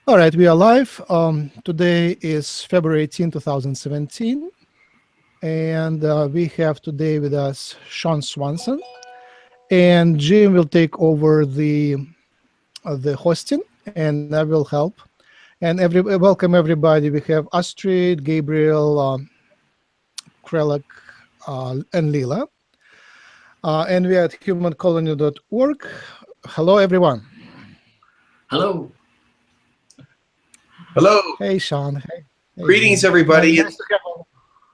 All right, we are live. Today is February 18, 2017. And we have today with us Shaun Swanson. And Jim will take over the hosting, and I will help. And welcome everybody. We have Astrid, Gabriel, Krelak, and Lila. And we are at humancolony.org. Hello, everyone. Hello. Hello. Hey, Shaun. Hey. Greetings, everybody. Nice It's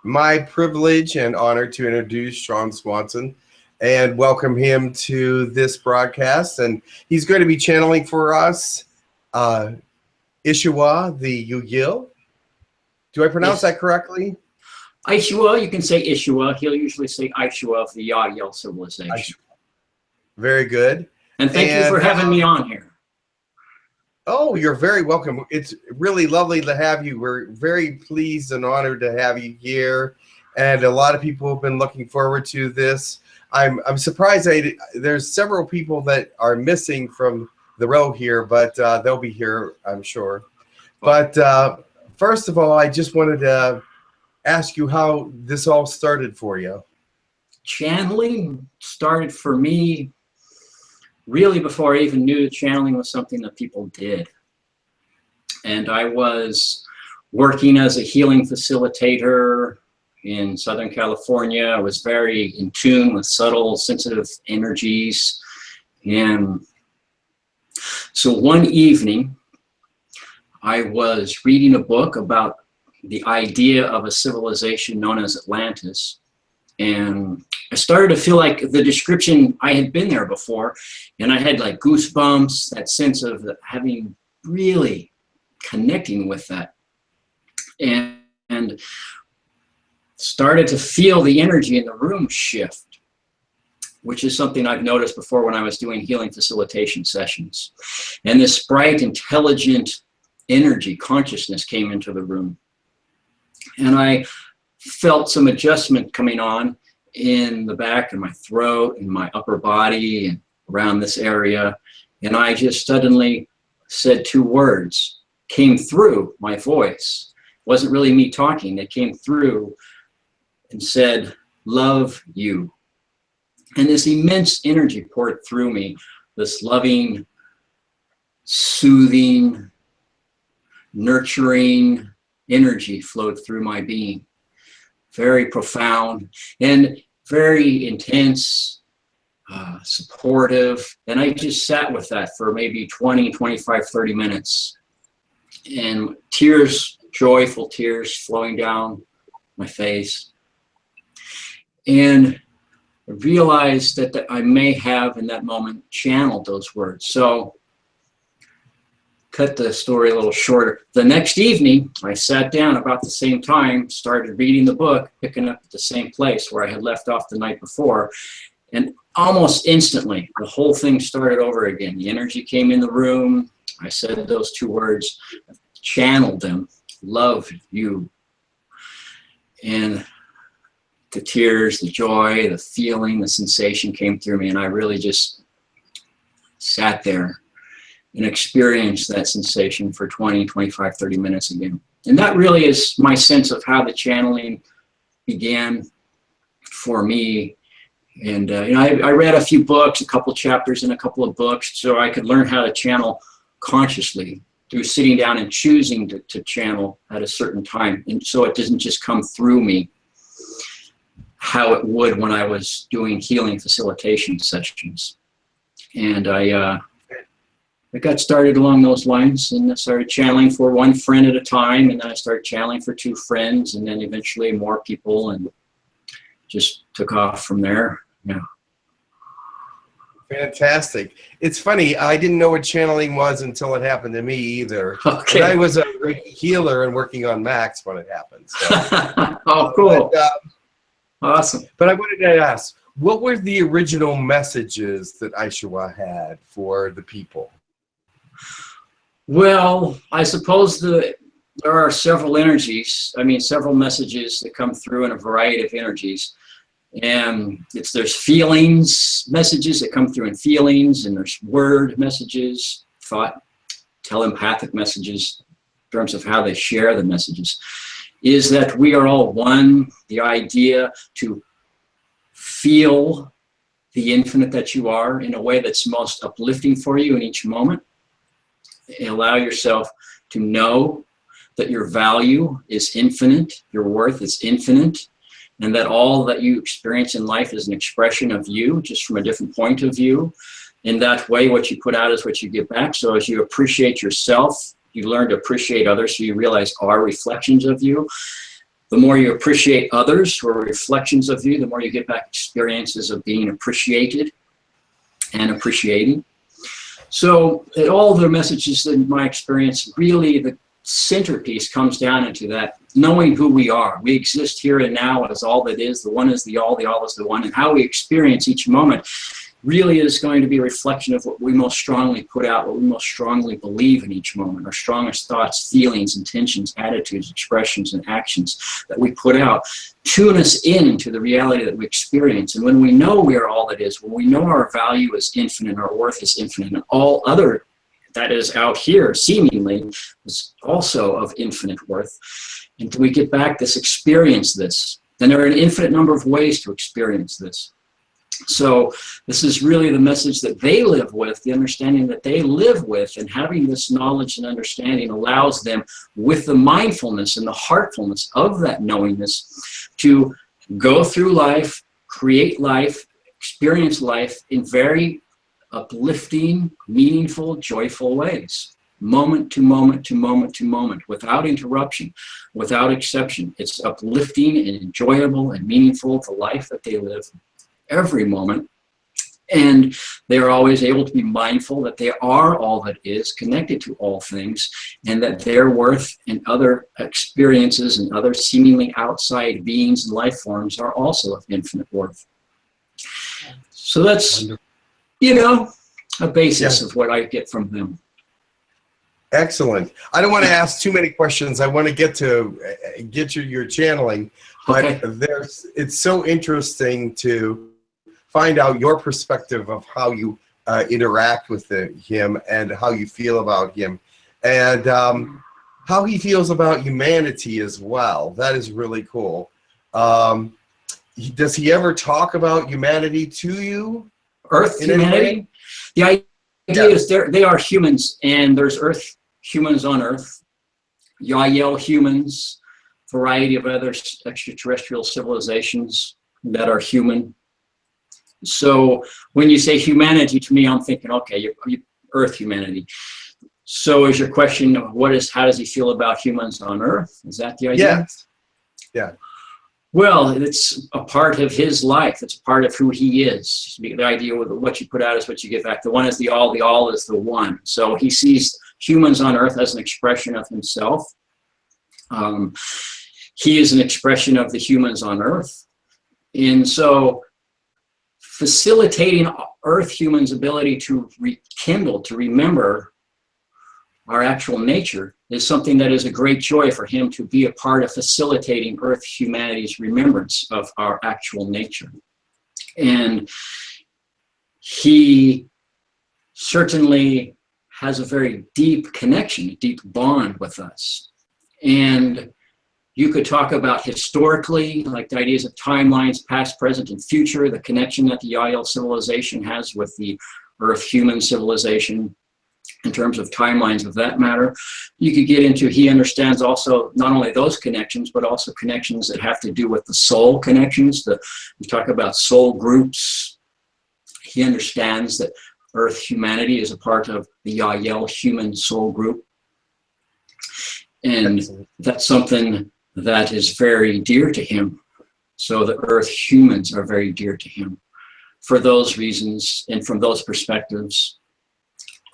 my privilege and honor to introduce Shaun Swanson and welcome him to this broadcast. And he's going to be channeling for us Ishuwa, the Yahyel. Do I pronounce that correctly? Ishuwa, you can say Ishuwa. He'll usually say Ishuwa of the Yahyel civilization. Very good. And thank you for having me on here. Oh, you're very welcome. It's really lovely to have you. We're very pleased and honored to have you here. And a lot of people have been looking forward to this. I'm surprised there's several people that are missing from the row here, but they'll be here, I'm sure. But first of all, I just wanted to ask you how this all started for you. Channeling started for me really before I even knew channeling was something that people did. And I was working as a healing facilitator in Southern California. I was very in tune with subtle, sensitive energies. And so one evening, I was reading a book about the idea of a civilization known as Atlantis. And I started to feel like the description, I had been there before, and I had like goosebumps, that sense of having really connecting with that. And started to feel the energy in the room shift, which is something I've noticed before when I was doing healing facilitation sessions. And this bright, intelligent energy, consciousness came into the room. And I felt some adjustment coming on in the back of my throat and my upper body and around this area. And I just suddenly said two words, came through my voice. It wasn't really me talking, it came through and said, love you. And this immense energy poured through me, this loving, soothing, nurturing energy flowed through my being. Very profound and very intense, supportive. And I just sat with that for maybe 20, 25, 30 minutes. And tears, joyful tears flowing down my face. And I realized that I may have in that moment channeled those words. So cut the story a little shorter. The next evening, I sat down about the same time, started reading the book, picking up at the same place where I had left off the night before. And almost instantly, the whole thing started over again. The energy came in the room. I said those two words, channeled them, love you. And the tears, the joy, the feeling, the sensation came through me. And I really just sat there and experience that sensation for 20, 25, 30 minutes again. And that really is my sense of how the channeling began for me. And you know, I read a few books, a couple chapters in a couple of books, so I could learn how to channel consciously through sitting down and choosing to channel at a certain time. And so it doesn't just come through me how it would when I was doing healing facilitation sessions. And I got started along those lines, and I started channeling for one friend at a time, and then I started channeling for two friends, and then eventually more people, and just took off from there. Yeah. Fantastic. It's funny, I didn't know what channeling was until it happened to me either. Okay. And I was a Reiki healer and working on Max when it happened. So. Oh, cool. Awesome. But I wanted to ask, what were the original messages that Ishuwa had for the people? Well, I suppose there are several energies, several messages that come through in a variety of energies. And there's feelings, messages that come through in feelings, and there's word messages, thought telepathic messages in terms of how they share the messages, is that we are all one. The idea to feel the infinite that you are in a way that's most uplifting for you in each moment. And allow yourself to know that your value is infinite, your worth is infinite, and that all that you experience in life is an expression of you, just from a different point of view. In that way, what you put out is what you get back. So as you appreciate yourself, you learn to appreciate others, so you realize are reflections of you. The more you appreciate others who are reflections of you, the more you get back experiences of being appreciated and appreciating. So all the messages in my experience, really the centerpiece comes down into that knowing who we are. We exist here and now as all that is. The one is the all is the one. And how we experience each moment really is going to be a reflection of what we most strongly put out, what we most strongly believe in each moment, our strongest thoughts, feelings, intentions, attitudes, expressions, and actions that we put out tune us into the reality that we experience. And when we know we are all that is, when we know our value is infinite, our worth is infinite, and all other that is out here seemingly is also of infinite worth, and we get back this experience this, then there are an infinite number of ways to experience this. So this is really the message that they live with, the understanding that they live with, and having this knowledge and understanding allows them, with the mindfulness and the heartfulness of that knowingness, to go through life, create life, experience life in very uplifting, meaningful, joyful ways, moment to moment to moment to moment, without interruption, without exception. It's uplifting and enjoyable and meaningful to life that they live every moment, and they are always able to be mindful that they are all that is, connected to all things, and that their worth and other experiences and other seemingly outside beings and life forms are also of infinite worth. So that's, wonderful, you know, a basis of what I get from them. Excellent. I don't want to ask too many questions. I want to get to your channeling, but it's so interesting to find out your perspective of how you interact with him and how you feel about him, and how he feels about humanity as well. That is really cool. Does he ever talk about humanity to you? Earth humanity? The idea is they are humans, and there's Earth humans on Earth, Yahyel humans, variety of other extraterrestrial civilizations that are human. So when you say humanity, to me, I'm thinking, okay, Earth humanity. So is your question, how does he feel about humans on Earth? Is that the idea? Yes. Yeah. Well, it's a part of his life. It's a part of who he is. The idea with what you put out is what you get back. The one is the all is the one. So he sees humans on Earth as an expression of himself. He is an expression of the humans on Earth. And so facilitating Earth humans' ability to rekindle, to remember our actual nature is something that is a great joy for him to be a part of facilitating Earth humanity's remembrance of our actual nature. And he certainly has a very deep connection, a deep bond with us. And you could talk about historically, like the ideas of timelines, past, present, and future, the connection that the Yahyel civilization has with the Earth human civilization in terms of timelines of that matter. You could get into, he understands also not only those connections, but also connections that have to do with the soul connections. We talk about soul groups. He understands that Earth humanity is a part of the Yahyel human soul group. And that's something that is very dear to him. So the Earth humans are very dear to him for those reasons and from those perspectives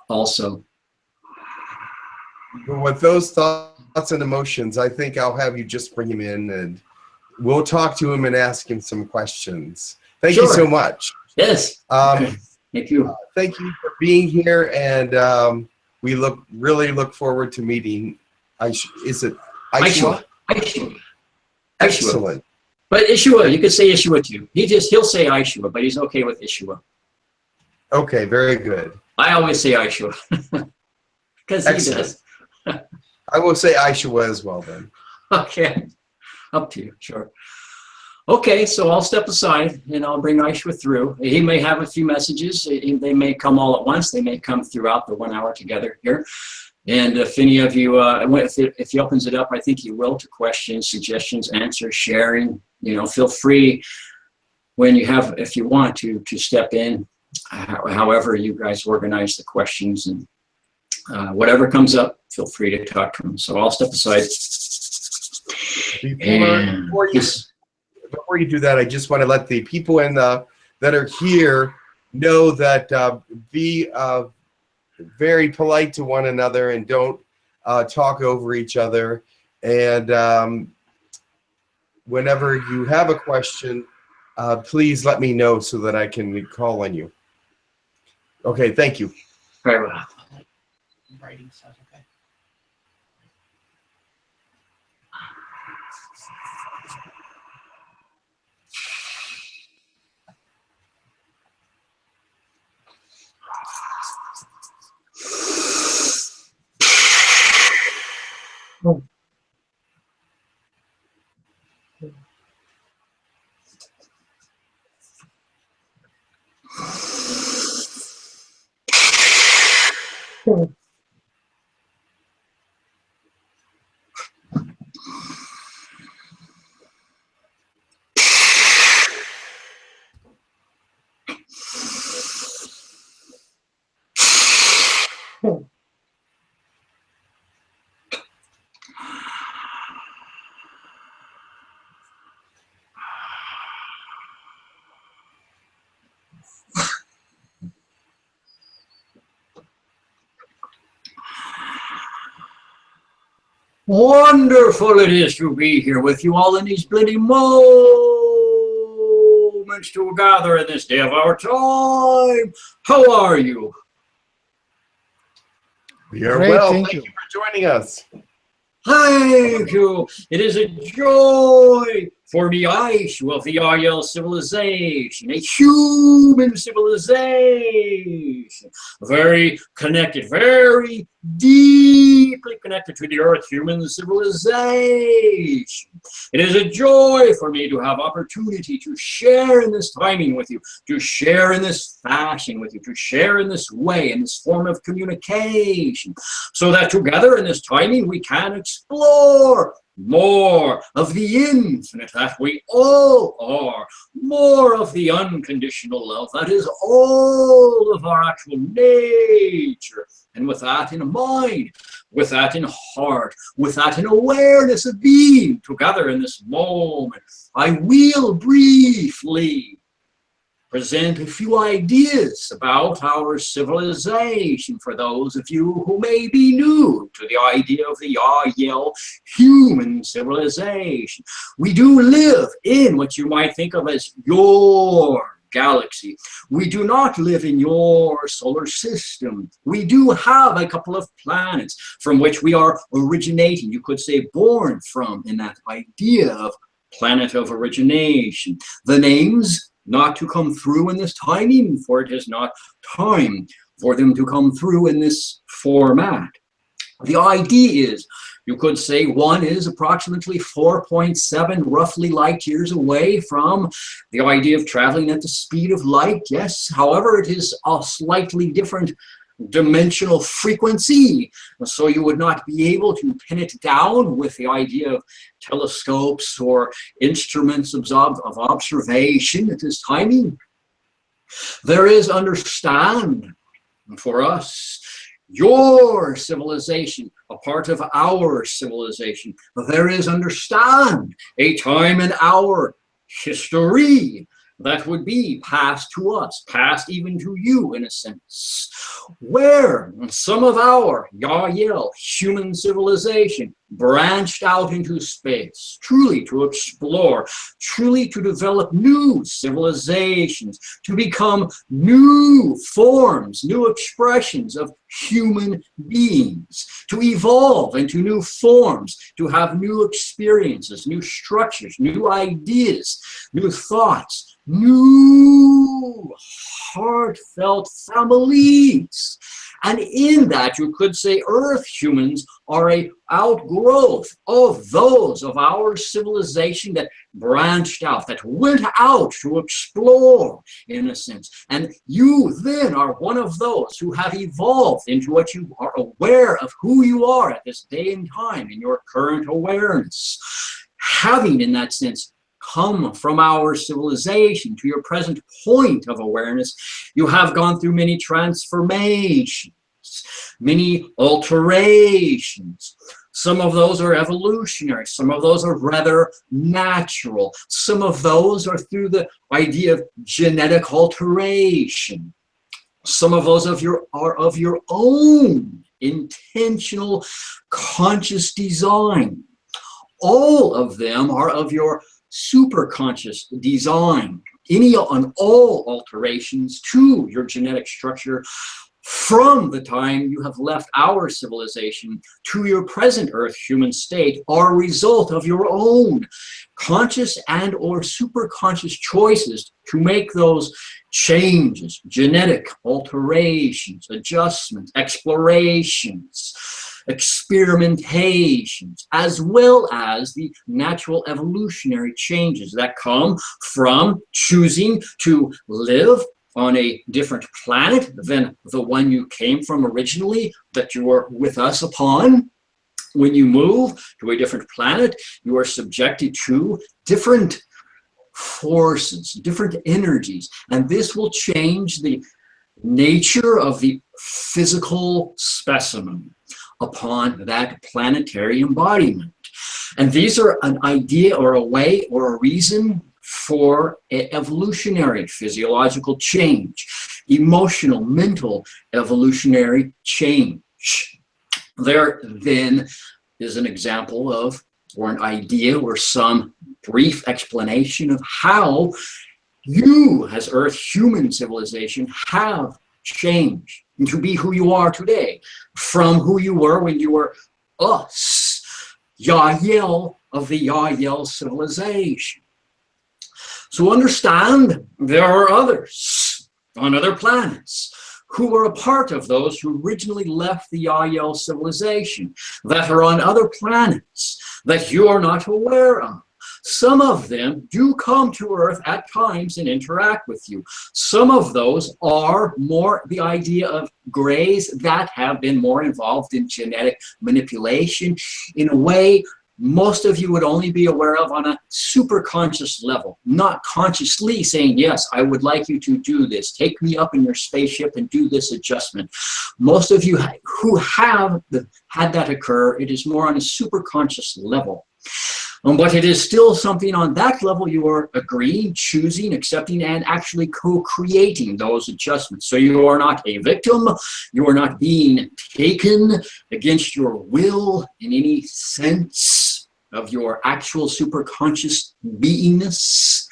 also. With those thoughts and emotions, I think I'll have you just bring him in and we'll talk to him and ask him some questions. Thank you so much. Yes. Thank you. Thank you for being here, and we really look forward to meeting. Is it Ishuwa? Ishuwa. Excellent. But Ishuwa, you could say Ishuwa too. He'll say Ishuwa, but he's okay with Ishuwa. Okay, very good. I always say Ishuwa. Because he Excellent. does. I will say Ishuwa as well then. Okay. Up to you. Sure. Okay, so I'll step aside and I'll bring Ishuwa through. He may have a few messages. They may come all at once. They may come throughout the 1 hour together here. And if any of you, if he opens it up, I think he will, to questions, suggestions, answers, sharing. Feel free when you have, if you want to step in, however you guys organize the questions, and whatever comes up, feel free to talk to him. So I'll step aside. Before you do that, I just want to let the people that are here know that be very polite to one another and don't talk over each other. And whenever you have a question, please let me know so that I can call on you. Okay, thank you. Very well. Writing stuff, okay. Wonderful it is to be here with you all in these bloody moments to gather in this day of our time. How are you? We are Great, well. thank Thank you. you for joining us. Thank you. It is a joy for the Ishuwa of the Yahyel civilization, a human civilization, very connected, very deeply connected to the earth, human civilization. It is a joy for me to have opportunity to share in this timing with you, to share in this fashion with you, to share in this way, in this form of communication, so that together in this timing we can explore more of the infinite that we all are, more of the unconditional love that is all of our actual nature. And with that in mind, with that in heart, with that in awareness of being together in this moment, I will briefly present a few ideas about our civilization for those of you who may be new to the idea of the Yahyel human civilization. We do live in what you might think of as your galaxy. We do not live in your solar system. We do have a couple of planets from which we are originating, you could say born from, in that idea of planet of origination. The names not to come through in this timing, for it is not time for them to come through in this format. The idea is, you could say one is approximately 4.7 roughly light years away from the idea of traveling at the speed of light. Yes, however, it is a slightly different dimensional frequency, so you would not be able to pin it down with the idea of telescopes or instruments of observation at this timing. There is, understand, for us, your civilization, a part of our civilization. There is, understand, a time in our history that would be passed to us, passed even to you in a sense, where some of our Yahyel human civilization branched out into space, truly to explore, truly to develop new civilizations, to become new forms, new expressions of human beings, to evolve into new forms, to have new experiences, new structures, new ideas, new thoughts, new heartfelt families. And in that, you could say Earth humans are a outgrowth of those of our civilization that branched out, that went out to explore, in a sense. And you then are one of those who have evolved into what you are aware of who you are at this day and time in your current awareness. Having, in that sense, come from our civilization to your present point of awareness, you have gone through many transformations, many alterations. Some of those are evolutionary, some of those are rather natural, some of those are through the idea of genetic alteration. Some of those are of your own intentional conscious design. All of them are of your superconscious design. Any and all alterations to your genetic structure from the time you have left our civilization to your present Earth human state are a result of your own conscious and or superconscious choices to make those changes, genetic alterations, adjustments, explorations, experimentations, as well as the natural evolutionary changes that come from choosing to live on a different planet than the one you came from originally, that you are with us upon. When you move to a different planet, you are subjected to different forces, different energies, and this will change the nature of the physical specimen upon that planetary embodiment. And these are an idea or a way or a reason for evolutionary physiological change, emotional, mental evolutionary change. There then is an example of, or an idea or some brief explanation of how you as Earth human civilization have changed to be who you are today from who you were when you were us, Yahyel of the Yahyel civilization. So understand there are others on other planets who were a part of those who originally left the Yahyel civilization, that are on other planets that you are not aware of. Some of them do come to Earth at times and interact with you. Some of those are more the idea of grays that have been more involved in genetic manipulation in a way most of you would only be aware of on a super conscious level, not consciously saying, yes, I would like you to do this. Take me up in your spaceship and do this adjustment. Most of you who have had that occur, it is more on a super conscious level. But it is still something on that level you are agreeing, choosing, accepting, and actually co-creating those adjustments. So you are not a victim. You are not being taken against your will in any sense of your actual superconscious beingness.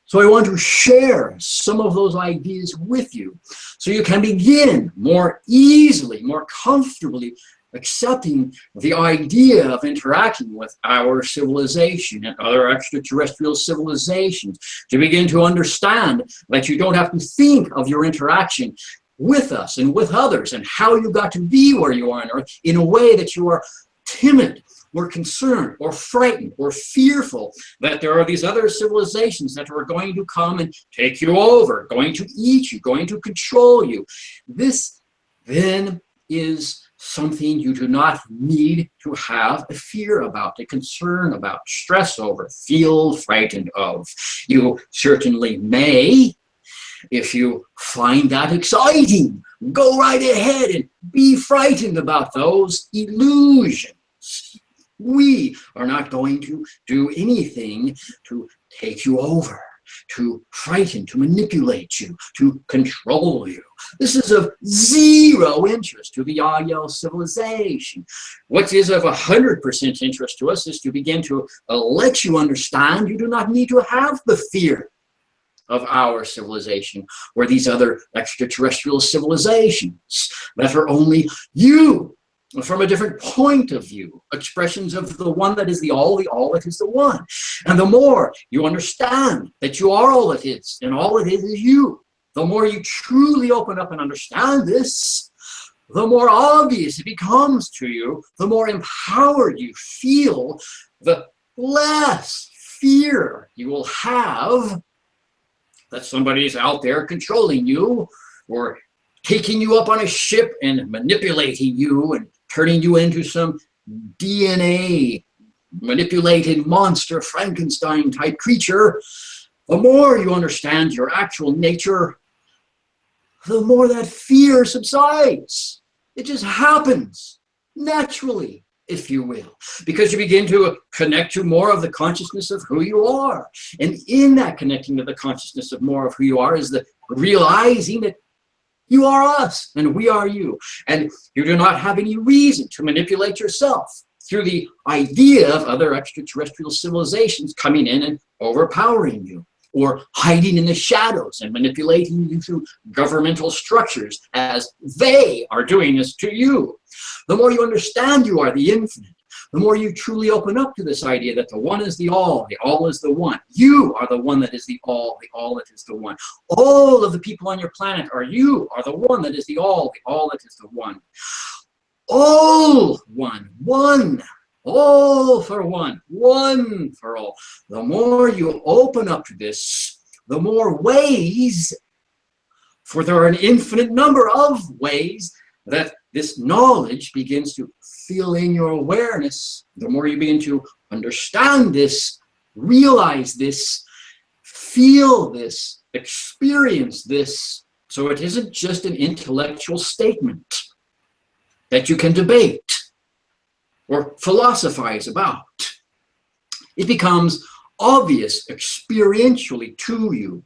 So I want to share some of those ideas with you so you can begin more easily, more comfortably accepting the idea of interacting with our civilization and other extraterrestrial civilizations, to begin to understand that you don't have to think of your interaction with us and with others and how you got to be where you are on Earth in a way that you are timid or concerned or frightened or fearful that there are these other civilizations that are going to come and take you over, going to eat you, going to control you. This then is something you do not need to have a fear about, a concern about, stress over, feel frightened of. You certainly may, if you find that exciting, go right ahead and be frightened about those illusions. We are not going to do anything to take you over. to frighten, to manipulate you, to control you. This is of zero interest to the Yahyel civilization. What is of 100% interest to us is to begin to let you understand you do not need to have the fear of our civilization or these other extraterrestrial civilizations that are only you from a different point of view, expressions of the one that is the all that is the one. And the more you understand that you are all it is, and all it is you, the more you truly open up and understand this, the more obvious it becomes to you, the more empowered you feel, the less fear you will have that somebody is out there controlling you or taking you up on a ship and manipulating you and turning you into some DNA manipulated monster Frankenstein type creature. The more you understand your actual nature, the more that fear subsides. It just happens naturally, if you will, because you begin to connect to more of the consciousness of who you are. And in that connecting to the consciousness of more of who you are is the realizing that you are us and we are you. And you do not have any reason to manipulate yourself through the idea of other extraterrestrial civilizations coming in and overpowering you, or hiding in the shadows and manipulating you through governmental structures as they are doing this to you. The more you understand you are the infinite, the more you truly open up to this idea that the one is the all is the one. You are the one that is the all that is the one. All of the people on your planet are you, are the one that is the all that is the one. All one, all for one for all. The more you open up to this, the more ways, for there are an infinite number of ways that this knowledge begins to fill in your awareness. The more you begin to understand this, realize this, feel this, experience this, so it isn't just an intellectual statement that you can debate or philosophize about. It becomes obvious experientially to you.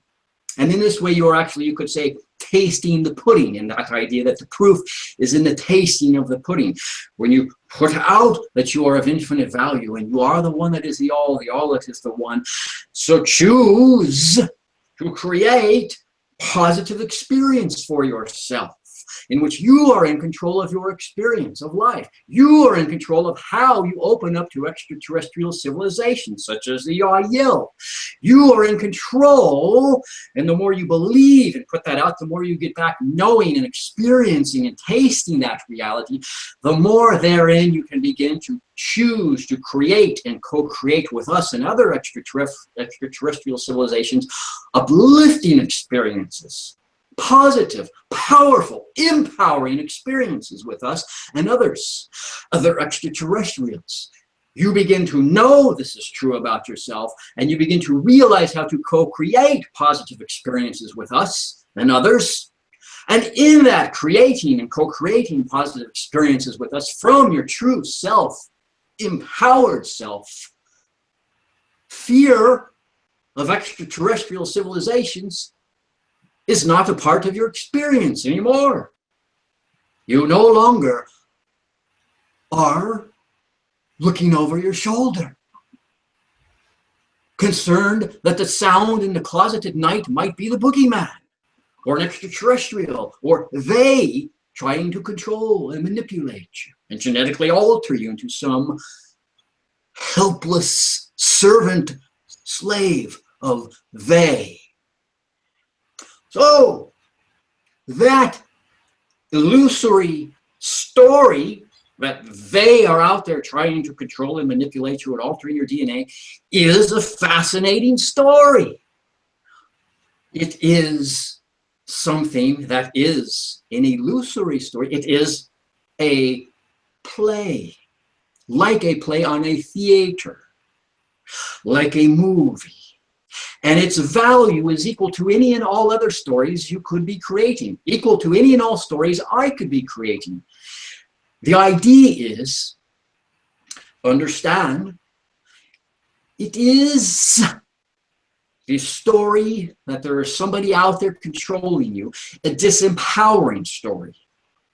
And in this way, you are actually, you could say, tasting the pudding, and that idea that the proof is in the tasting of the pudding. When you put out that you are of infinite value and you are the one that is the all that is the one, so choose to create positive experience for yourself, in which you are in control of your experience of life. You are in control of how you open up to extraterrestrial civilizations, such as the Yahyel. You are in control, and the more you believe and put that out, the more you get back knowing and experiencing and tasting that reality, the more therein you can begin to choose to create and co-create with us and other extraterrestrial civilizations uplifting experiences, positive, powerful, empowering experiences with us and others, other extraterrestrials. You begin to know this is true about yourself, and you begin to realize how to co-create positive experiences with us and others. And in that creating and co-creating positive experiences with us from your true self, empowered self, fear of extraterrestrial civilizations is not a part of your experience anymore. You no longer are looking over your shoulder, concerned that the sound in the closet at night might be the boogeyman, or an extraterrestrial, or they trying to control and manipulate you and genetically alter you into some helpless servant slave of they. So that illusory story that they are out there trying to control and manipulate you and altering your DNA is a fascinating story. It is something that is an illusory story. It is a play, like a play on a theater, like a movie. And its value is equal to any and all other stories you could be creating, equal to any and all stories I could be creating. The idea is, understand, it is the story that there is somebody out there controlling you, a disempowering story.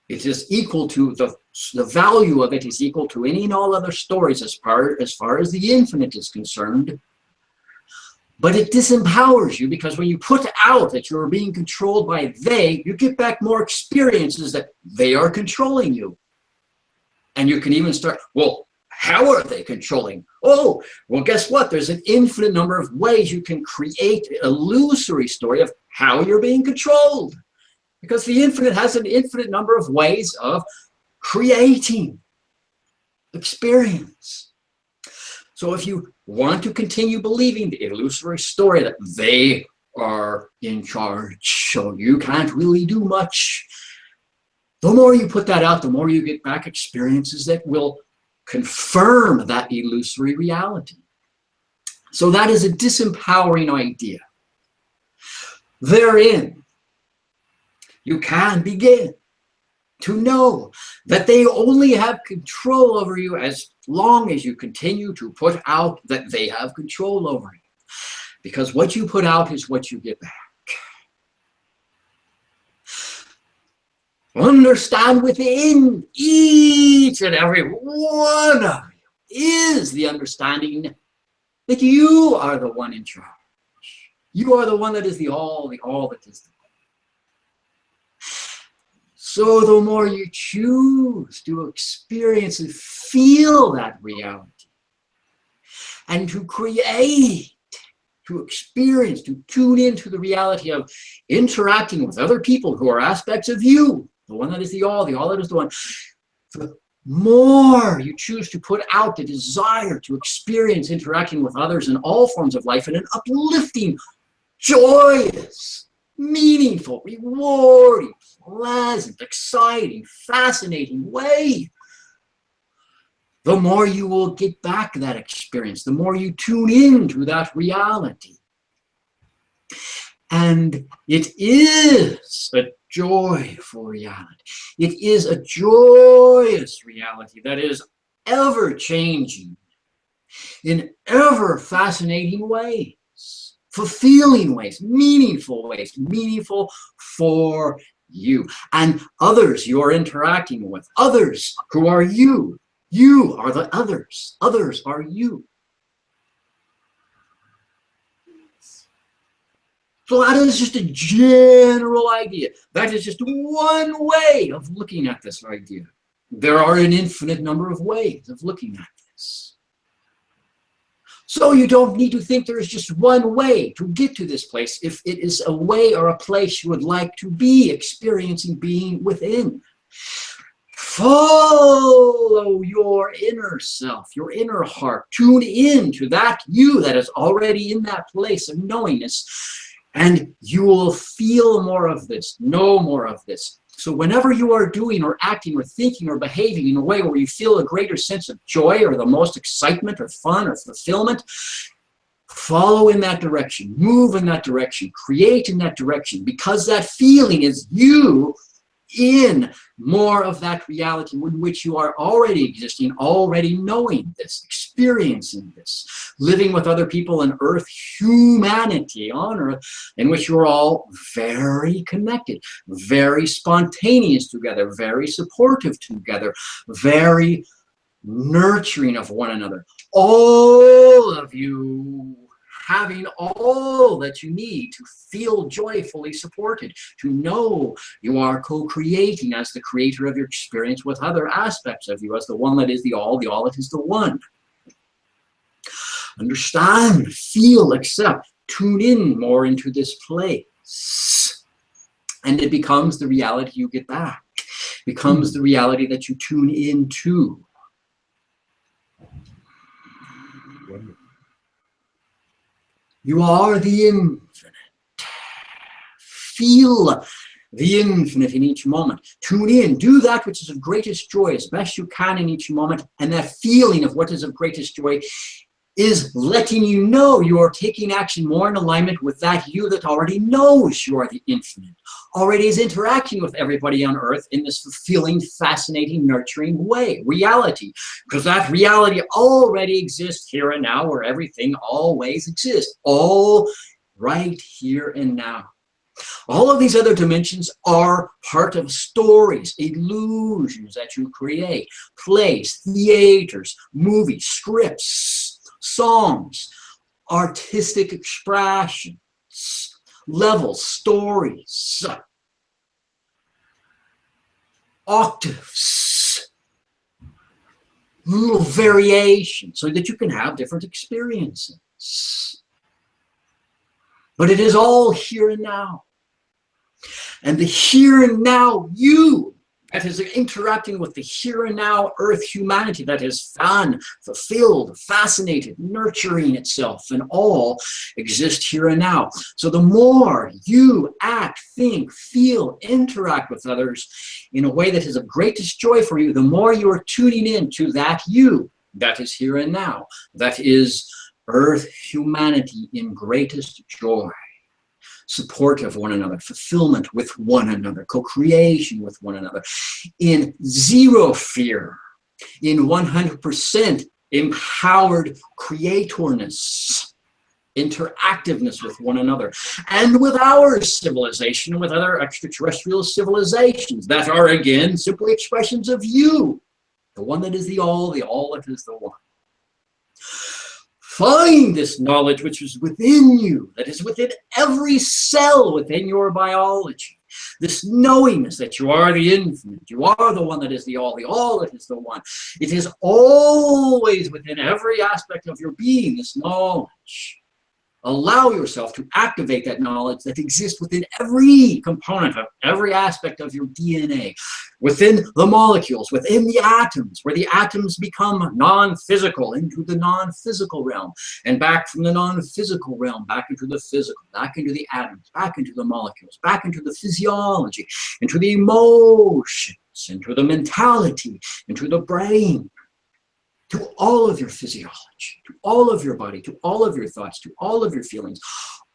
It is equal to the value of it is equal to any and all other stories as far as the infinite is concerned. But it disempowers you, because when you put out that you're being controlled by they, you get back more experiences that they are controlling you. And you can even start, well, how are they controlling? Oh, well, guess what? There's an infinite number of ways you can create an illusory story of how you're being controlled. Because the infinite has an infinite number of ways of creating experience. So if you want to continue believing the illusory story that they are in charge, so you can't really do much, the more you put that out, the more you get back experiences that will confirm that illusory reality. So that is a disempowering idea. Therein, you can begin to know that they only have control over you as long as you continue to put out that they have control over you. Because what you put out is what you get back. Understand within each and every one of you is the understanding that you are the one in charge. You are the one that is the all that is the one. So the more you choose to experience and feel that reality, and to create, to experience, to tune into the reality of interacting with other people who are aspects of you, the one that is the all that is the one, the more you choose to put out the desire to experience interacting with others in all forms of life in an uplifting, joyous, meaningful, rewarding, pleasant, exciting, fascinating way, the more you will get back that experience, the more you tune into that reality. And it is a joyful reality. It is a joyous reality that is ever changing in ever fascinating ways, fulfilling ways, meaningful for you and others you are interacting with, others who are you. You are the others. Others are you. So that is just a general idea. That is just one way of looking at this idea. There are an infinite number of ways of looking at this. So you don't need to think there is just one way to get to this place if it is a way or a place you would like to be experiencing being within. Follow your inner self, your inner heart. Tune in to that you that is already in that place of knowingness, and you will feel more of this, know more of this. So whenever you are doing or acting or thinking or behaving in a way where you feel a greater sense of joy or the most excitement or fun or fulfillment, follow in that direction, move in that direction, create in that direction, because that feeling is you in more of that reality in which you are already existing, already knowing this, experiencing this, living with other people on earth, humanity on earth, in which you are all very connected, very spontaneous together, very supportive together, very nurturing of one another. All of you having all that you need to feel joyfully supported, to know you are co-creating as the creator of your experience with other aspects of you, as the one that is the all that is the one. Understand, feel, accept, tune in more into this place. And it becomes the reality you get back. It becomes the reality that you tune into. You are the infinite. Feel the infinite in each moment. Tune in. Do that which is of greatest joy as best you can in each moment. And that feeling of what is of greatest joy is letting you know you are taking action more in alignment with that you that already knows you are the infinite, already is interacting with everybody on earth in this fulfilling, fascinating, nurturing way, reality, because that reality already exists here and now, where everything always exists. All right here and now. All of these other dimensions are part of stories, illusions that you create, plays, theaters, movies, scripts, songs, artistic expressions, levels, stories, octaves, little variations so that you can have different experiences. But it is all here and now. And the here and now you that is interacting with the here and now earth humanity that is fun, fulfilled, fascinated, nurturing itself, and all exist here and now. So the more you act, think, feel, interact with others in a way that is of greatest joy for you, the more you are tuning in to that you that is here and now, that is earth humanity in greatest joy. Support of one another, fulfillment with one another, co-creation with one another, in zero fear, in 100% empowered creatorness, interactiveness with one another, and with our civilization, with other extraterrestrial civilizations that are, again, simply expressions of you, the one that is the all that is the one. Find this knowledge which is within you, that is within every cell within your biology. This knowingness that you are the infinite, you are the one that is the all that is the one. It is always within every aspect of your being, this knowledge. Allow yourself to activate that knowledge that exists within every component of every aspect of your DNA, within the molecules, within the atoms, where the atoms become non-physical into the non-physical realm, and back from the non-physical realm, back into the physical, back into the atoms, back into the molecules, back into the physiology, into the emotions, into the mentality, into the brain, to all of your physiology, to all of your body, to all of your thoughts, to all of your feelings,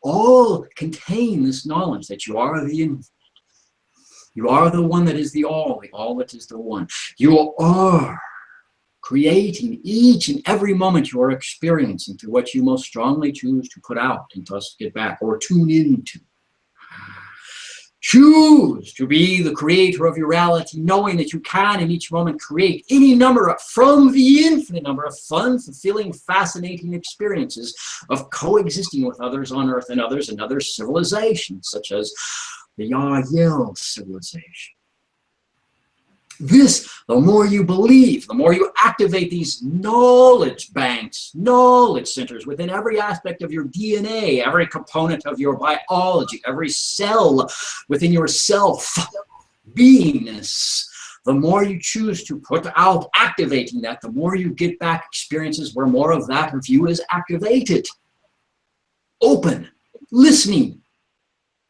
all contain this knowledge that you are the infinite. You are the one that is the all that is the one. You are creating each and every moment you are experiencing through what you most strongly choose to put out and thus get back or tune into. Choose to be the creator of your reality, knowing that you can in each moment create any number from the infinite number of fun, fulfilling, fascinating experiences of coexisting with others on Earth and others in other civilizations, such as the Yahyel civilization. This, the more you believe, the more you activate these knowledge banks, knowledge centers within every aspect of your DNA, every component of your biology, every cell within your self, beingness. The more you choose to put out activating that, the more you get back experiences where more of that of you is activated. Open, listening,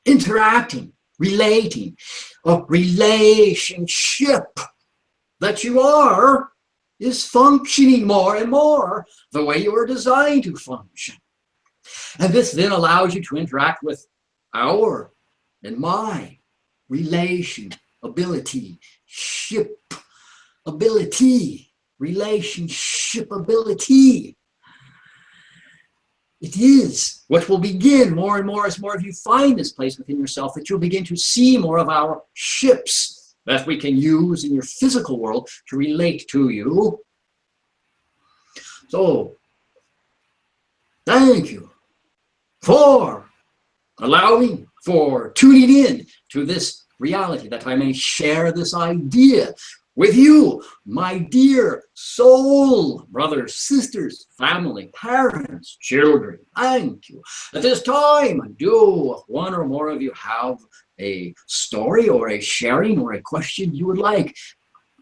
interacting, relating, a relationship that you are is functioning more and more the way you are designed to function. And this then allows you to interact with our and my relation, ability, ship, ability, relationship ability. It is what will begin more and more as more of you find this place within yourself, that you'll begin to see more of our ships that we can use in your physical world to relate to you. So, thank you for allowing, for tuning in to this reality, that I may share this idea with you, my dear soul brothers, sisters, family, parents, children. Thank you. At this time, do one or more of you have a story or a sharing or a question you would like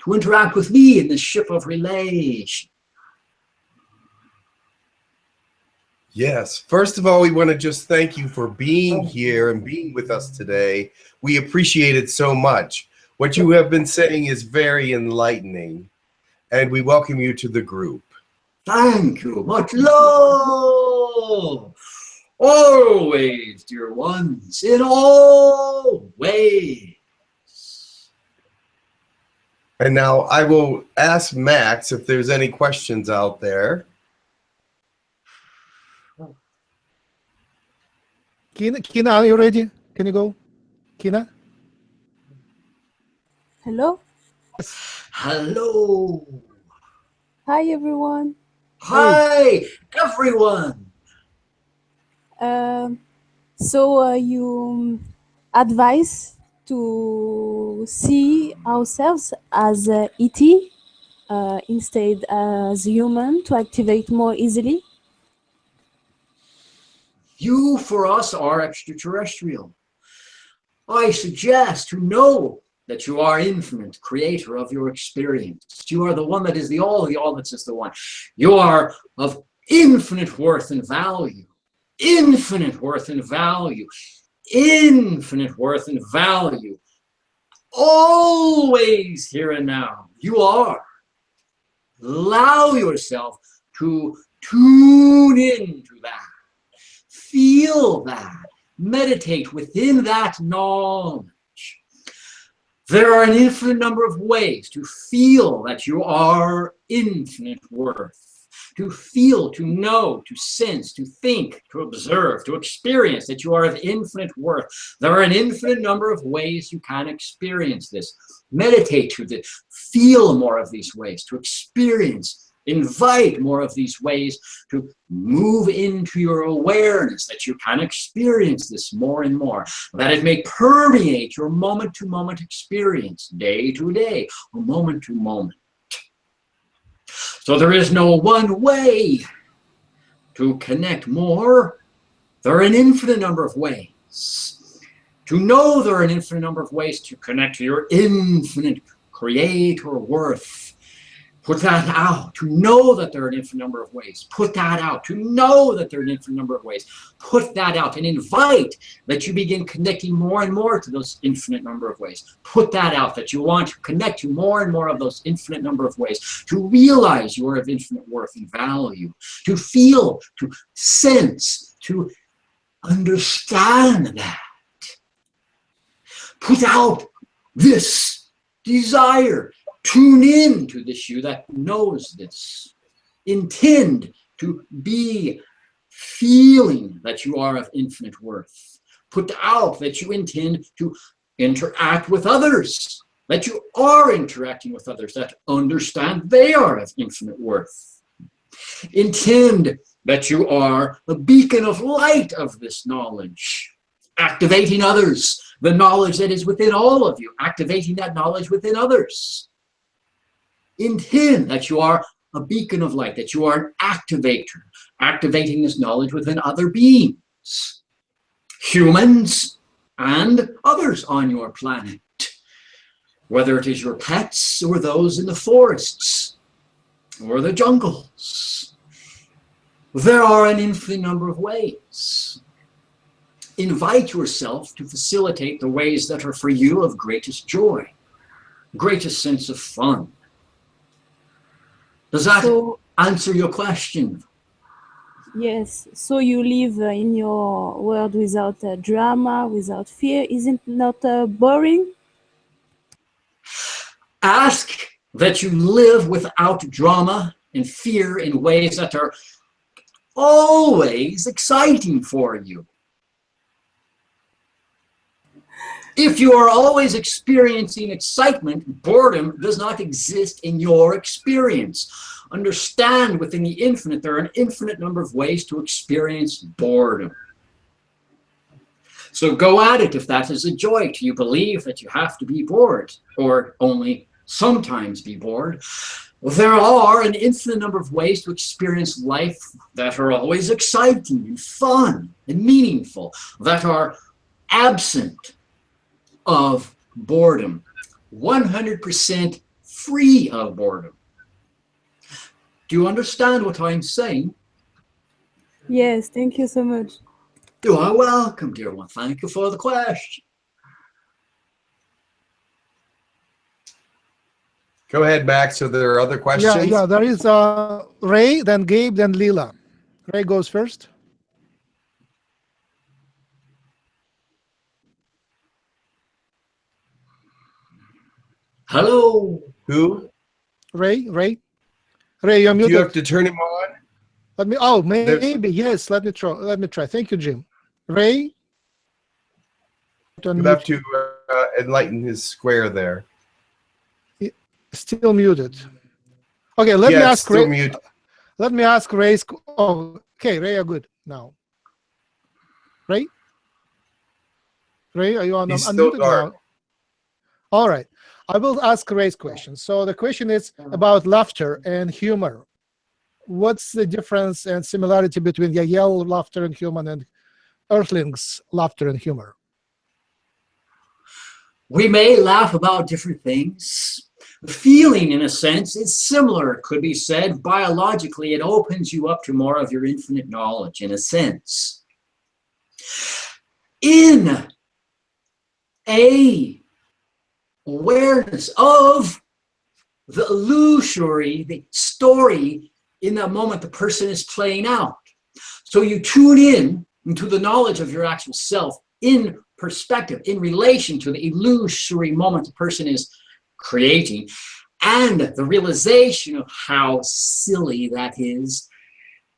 to interact with me in this ship of relation? Yes. First of all, we want to just thank you for being here and being with us today. We appreciate it so much. What you have been saying is very enlightening, and we welcome you to the group. Thank you. Much love. Always, dear ones, in all ways. And now I will ask Max if there's any questions out there. Kina, are you ready? Can you go? Kina? Hello. Hello. Hi, everyone. Hi, everyone. So you advise to see ourselves as ET instead as human to activate more easily? You, for us, are extraterrestrial. I suggest to know that you are infinite, creator of your experience. You are the one that is the all that is the one. You are of infinite worth and value. Infinite worth and value. Infinite worth and value. Always here and now. You are. Allow yourself to tune into that. Feel that. Meditate within that knowledge. There are an infinite number of ways to feel that you are infinite worth. To feel, to know, to sense, to think, to observe, to experience that you are of infinite worth. There are an infinite number of ways you can experience this. Meditate to this. Feel more of these ways, to experience. Invite more of these ways to move into your awareness, that you can experience this more and more, that it may permeate your moment-to-moment experience, day to day, or moment to moment. So there is no one way to connect more. There are an infinite number of ways. To know there are an infinite number of ways to connect to your infinite creator worth. Put that out. To know that there are an infinite number of ways. Put that out. To know that there are an infinite number of ways. Put that out and invite that you begin connecting more and more to those infinite number of ways. Put that out, that you want to connect to more and more of those infinite number of ways. To realize you are of infinite worth and value. To feel, to sense, to understand that. Put out this desire. Tune in to this you that knows this. Intend to be feeling that you are of infinite worth. Put out that you intend to interact with others, that you are interacting with others, that understand they are of infinite worth. Intend that you are a beacon of light of this knowledge, activating others, the knowledge that is within all of you, activating that knowledge within others. Intend that you are a beacon of light, that you are an activator, activating this knowledge within other beings, humans and others on your planet, whether it is your pets or those in the forests or the jungles. There are an infinite number of ways. Invite yourself to facilitate the ways that are for you of greatest joy, greatest sense of fun. Does that answer your question? Yes. So you live in your world without drama, without fear. Isn't not boring? Ask that you live without drama and fear in ways that are always exciting for you. If you are always experiencing excitement, boredom does not exist in your experience. Understand within the infinite, there are an infinite number of ways to experience boredom. So go at it if that is a joy to you. Believe that you have to be bored or only sometimes be bored. There are an infinite number of ways to experience life that are always exciting and fun and meaningful, that are absent of boredom, 100% free of boredom. Do you understand what I'm saying? Yes, thank you so much. You are welcome, dear one. Thank you for the question. Go ahead, Max. So there are other questions? Yeah, there is Ray, then Gabe, then Lila. Ray goes first. Hello. Who? Ray, you're Do muted. you have to turn him on? Maybe, yes, let me try. Thank you, Jim. Ray, You'll have to enlighten his square there. Still muted. Okay, let me Yeah, it's ask still Ray. mute. Let me ask Ray's. Oh, okay, Ray, are good now. Ray, Ray, are you on? He's still unmuted dark. now? All right, I will ask Ray's question. So the question is about laughter and humor. What's the difference and similarity between Yahyel laughter and humor and Earthlings laughter and humor? We may laugh about different things. The feeling, in a sense, is similar. It could be said biologically, it opens you up to more of your infinite knowledge, in a sense. In a awareness of the illusory, the story in that moment the person is playing out. So you tune in into the knowledge of your actual self in perspective, in relation to the illusory moment the person is creating, and the realization of how silly that is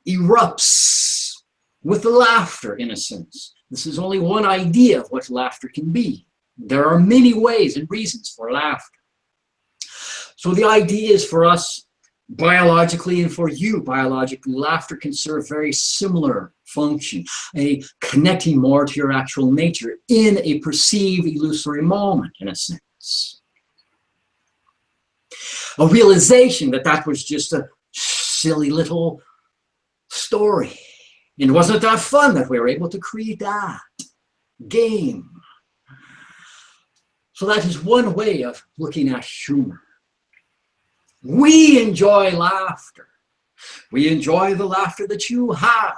erupts with the laughter, in a sense. This is only one idea of what laughter can be. There are many ways and reasons for laughter. So the idea is for us, biologically, and for you biologically, laughter can serve very similar function, a connecting more to your actual nature in a perceived illusory moment, in a sense. A realization that that was just a silly little story. And wasn't that fun that we were able to create that game? So that is one way of looking at humor. We enjoy laughter. We enjoy the laughter that you have.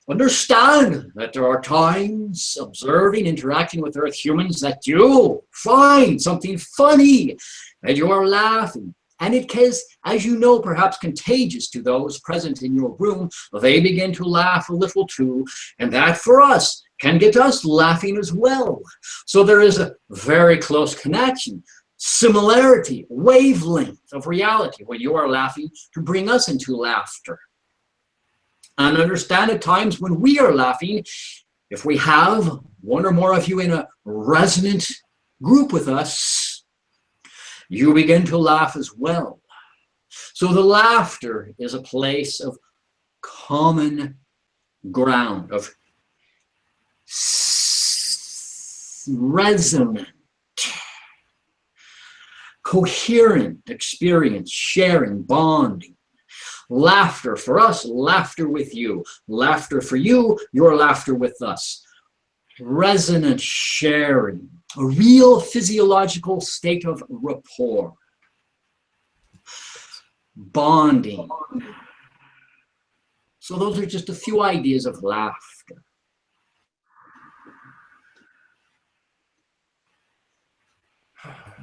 Understand that there are times observing, interacting with Earth humans that you find something funny and you are laughing. And it is, as you know, perhaps contagious to those present in your room. They begin to laugh a little too. And that for us can get us laughing as well. So there is a very close connection, similarity, wavelength of reality when you are laughing to bring us into laughter. And understand at times when we are laughing, if we have one or more of you in a resonant group with us, you begin to laugh as well. So the laughter is a place of common ground, of resonant, coherent experience, sharing, bonding. Laughter for us, laughter with you. Laughter for you, your laughter with us. Resonant sharing, a real physiological state of rapport. Bonding. So those are just a few ideas of laughter.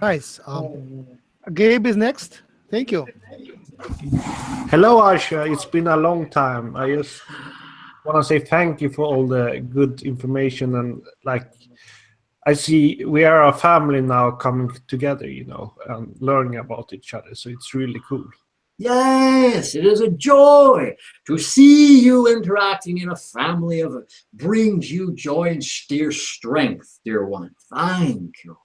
Nice. Gabe is next. Thank you. Hello, Aisha. It's been a long time. I just want to say thank you for all the good information, and I see we are a family now coming together, and learning about each other. So it's really cool. Yes, it is a joy to see you interacting in a family of it. Brings you joy and dear strength, dear one. Thank you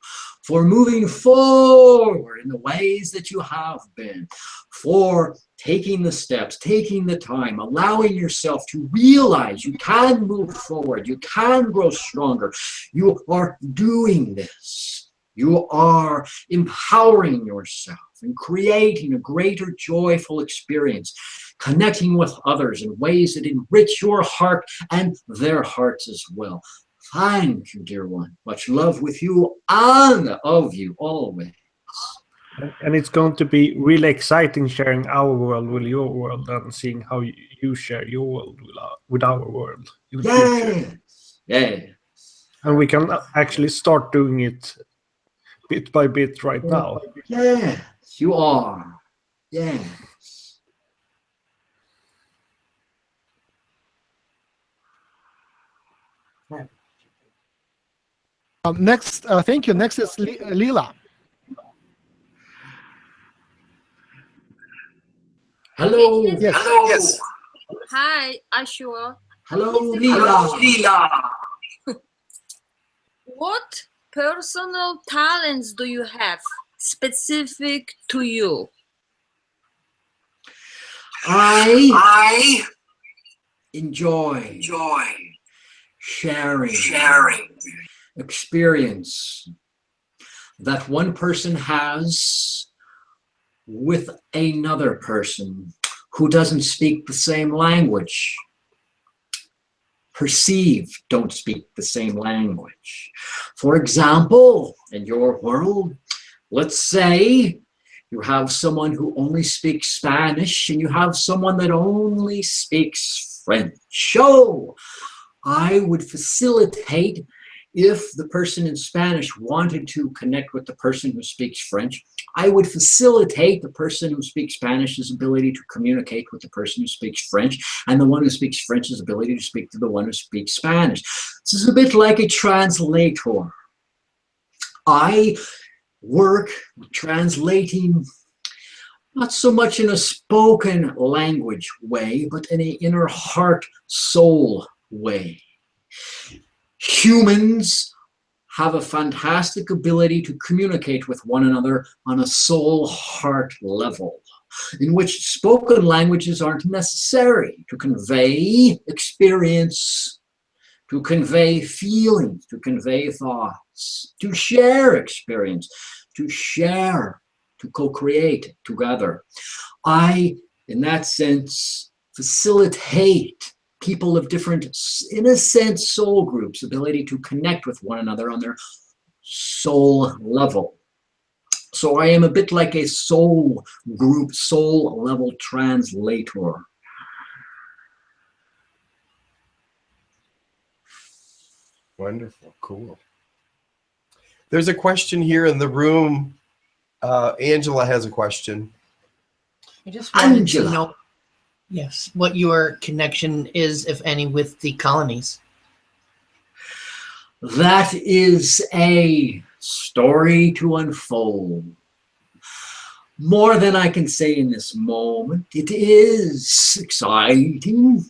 for moving forward in the ways that you have been, for taking the steps, taking the time, allowing yourself to realize you can move forward, you can grow stronger. You are doing this. You are empowering yourself and creating a greater joyful experience, connecting with others in ways that enrich your heart and their hearts as well. Thank you, dear one. Much love with you and of you always. And it's going to be really exciting sharing our world with your world and seeing how you share your world with our world in the future. Yes. And we can actually start doing it bit by bit right now. Yes, you are. Yes. Next, thank you. Next is Lila. Hello. Yes. Yes. Yes. Hi, Ishuwa. Hello, Is it Lila. Lila. What personal talents do you have specific to you? I enjoy sharing experience that one person has with another person who doesn't speak the same language. Perceive, don't speak the same language. For example, in your world, let's say you have someone who only speaks Spanish and you have someone that only speaks French. Oh, I would facilitate if the person in Spanish wanted to connect with the person who speaks French. I would facilitate the person who speaks Spanish's ability to communicate with the person who speaks French, and the one who speaks French's ability to speak to the one who speaks Spanish. This is a bit like a translator. I work translating not so much in a spoken language way, but in an inner heart soul way. Humans have a fantastic ability to communicate with one another on a soul heart level, in which spoken languages aren't necessary to convey experience, to convey feelings, to convey thoughts, to share experience, to share, to co-create together. I, in that sense, facilitate people of different, in a sense, soul groups' ability to connect with one another on their soul level. So I am a bit like a soul group, soul level translator. Wonderful, cool. There's a question here in the room. Angela has a question. I just wanted Angela. to know, yes, what your connection is, if any, with the colonies. That is a story to unfold. More than I can say in this moment. It is exciting.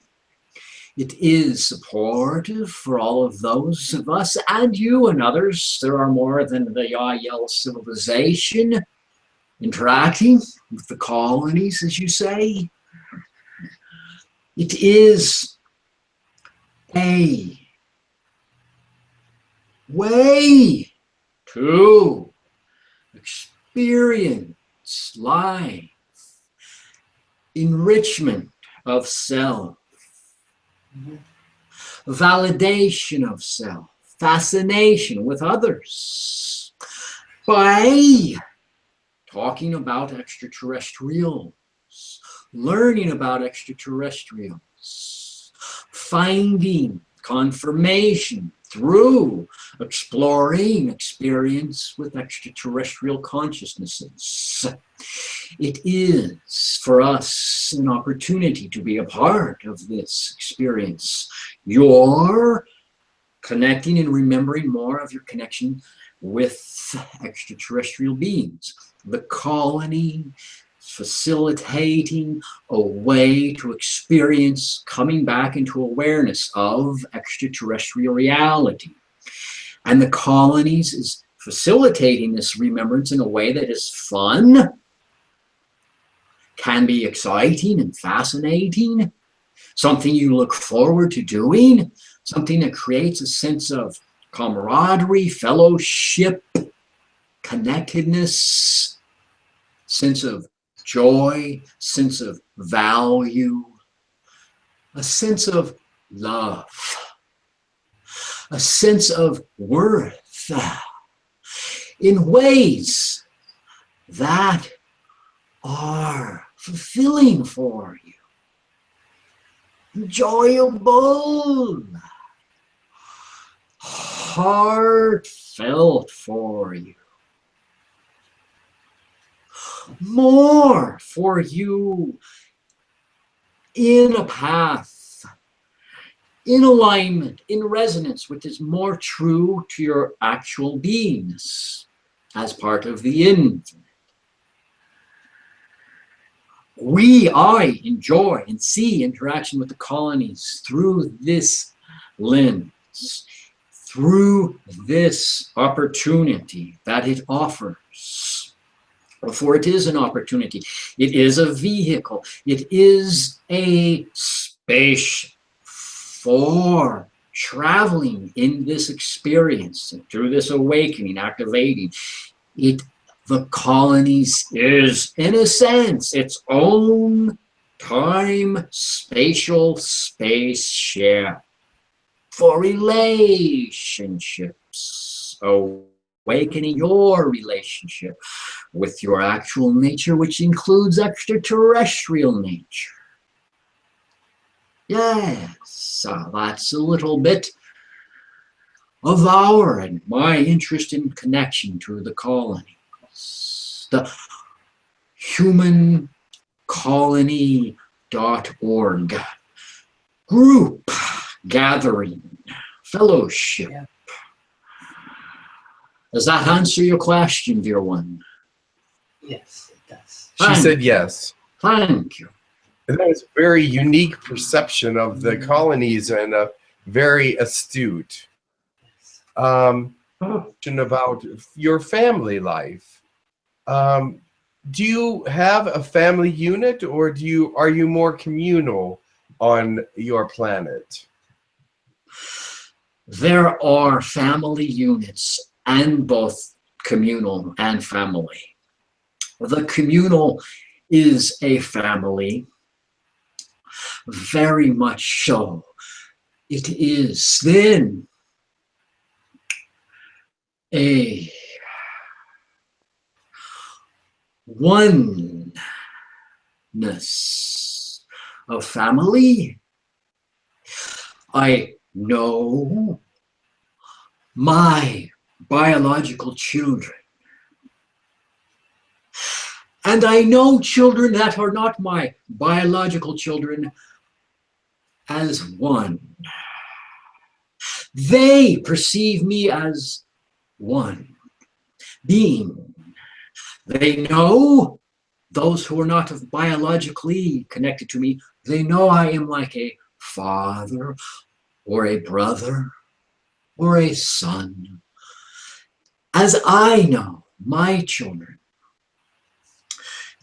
It is supportive for all of those of us and you and others. There are more than the Yahyel civilization interacting with the colonies, as you say. It is a way to experience life, enrichment of self, validation of self, fascination with others, by talking about extraterrestrials, learning about extraterrestrials, finding confirmation through exploring experience with extraterrestrial consciousnesses. It is for us an opportunity to be a part of this experience. You're connecting and remembering more of your connection with extraterrestrial beings. The colony facilitating a way to experience coming back into awareness of extraterrestrial reality. And the colonies is facilitating this remembrance in a way that is fun, can be exciting and fascinating, something you look forward to doing, something that creates a sense of camaraderie, fellowship, connectedness, sense of joy, sense of value, a sense of love, a sense of worth, in ways that are fulfilling for you, enjoyable, heartfelt for you, more for you in a path, in alignment, in resonance with is more true to your actual beingness as part of the infinite. I enjoy and see interaction with the colonies through this lens, through this opportunity that it offers, for it is an opportunity, it is a vehicle, it is a space for traveling in this experience and through this awakening, activating it. The colonies is, in a sense, its own time-spatial spaceship for relationships, awakening your relationship with your actual nature, which includes extraterrestrial nature. Yes, that's a little bit of our and my interest in connection to the colonies. The humancolony.org group gathering fellowship. Yeah. Does that answer your question, dear one? Yes, it does. She said yes. Thank you. And that was a very unique perception of the colonies and very astute. Question about your family life. Do you have a family unit, or are you more communal on your planet? There are family units, and both communal and family. The communal is a family, very much so. It is then a oneness of family. I know my biological children, and I know children that are not my biological children as one. They perceive me as one being. They know, those who are not biologically connected to me, they know I am like a father or a brother or a son. As I know my children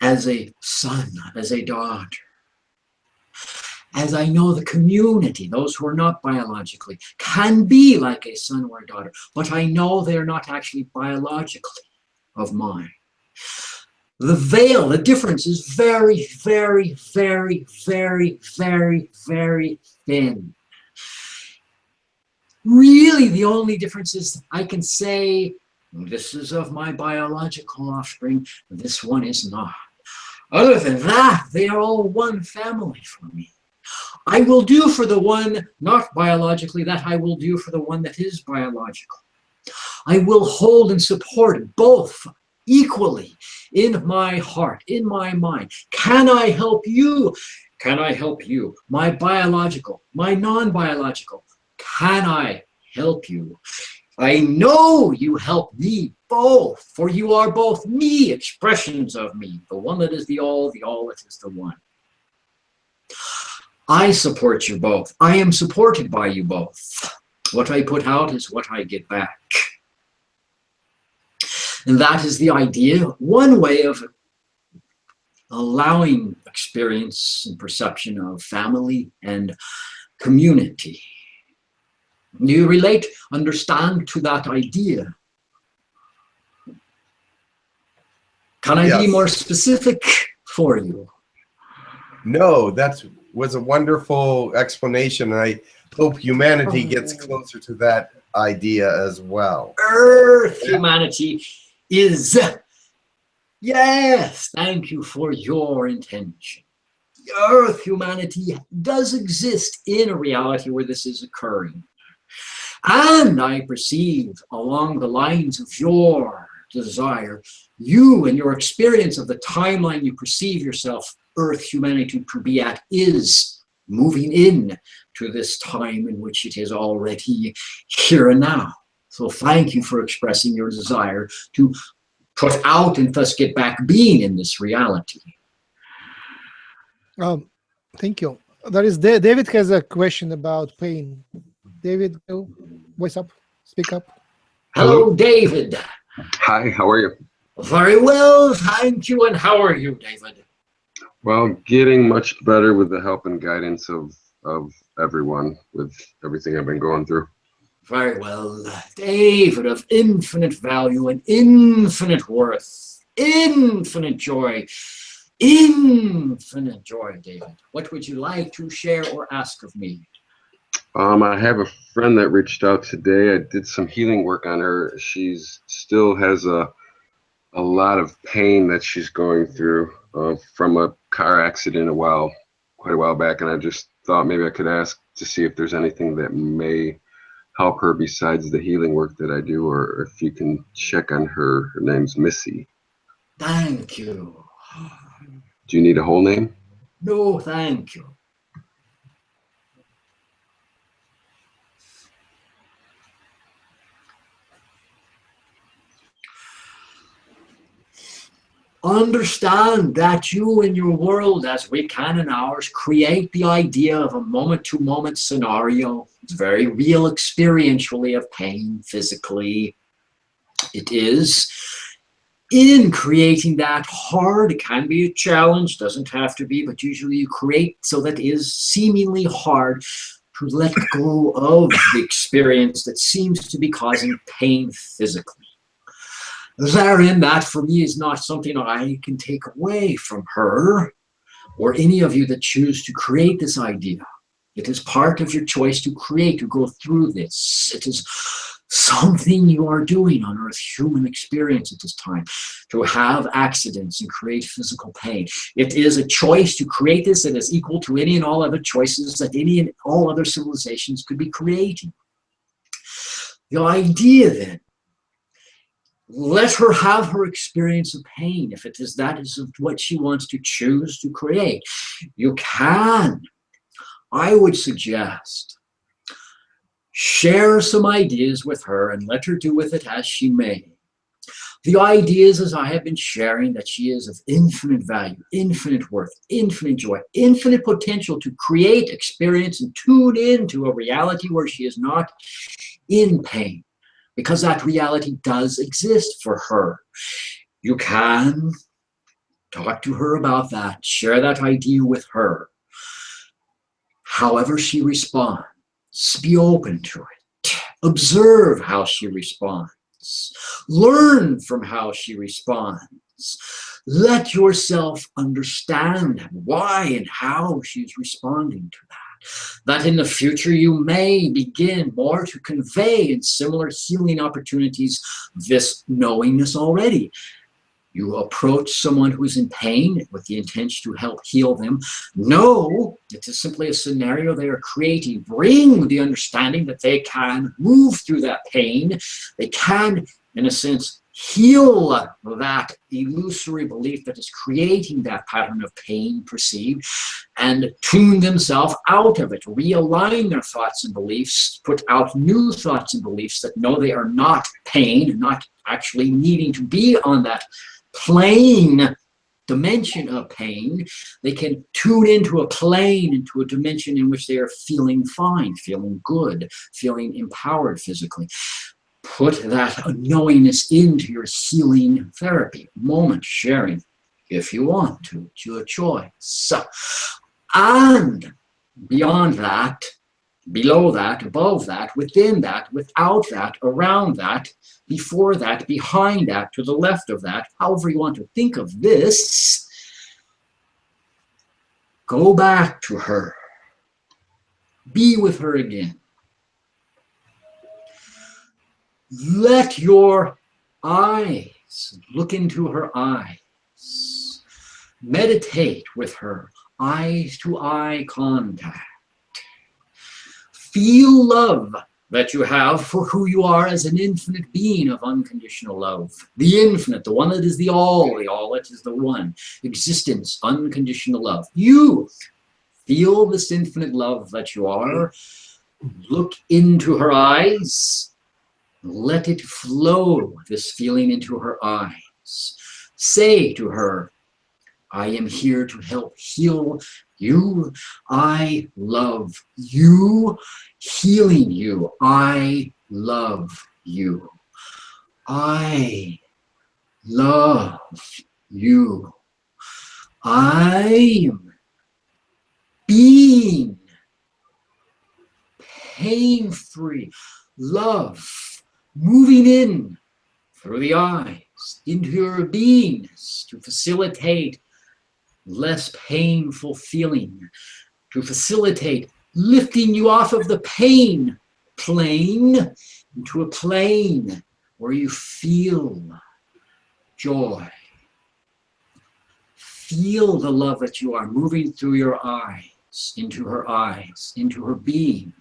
as a son, as a daughter, as I know the community, those who are not biologically, can be like a son or a daughter, but I know they're not actually biologically of mine. The veil, the difference is very, very, very, very, very, very thin. Really, the only difference is I can say, this is of my biological offspring, this one is not. Other than that, they are all one family for me. I will do for the one not biologically that I will do for the one that is biological. I will hold and support both equally in my heart, in my mind. Can I help you? Can I help you? My biological, my non-biological. Can I help you? I know you help me both, for you are both me, expressions of me. The one that is the all that is the one. I support you both. I am supported by you both. What I put out is what I get back. And that is the idea, one way of allowing experience and perception of family and community. Do you relate, understand to that idea? Can I be more specific for you? No, that was a wonderful explanation. And I hope humanity gets closer to that idea as well. Earth humanity is, yes, thank you for your intention. Earth humanity does exist in a reality where this is occurring. And I perceive along the lines of your desire, you and your experience of the timeline you perceive yourself, Earth humanity to be at, is moving in to this time in which it is already here and now. So thank you for expressing your desire to put out and thus get back being in this reality. Thank you. There is David has a question about pain. David, go, voice up. Speak up. Hello, David. Hi, how are you? Very well, thank you. And how are you, David? Well, getting much better with the help and guidance of everyone with everything I've been going through. Very well, David, of infinite value and infinite worth, infinite joy, David. What would you like to share or ask of me? I have a friend that reached out today. I did some healing work on her. She's still has a lot of pain that she's going through from a car accident quite a while back, and I just thought maybe I could ask to see if there's anything that may help her besides the healing work that I do, or if you can check on her. Her name's Missy. Thank you. Do you need a whole name? No, thank you. Understand that you in your world, as we can in ours, create the idea of a moment-to-moment scenario. It's very real experientially of pain, physically. It is. In creating that hard, it can be a challenge, doesn't have to be, but usually you create so that it is seemingly hard to let go of the experience that seems to be causing pain physically. Therein, that for me is not something I can take away from her or any of you that choose to create this idea. It is part of your choice to create, to go through this. It is something you are doing on Earth's human experience at this time, to have accidents and create physical pain. It is a choice to create this that is equal to any and all other choices that any and all other civilizations could be creating. The idea then, let her have her experience of pain. If it is that is what she wants to choose to create, you can, I would suggest, share some ideas with her and let her do with it as she may. The ideas, as I have been sharing, that she is of infinite value, infinite worth, infinite joy, infinite potential to create, experience, and tune into a reality where she is not in pain, because that reality does exist for her. You can talk to her about that, share that idea with her. However she responds, be open to it. Observe how she responds. Learn from how she responds. Let yourself understand why and how she's responding to that. That in the future you may begin more to convey in similar healing opportunities this knowingness already. You approach someone who's in pain with the intention to help heal them. No, it is simply a scenario they are creating. Bring the understanding that they can move through that pain. They can, in a sense, heal that illusory belief that is creating that pattern of pain perceived, and tune themselves out of it, realign their thoughts and beliefs, put out new thoughts and beliefs that know they are not pain, not actually needing to be on that plane dimension of pain. They can tune into a plane, into a dimension in which they are feeling fine, feeling good, feeling empowered physically. Put that knowingness into your healing therapy moment, sharing if you want to. It's your choice. And beyond that, below that, above that, within that, without that, around that, before that, behind that, to the left of that, however you want to think of this, go back to her. Be with her again. Let your eyes look into her eyes. Meditate with her, eyes to eye contact. Feel love that you have for who you are as an infinite being of unconditional love. The infinite, the one that is the all that is the one. Existence, unconditional love. You feel this infinite love that you are. Look into her eyes. Let it flow, this feeling, into her eyes. Say to her, I am here to help heal you. I love you. Healing you. I love you. I love you. I'm being pain-free. Love moving in through the eyes into your beingness to facilitate less painful feeling, to facilitate lifting you off of the pain plane into a plane where you feel joy. Feel the love that you are moving through your eyes, into her being.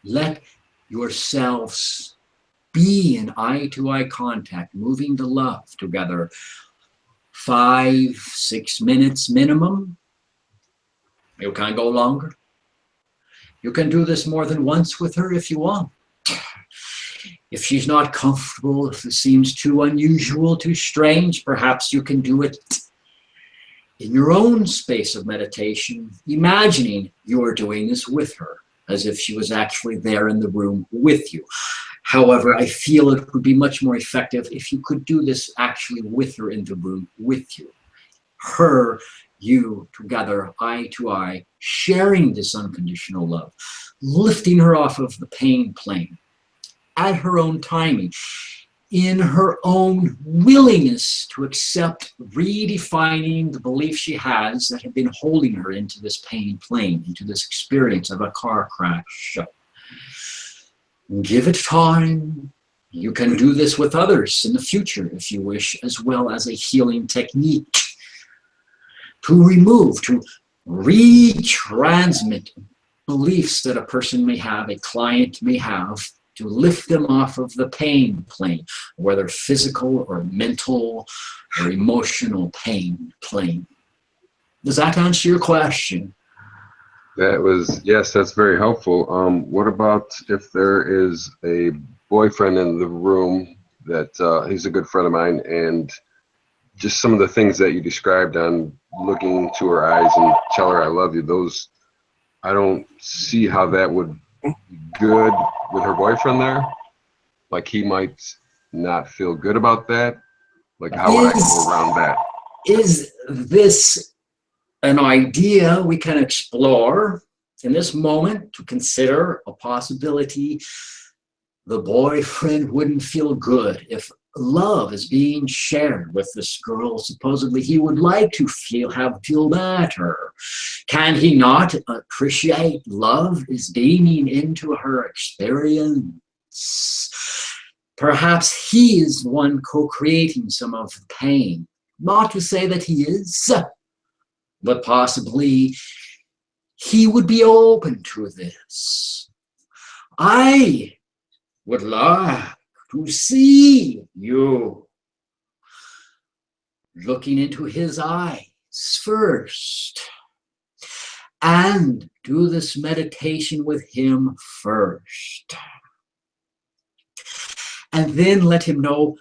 Let yourselves be in eye-to-eye contact, moving the love together. 5-6 minutes minimum. You can go longer. You can do this more than once with her if you want. If she's not comfortable, if it seems too unusual, too strange, perhaps you can do it in your own space of meditation, imagining you're doing this with her, as if she was actually there in the room with you. However, I feel it would be much more effective if you could do this actually with her in the room with you. Her, you, together, eye to eye, sharing this unconditional love, lifting her off of the pain plane at her own timing, in her own willingness to accept redefining the belief she has that have been holding her into this pain plane, into this experience of a car crash. Give it time. You can do this with others in the future if you wish, as well as a healing technique to remove, to retransmit beliefs that a person may have, a client may have, to lift them off of the pain plane, whether physical or mental or emotional pain plane. Does that answer your question? That was, yes, that's very helpful. What about if there is a boyfriend in the room that he's a good friend of mine, and just some of the things that you described on looking into her eyes and tell her I love you, those, I don't see how that would be good with her boyfriend there. Like, he might not feel good about that. Like, how would I go around that? Is this an idea we can explore in this moment to consider a possibility? The boyfriend wouldn't feel good if love is being shared with this girl. Supposedly he would like to feel better. Can he not appreciate love is beaming into her experience? Perhaps he is one co-creating some of the pain. Not to say that he is, but possibly he would be open to this. I would like to see you looking into his eyes first, and do this meditation with him first. And then let him know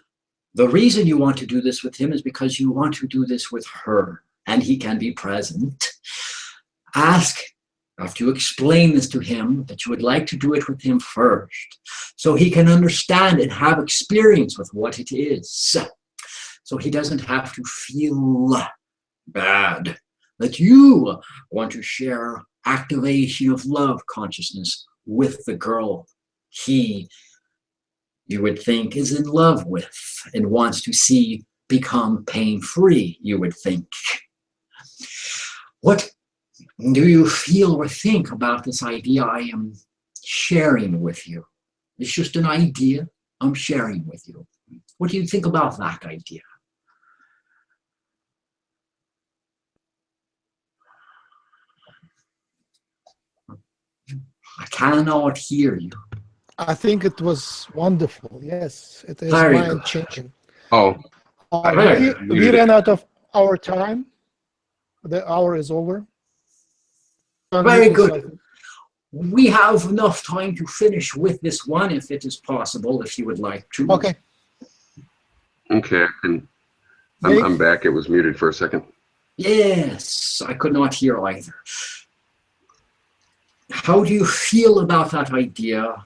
the reason you want to do this with him is because you want to do this with her, and he can be present. Ask, after you explain this to him, that you would like to do it with him first, so he can understand and have experience with what it is, so he doesn't have to feel bad that you want to share activation of love consciousness with the girl you would think is in love with and wants to see become pain-free, you would think. What do you feel or think about this idea I am sharing with you? It's just an idea I'm sharing with you. What do you think about that idea? I cannot hear you. I think it was wonderful. Yes, it is Very mind good. changing. Oh, We ran out of our time. The hour is over. Very good. We have enough time to finish with this one, if it is possible, if you would like to. Okay. okay. I'm back. It was muted for a second. Yes, I could not hear either. How do you feel about that idea?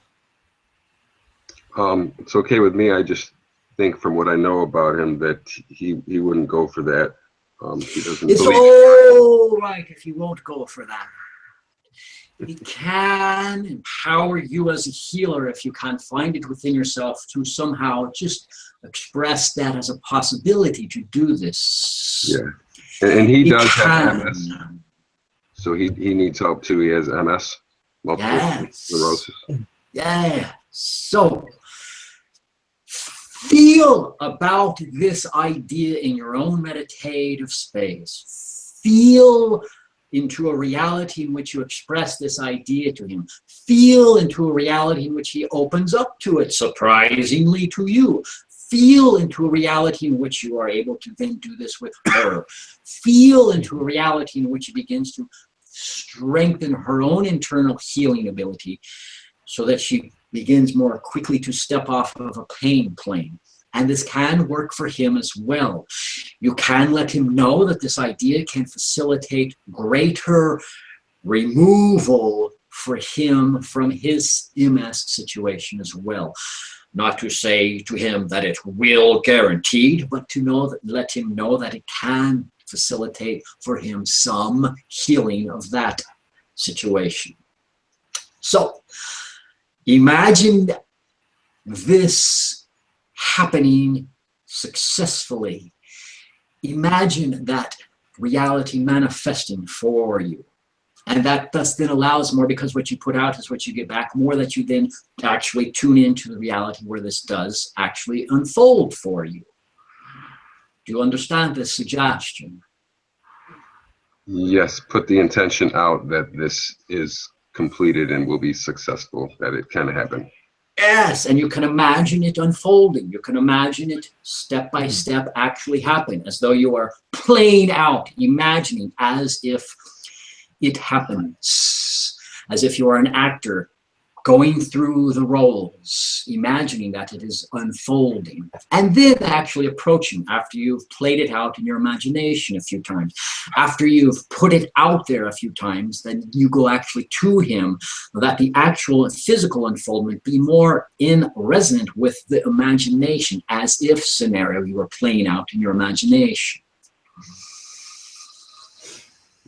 It's okay with me. I just think from what I know about him that he wouldn't go for that. He doesn't It's believe. all right if you won't go for that. It can empower you as a healer if you can't find it within yourself to somehow just express that as a possibility to do this. Yeah, and he It does have can. MS, so he needs help too. He has MS, multiple Yes. sclerosis. Yeah. So feel about this idea in your own meditative space. Feel into a reality in which you express this idea to him. Feel into a reality in which he opens up to it, surprisingly to you. Feel into a reality in which you are able to then do this with her. Feel into a reality in which he begins to strengthen her own internal healing ability so that she begins more quickly to step off of a pain plane. And this can work for him as well. You can let him know that this idea can facilitate greater removal for him from his MS situation as well. Not to say to him that it will guaranteed, but to know that, let him know that it can facilitate for him some healing of that situation. So imagine this happening successfully. Imagine that reality manifesting for you. And that thus then allows more, because what you put out is what you get back, more that you then actually tune into the reality where this does actually unfold for you. Do you understand this suggestion? Yes, put the intention out that this is completed and will be successful, that it can happen. Yes, and you can imagine it unfolding. You can imagine it step by step actually happen, as though you are playing out, imagining as if it happens, as if you are an actor going through the roles, imagining that it is unfolding, and then actually approaching after you've played it out in your imagination a few times. After you've put it out there a few times, then you go actually to him, that the actual physical unfoldment be more in resonant with the imagination, as if scenario you were playing out in your imagination.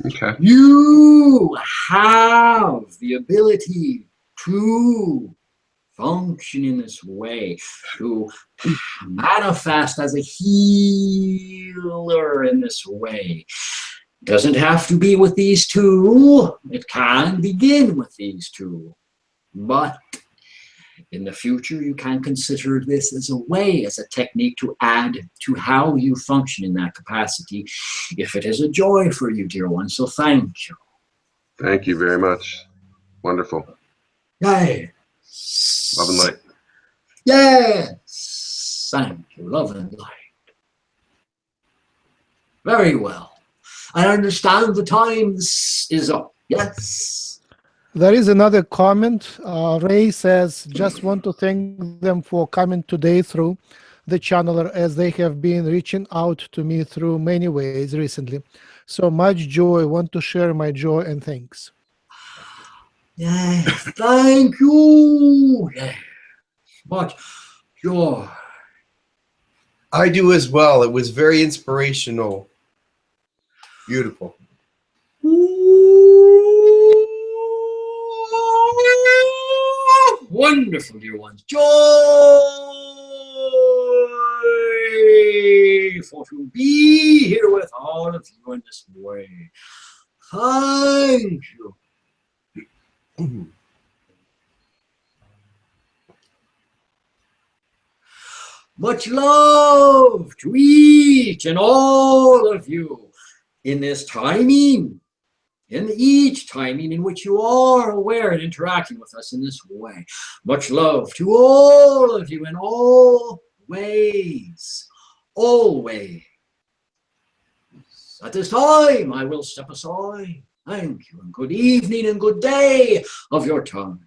Okay. You have the ability to function in this way, to manifest as a healer in this way. Doesn't have to be with these two. It can begin with these two. But in the future, you can consider this as a way, as a technique to add to how you function in that capacity, if it is a joy for you, dear one. So thank you. Thank you very much. Wonderful. Yay. Love and light. Yes. Thank you. Love and light. Very well. I understand the time is up. Yes. There is another comment. Ray says, just want to thank them for coming today through the channeler, as they have been reaching out to me through many ways recently. So much joy. Want to share my joy and thanks. Yes. Thank you. Yes. Much joy. I do as well. It was very inspirational. Beautiful. Wonderful, dear ones. Joy for to be here with all of you in this way. Thank you. Much love to each and all of you in this timing, in each timing in which you are aware and interacting with us in this way. Much love to all of you in all ways, always. At this time, I will step aside. Thank you, and good evening and good day of your time.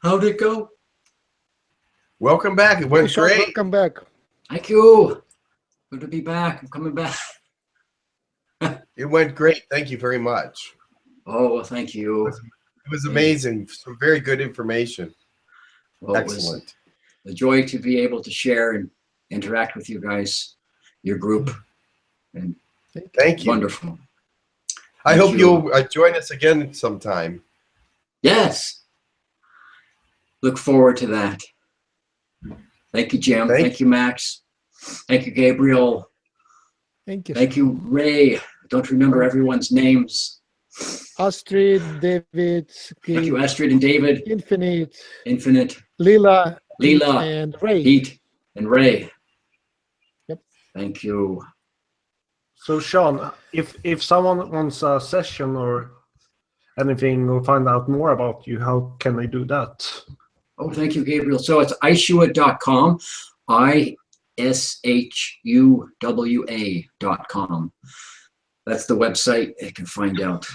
How'd it go? Welcome back. It went Shaun, great. welcome back. Thank you. Good to be back. I'm coming back. It went great. Thank you very much. Oh, well, thank you. It was amazing. Some very good information. Well, it was Excellent. a joy to be able to share and interact with you guys, your group. And Thank you. wonderful. I Thank hope you. you'll join us again sometime. Yes. Look forward to that. Thank you, Jim. Thank you, Max. Thank you, Gabriel. Thank you. Thank you, Ray. I don't remember everyone's names. Astrid, David, Thank you, Astrid and David. Infinite, Leela, and Ray. Pete, and Ray. Yep. Thank you. So Shaun, if someone wants a session or anything or find out more about you, how can they do that? Oh, thank you, Gabriel. So it's Ishuwa.com, ISHUWA.com. That's the website. I can find out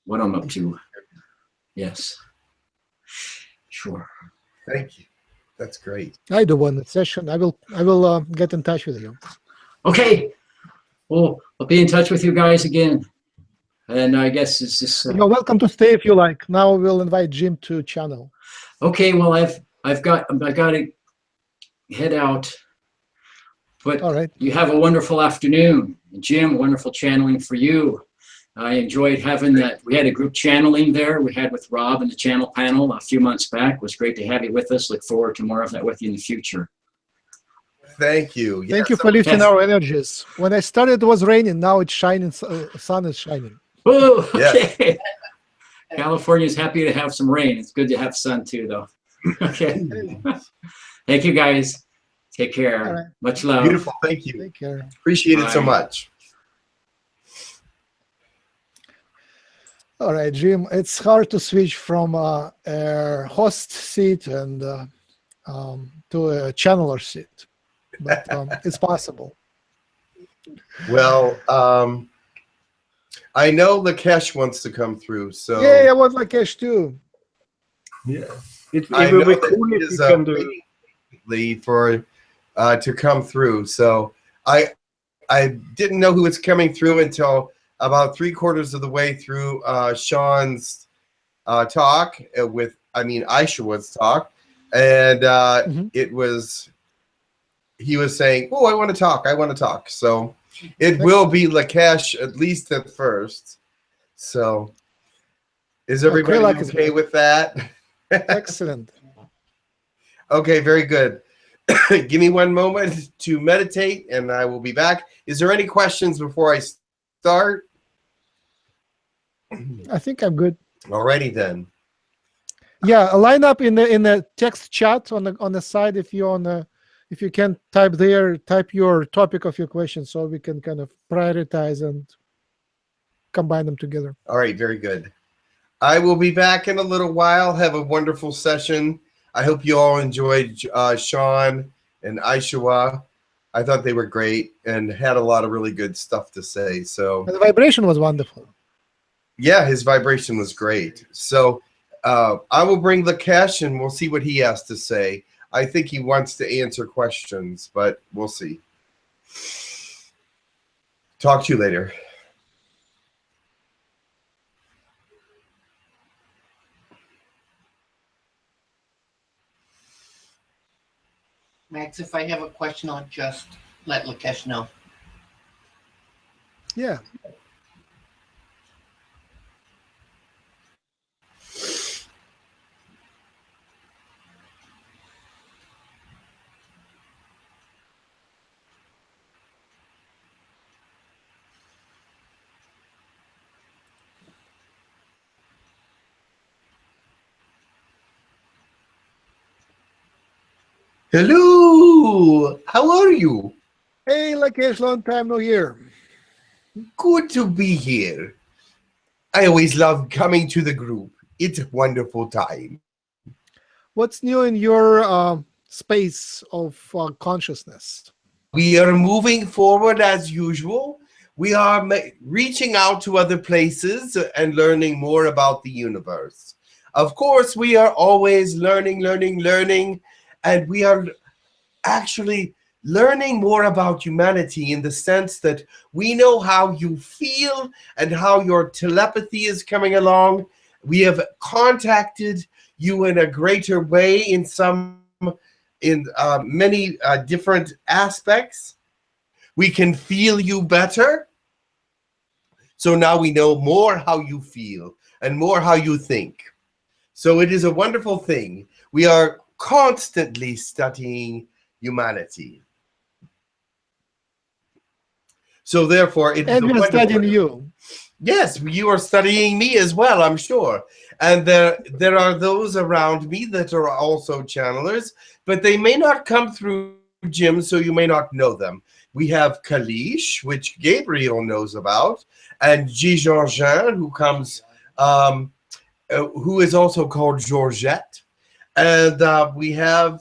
what I'm up to. Yes. Sure. Thank you. That's great. I do want a session. I will get in touch with you. Okay. Well, I'll be in touch with you guys again. And I guess it's just You're welcome to stay if you like. Now we'll invite Jim to channel. okay. Well, I got to head out. But All right. you have a wonderful afternoon. Jim, wonderful channeling for you. I enjoyed having that. We had a group channeling there. We had with Rob and the channel panel a few months back. It was great to have you with us. Look forward to more of that with you in the future. Thank you. Thank you for lifting our energies. When I started, it was raining. Now it's shining. Sun is shining. Oh, Yes. okay. California's happy to have some rain. It's good to have sun too, though. Okay. Thank you, guys. Take care. All right. Much love. Beautiful. Thank you. Take care. Appreciate it so Bye. much. All right, Jim. It's hard to switch from a host seat and to a channeler seat, but it's possible. Well, I know Lakesh wants to come through, so Yeah, I want Lakesh too. Yeah. It I will know be that cool he if is you can do waiting for to come through. So I didn't know who was coming through until about 3/4 of the way through Shaun's talk Ishuwa's talk, and he was saying, "Oh, I want to talk. I want to talk." So it will be Lakesh at least at first. So is everybody Krylak is okay back. with that? Excellent. Okay, very good. Give me one moment to meditate, and I will be back. Is there any questions before I start? I think I'm good. Alrighty then. Yeah, line up in the text chat on the side if you can type your topic of your question so we can kind of prioritize and combine them together. All right, very good. I will be back in a little while. Have a wonderful session. I hope you all enjoyed Shaun and Ishuwa. I thought they were great and had a lot of really good stuff to say. So And the vibration was wonderful. yeah, his vibration was great. So I will bring Lakesh and we'll see what he has to say. I think he wants to answer questions, but we'll see. Talk to you later. Max, if I have a question, I'll just let Lakesh know. Yeah. Hello, how are you? Hey, Lakesh, long time no hear. Good to be here. I always love coming to the group. It's a wonderful time. What's new in your space of consciousness? We are moving forward as usual. We are reaching out to other places and learning more about the universe. Of course, we are always learning, and we are actually learning more about humanity in the sense that we know how you feel and how your telepathy is coming along. We have contacted you in a greater way in many different aspects. We can feel you better. So now we know more how you feel and more how you think. So it is a wonderful thing. We are constantly studying humanity. So therefore, it is And a we're wonderful studying you. Yes, you are studying me as well, I'm sure. And there are those around me that are also channelers, but they may not come through Jim, so you may not know them. We have Kalish, which Gabriel knows about, and Jean, who comes, who is also called Georgette. And we have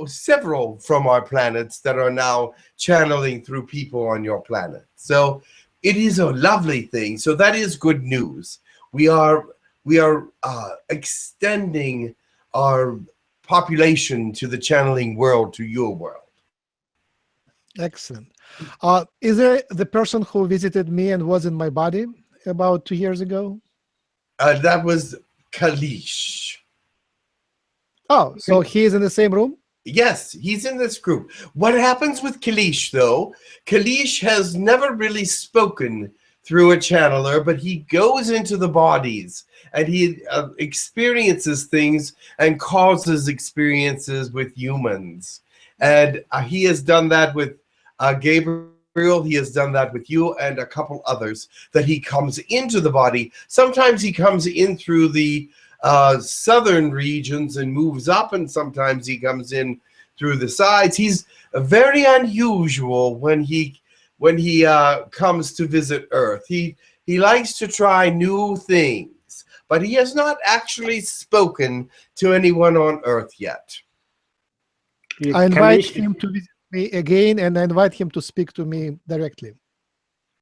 several from our planets that are now channeling through people on your planet. So it is a lovely thing. So that is good news. We are extending our population to the channeling world, to your world. Excellent. Is there the person who visited me and was in my body about 2 years ago? That was Kalish. Oh, so he's in the same room? Yes, he's in this group. What happens with Kalish, though, Kalish has never really spoken through a channeler, but he goes into the bodies and he experiences things and causes experiences with humans. And he has done that with Gabriel. He has done that with you and a couple others, that he comes into the body. Sometimes he comes in through the southern regions and moves up, and sometimes he comes in through the sides. He's very unusual when he comes to visit Earth. He likes to try new things, but he has not actually spoken to anyone on Earth yet. I invite him to visit me again, and I invite him to speak to me directly.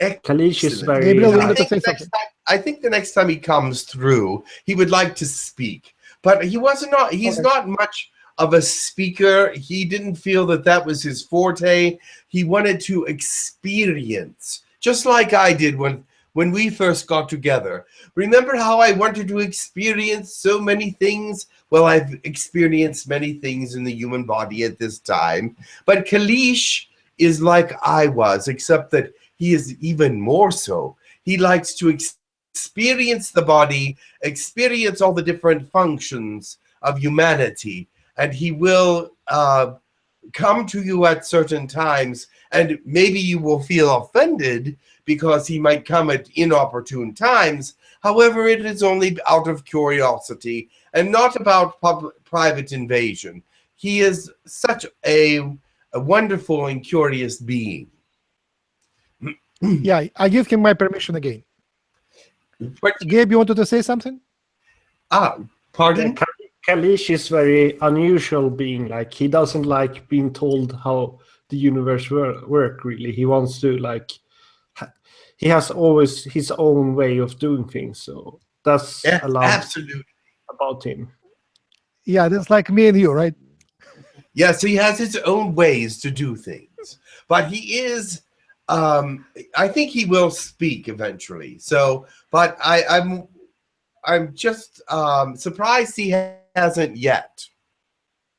Kalish is very. Gabriel, you wanted to say something? I think the next time he comes through, he would like to speak, but he's not much of a speaker. He didn't feel that was his forte. He wanted to experience, just like I did when we first got together. Remember how I wanted to experience so many things? Well, I've experienced many things in the human body at this time, but Kalish is like I was, except that he is even more so. He likes to experience the body, experience all the different functions of humanity, and he will come to you at certain times, and maybe you will feel offended because he might come at inopportune times. However, it is only out of curiosity and not about private invasion. He is such a wonderful and curious being. Yeah, I give him my permission again. But, Gabe, you wanted to say something? Pardon? Kalish is very unusual being. Like, he doesn't like being told how the universe work. Really, he wants to he has always his own way of doing things. So that's a lot absolutely about him. Yeah, that's like me and you, right? Yes, he has his own ways to do things, but he is. I think he will speak eventually. So, but I'm just surprised he hasn't yet.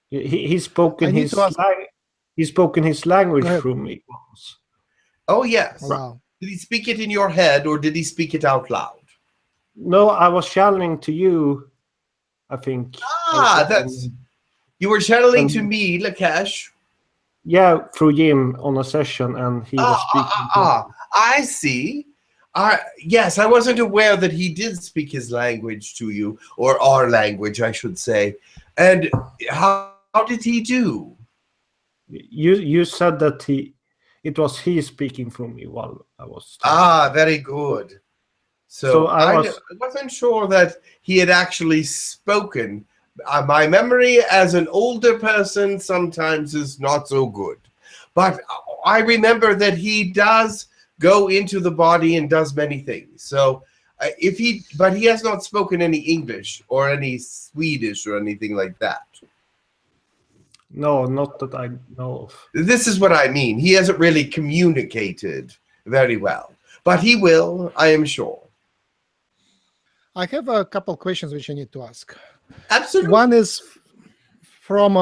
He's spoken his language through me once. Oh yes. Oh, wow. Did he speak it in your head or did he speak it out loud? No, I was channeling to you, I think. You were channeling to me, Lakesh. Yeah, through Jim on a session, and he was speaking. I see. Yes, I wasn't aware that he did speak his language to you, or our language, I should say. And how did he do? You said that it was he speaking for me while I was. Very good. So I wasn't sure that he had actually spoken. My memory as an older person sometimes is not so good. But I remember that he does go into the body and does many things. So But he has not spoken any English or any Swedish or anything like that. No, not that I know of. This is what I mean. He hasn't really communicated very well, but he will, I am sure. I have a couple questions which I need to ask. Absolutely. One is from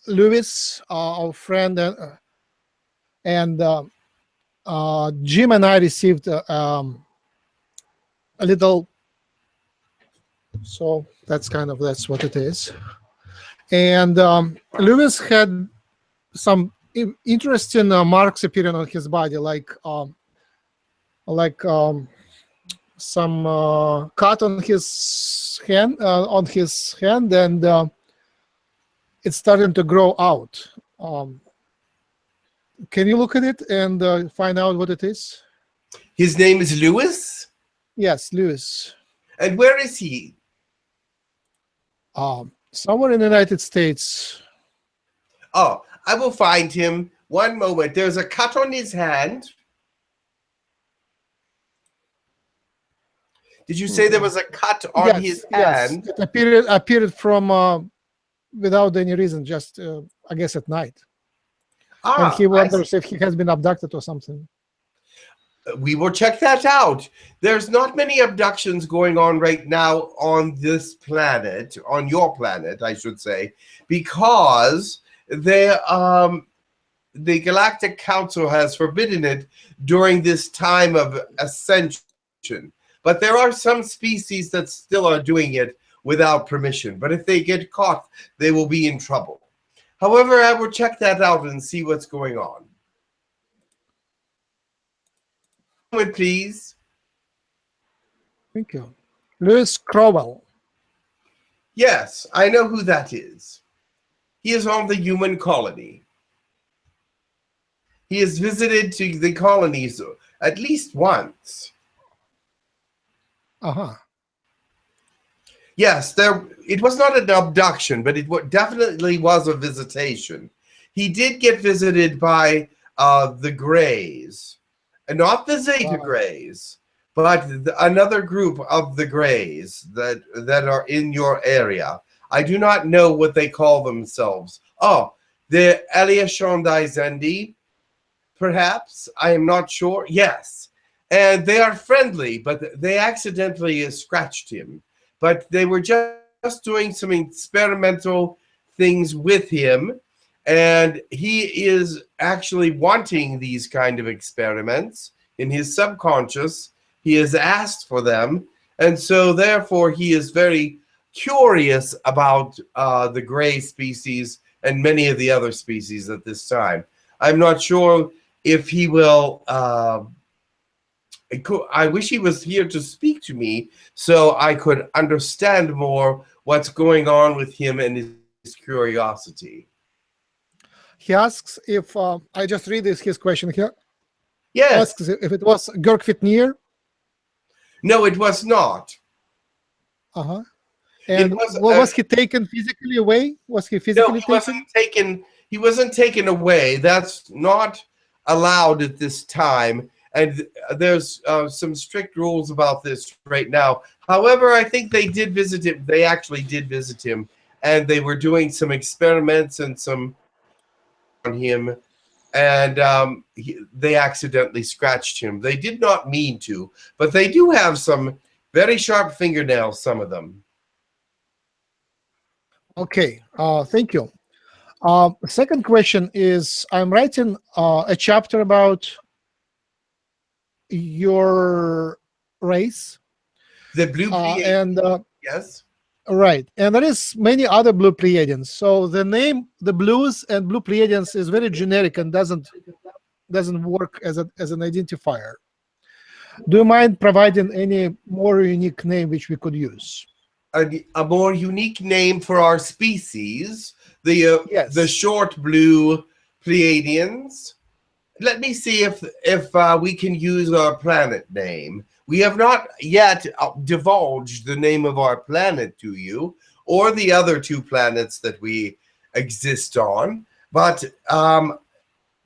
Lewis, our friend, and Jim and I received a little. So that's what it is. And Lewis had some interesting marks appearing on his body, like some cut on his hand, and it's starting to grow out. Can you look at it and find out what it is? His name is Lewis? Yes, Lewis. And where is he? Somewhere in the United States. Oh, I will find him. One moment. There's a cut on his hand. Did you say there was a cut on his hand? Yes. It appeared from without any reason, just I guess at night. And he wonders if he has been abducted or something. We will check that out. There's not many abductions going on right now on this planet, on your planet, I should say, because the Galactic Council has forbidden it during this time of ascension. But there are some species that still are doing it without permission. But if they get caught, they will be in trouble. However, I will check that out and see what's going on. Please. Thank you. Lewis Crowell. Yes, I know who that is. He is on the human colony. He has visited to the colonies at least once. Uh-huh. Yes, it was not an abduction, but it definitely was a visitation. He did get visited by the Greys. And not the Zeta Greys, but another group of the Greys that are in your area. I do not know what they call themselves. Oh, the 𝗪𝗓𝗓𝗓𝗓𝗓𝗓𝗓𝗓𝗓𝗓𝗓𝗓, perhaps. I am not sure. Yes. And they are friendly, but they accidentally scratched him. But they were just doing some experimental things with him. And he is actually wanting these kind of experiments in his subconscious. He has asked for them. And so therefore he is very curious about the gray species and many of the other species at this time. I'm not sure if he will, I wish he was here to speak to me so I could understand more what's going on with him and his curiosity. He asks if, I just read his question here. Yes. Asks if it was Girk Fitneer. No, it was not. Uh-huh. And was he taken physically away? Was he physically taken? He wasn't taken away. That's not allowed at this time. And there's some strict rules about this right now. However, I think they did visit him. They actually did visit him. And they were doing some experiments and some on him, and they accidentally scratched him. They did not mean to, but they do have some very sharp fingernails, some of them. Okay, thank you. Second question is, I'm writing a chapter about your race. The blue and yes. Right, and there is many other blue Pleiadians. So the name, the blues and blue Pleiadians, is very generic and doesn't work as an identifier. Do you mind providing any more unique name which we could use? A more unique name for our species, the short blue Pleiadians. Let me see if we can use our planet name. We have not yet divulged the name of our planet to you, or the other two planets that we exist on, but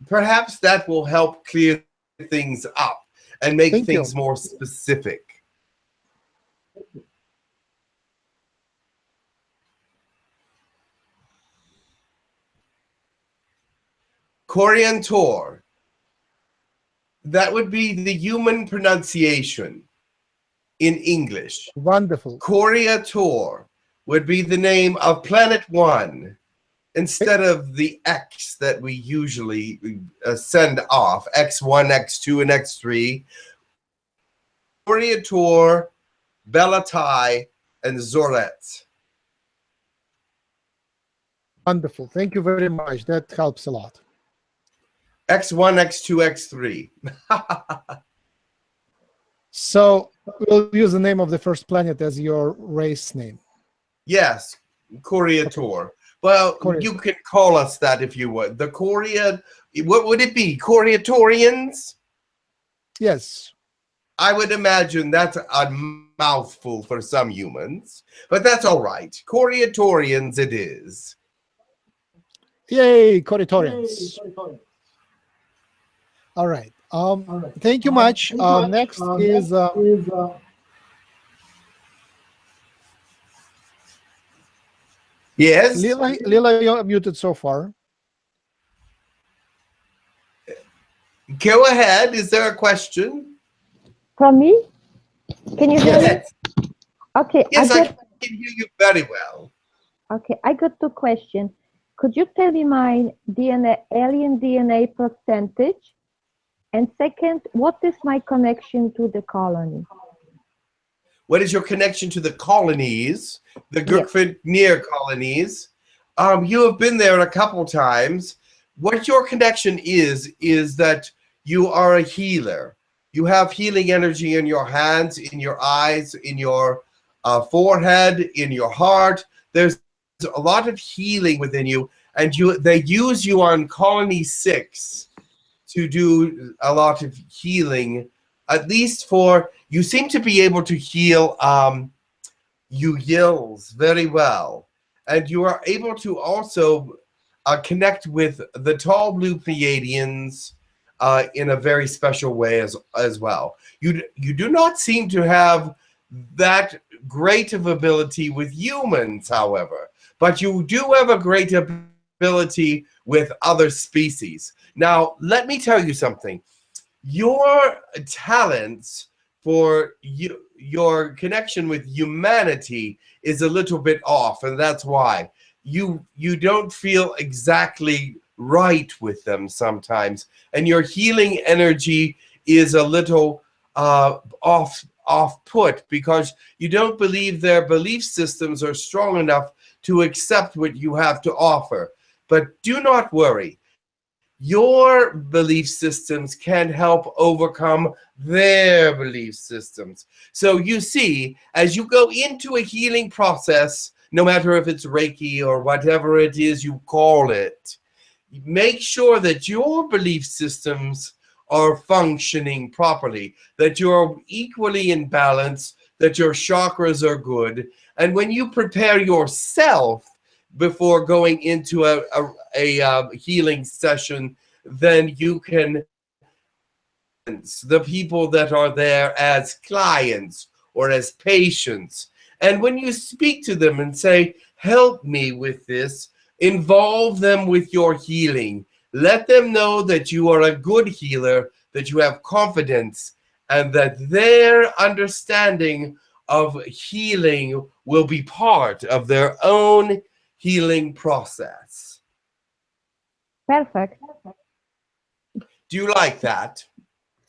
perhaps that will help clear things up and make things more specific. Coriantor. That would be the human pronunciation in English. Wonderful. Coriator would be the name of Planet 1 instead of the X that we usually send off, X1, X2, and X3. Coriator, 𝗪𝗚𝗕𝗓, and 𝗪𝗓𝗓. Wonderful. Thank you very much. That helps a lot. X1, X2, X3. So we'll use the name of the first planet as your race name. Yes, Coriator. Well, Coriator. you can call us that if you would. The Coria, what would it be? Coriatorians? Yes. I would imagine that's a mouthful for some humans, but that's all right. Coriatorians it is. Yay, Coriatorians. All right. Thank you much. Next is Yes? Lila, you're muted so far. Go ahead. Is there a question? From me? Can you hear me? Yes. Okay. Yes, I can hear you very well. Okay, I got two questions. Could you tell me my DNA, alien DNA percentage? And second, what is my connection to the colony? What is your connection to the colonies, the Girk Fitneer colonies? You have been there a couple times. What your connection is that you are a healer. You have healing energy in your hands, in your eyes, in your forehead, in your heart. There's a lot of healing within you, and they use you on Colony 6 to do a lot of healing, at least for, you seem to be able to heal Yahyels very well. And you are able to also connect with the tall blue Pleiadians in a very special way as well. You do not seem to have that great of ability with humans, however, but you do have a great ability with other species. Now, let me tell you something. Your talents for your connection with humanity is a little bit off, and that's why you don't feel exactly right with them sometimes, and your healing energy is a little off put because you don't believe their belief systems are strong enough to accept what you have to offer. But do not worry. Your belief systems can help overcome their belief systems. So you see, as you go into a healing process, no matter if it's Reiki or whatever it is you call it, make sure that your belief systems are functioning properly, that you're equally in balance, that your chakras are good. And when you prepare yourself before going into a healing session, then you can the people that are there as clients or as patients. And when you speak to them and say, help me with this, involve them with your healing. Let them know that you are a good healer, that you have confidence, and that their understanding of healing will be part of their own healing process. Perfect. Do you like that?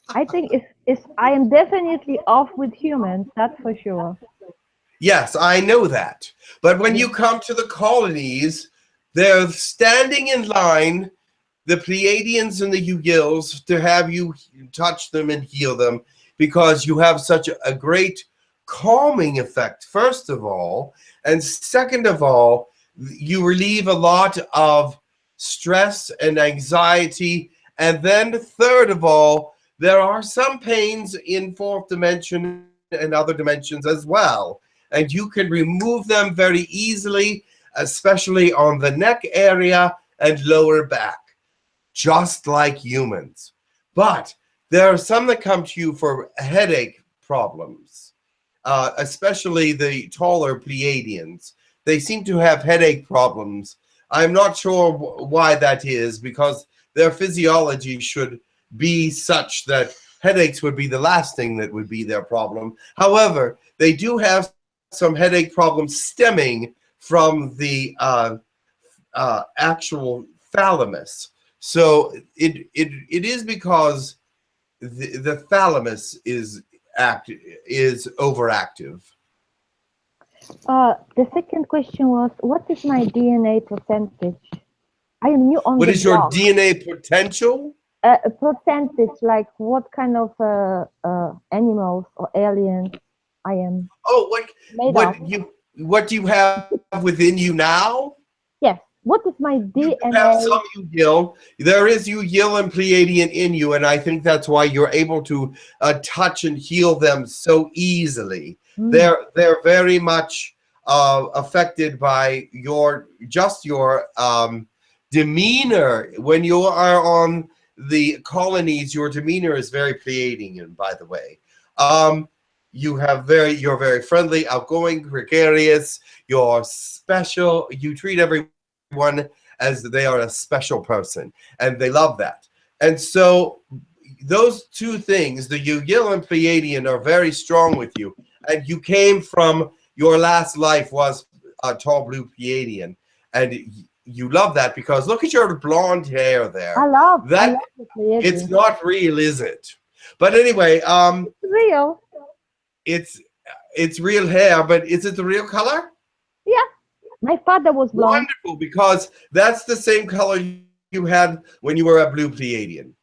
I think if I am definitely off with humans, that's for sure. Yes, I know that. But when you come to the colonies, they're standing in line, the Pleiadians and the Yahyels, to have you touch them and heal them, because you have such a great calming effect, first of all. And second of all, you relieve a lot of stress and anxiety. And then third of all, there are some pains in fourth dimension and other dimensions as well. And you can remove them very easily, especially on the neck area and lower back, just like humans. But there are some that come to you for headache problems, especially the taller Pleiadians. They seem to have headache problems. I'm not sure why that is, because their physiology should be such that headaches would be the last thing that would be their problem. However, they do have some headache problems stemming from the actual thalamus. So it is because the thalamus is overactive. The second question was, what is my DNA percentage? I am new on What the is your blog. DNA potential? A percentage, like what kind of animals or aliens I am Oh, made of. what do you have within you now? Yes. What is my You have DNA? some Yahyel. There is Yahyel and Pleiadian in you, and I think that's why you're able to touch and heal them so easily. They're very much affected by your demeanor. When you are on the colonies, your demeanor is very Pleiadian, by the way. You're very friendly, outgoing, gregarious. You're special. You treat everyone as they are a special person, and they love that. And so those two things, the Yahyel and Pleiadian, are very strong with you. And you came from, your last life was a tall blue Pleiadian, and you love that because look at your blonde hair there. I love the Pleiadian. It's not real, is it? But anyway, it's real. It's real hair, but is it the real color? Yeah. My father was blonde. Wonderful, because that's the same color you had when you were a blue Pleiadian.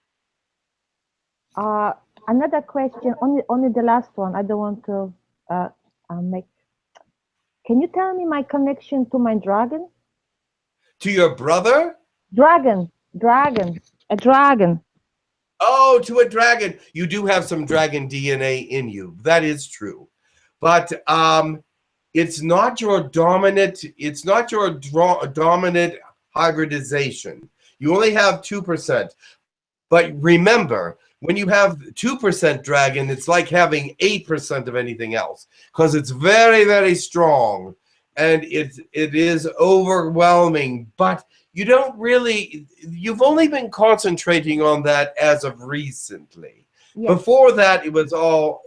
Another question, only the last one. I don't want to make. Can you tell me my connection to my dragon? To your brother? Dragon, a dragon. Oh, to a dragon. You do have some dragon DNA in you. That is true. But it's not your dominant, dominant hybridization. You only have 2%. But remember, when you have 2% dragon, it's like having 8% of anything else, because it's very, very strong and it is overwhelming. But you've only been concentrating on that as of recently. Yes. Before that, it was all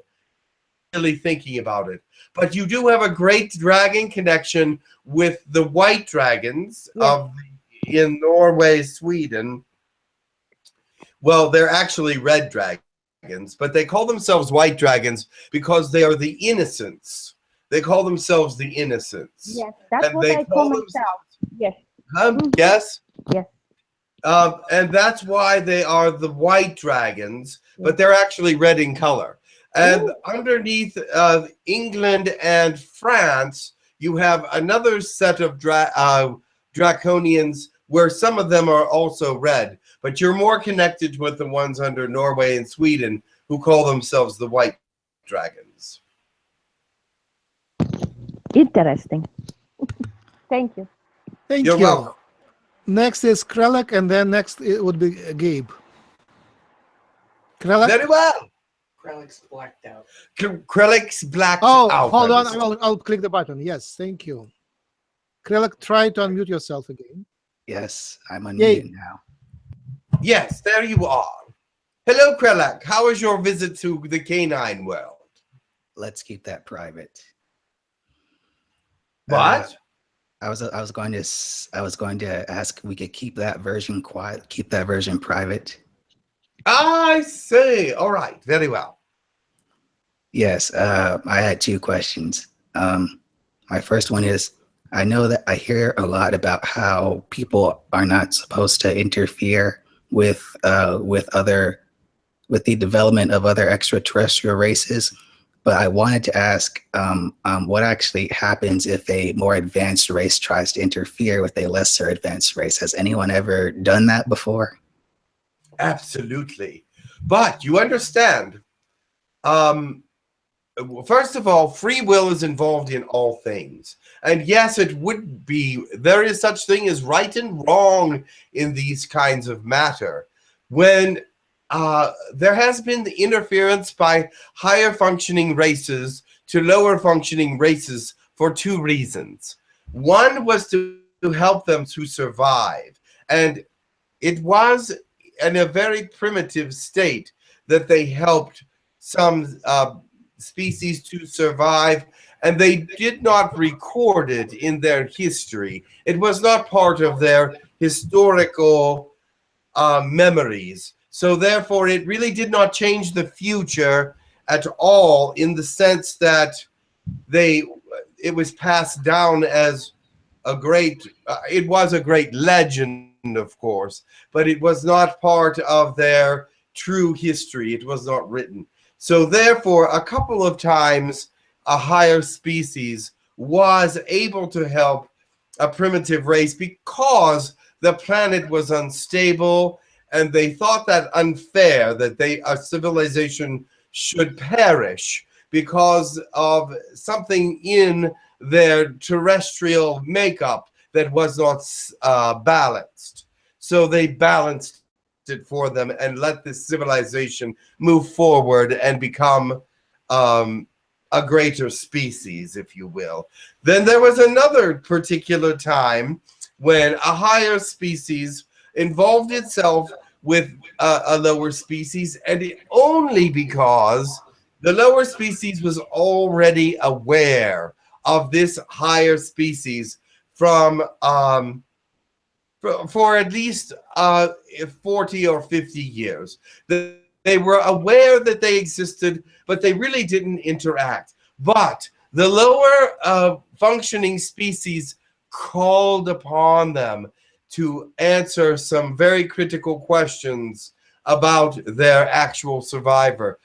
really thinking about it. But you do have a great dragon connection with the white dragons. Yes. In Norway, Sweden. Well, they're actually red dragons, but they call themselves white dragons because they are the innocents. They call themselves the innocents. Yes, that's what I call myself. Yes. Yes? Yes. And that's why they are the white dragons, but they're actually red in color. And underneath England and France, you have another set of draconians where some of them are also red. But you're more connected with the ones under Norway and Sweden who call themselves the white dragons. Interesting. Thank you. Thank You're you. welcome. Next is Krelek, and then next it would be Gabe. Krelek? Very well. Krelek's blacked out. Krelek's blacked out. Oh, hold on. I'll click the button. Yes, thank you. Krelek, try to unmute yourself again. Yes, I'm unmuted now. Yes, there you are. Hello, Krelek. How is your visit to the canine world? Let's keep that private. What? I was going to ask if we could keep that version quiet, keep that version private. I see. All right. Very well. Yes, I had two questions. My first one is, I know that I hear a lot about how people are not supposed to interfere with the development of other extraterrestrial races, but I wanted to ask what actually happens if a more advanced race tries to interfere with a lesser advanced race. Has anyone ever done that before? Absolutely. But you understand, first of all, free will is involved in all things. And yes, it would be, there is such thing as right and wrong in these kinds of matter. When there has been the interference by higher functioning races to lower functioning races for two reasons. One was to help them to survive. And it was in a very primitive state that they helped some species to survive, and they did not record it in their history. It was not part of their historical memories. So therefore, it really did not change the future at all, in the sense that it was passed down as a great, it was a great legend, of course, but it was not part of their true history. It was not written. So therefore, a couple of times, a higher species was able to help a primitive race because the planet was unstable, and they thought that unfair that a civilization should perish because of something in their terrestrial makeup that was not balanced. So they balanced it for them and let this civilization move forward and become a greater species, if you will. Then there was another particular time when a higher species involved itself with a lower species, and only because the lower species was already aware of this higher species from for at least 40 or 50 years. They were aware that they existed, but they really didn't interact. But the lower functioning species called upon them to answer some very critical questions about their actual survival.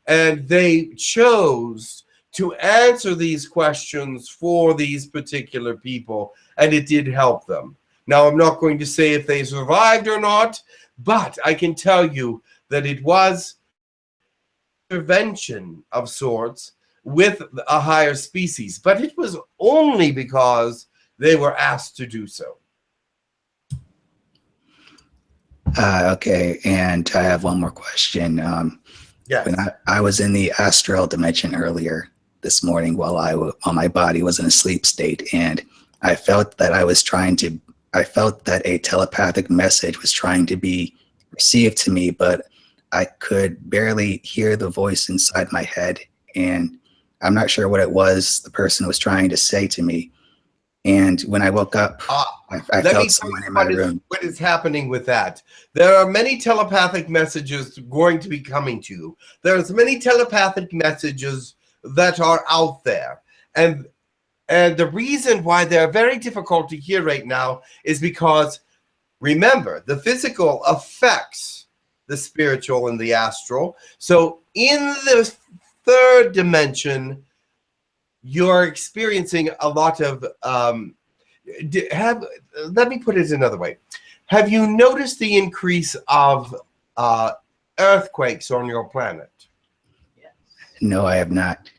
And they chose to answer these questions for these particular people, and it did help them. Now, I'm not going to say if they survived or not, but I can tell you that it was intervention of sorts with a higher species, but it was only because they were asked to do so. Okay, and I have one more question. Yes. When I was in the astral dimension earlier this morning while my body was in a sleep state, and I felt that I felt that a telepathic message was trying to be received to me, but I could barely hear the voice inside my head, and I'm not sure what it was the person was trying to say to me. And when I woke up, I felt someone in my room. What is happening with that? There are many telepathic messages going to be coming to you. There's many telepathic messages that are out there. And the reason why they're very difficult to hear right now is because, remember, the physical affects the spiritual and the astral. So in the third dimension, you're experiencing a lot of, let me put it another way. Have you noticed the increase of earthquakes on your planet? No, I have not.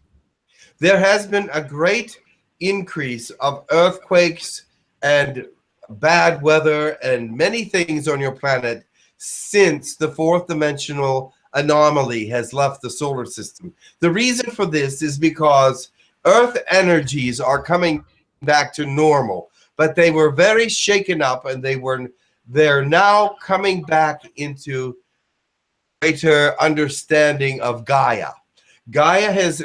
There has been a great increase of earthquakes and bad weather and many things on your planet since the fourth dimensional anomaly has left the solar system. The reason for this is because Earth energies are coming back to normal, but they were very shaken up, and they're now coming back into greater understanding of Gaia. Gaia has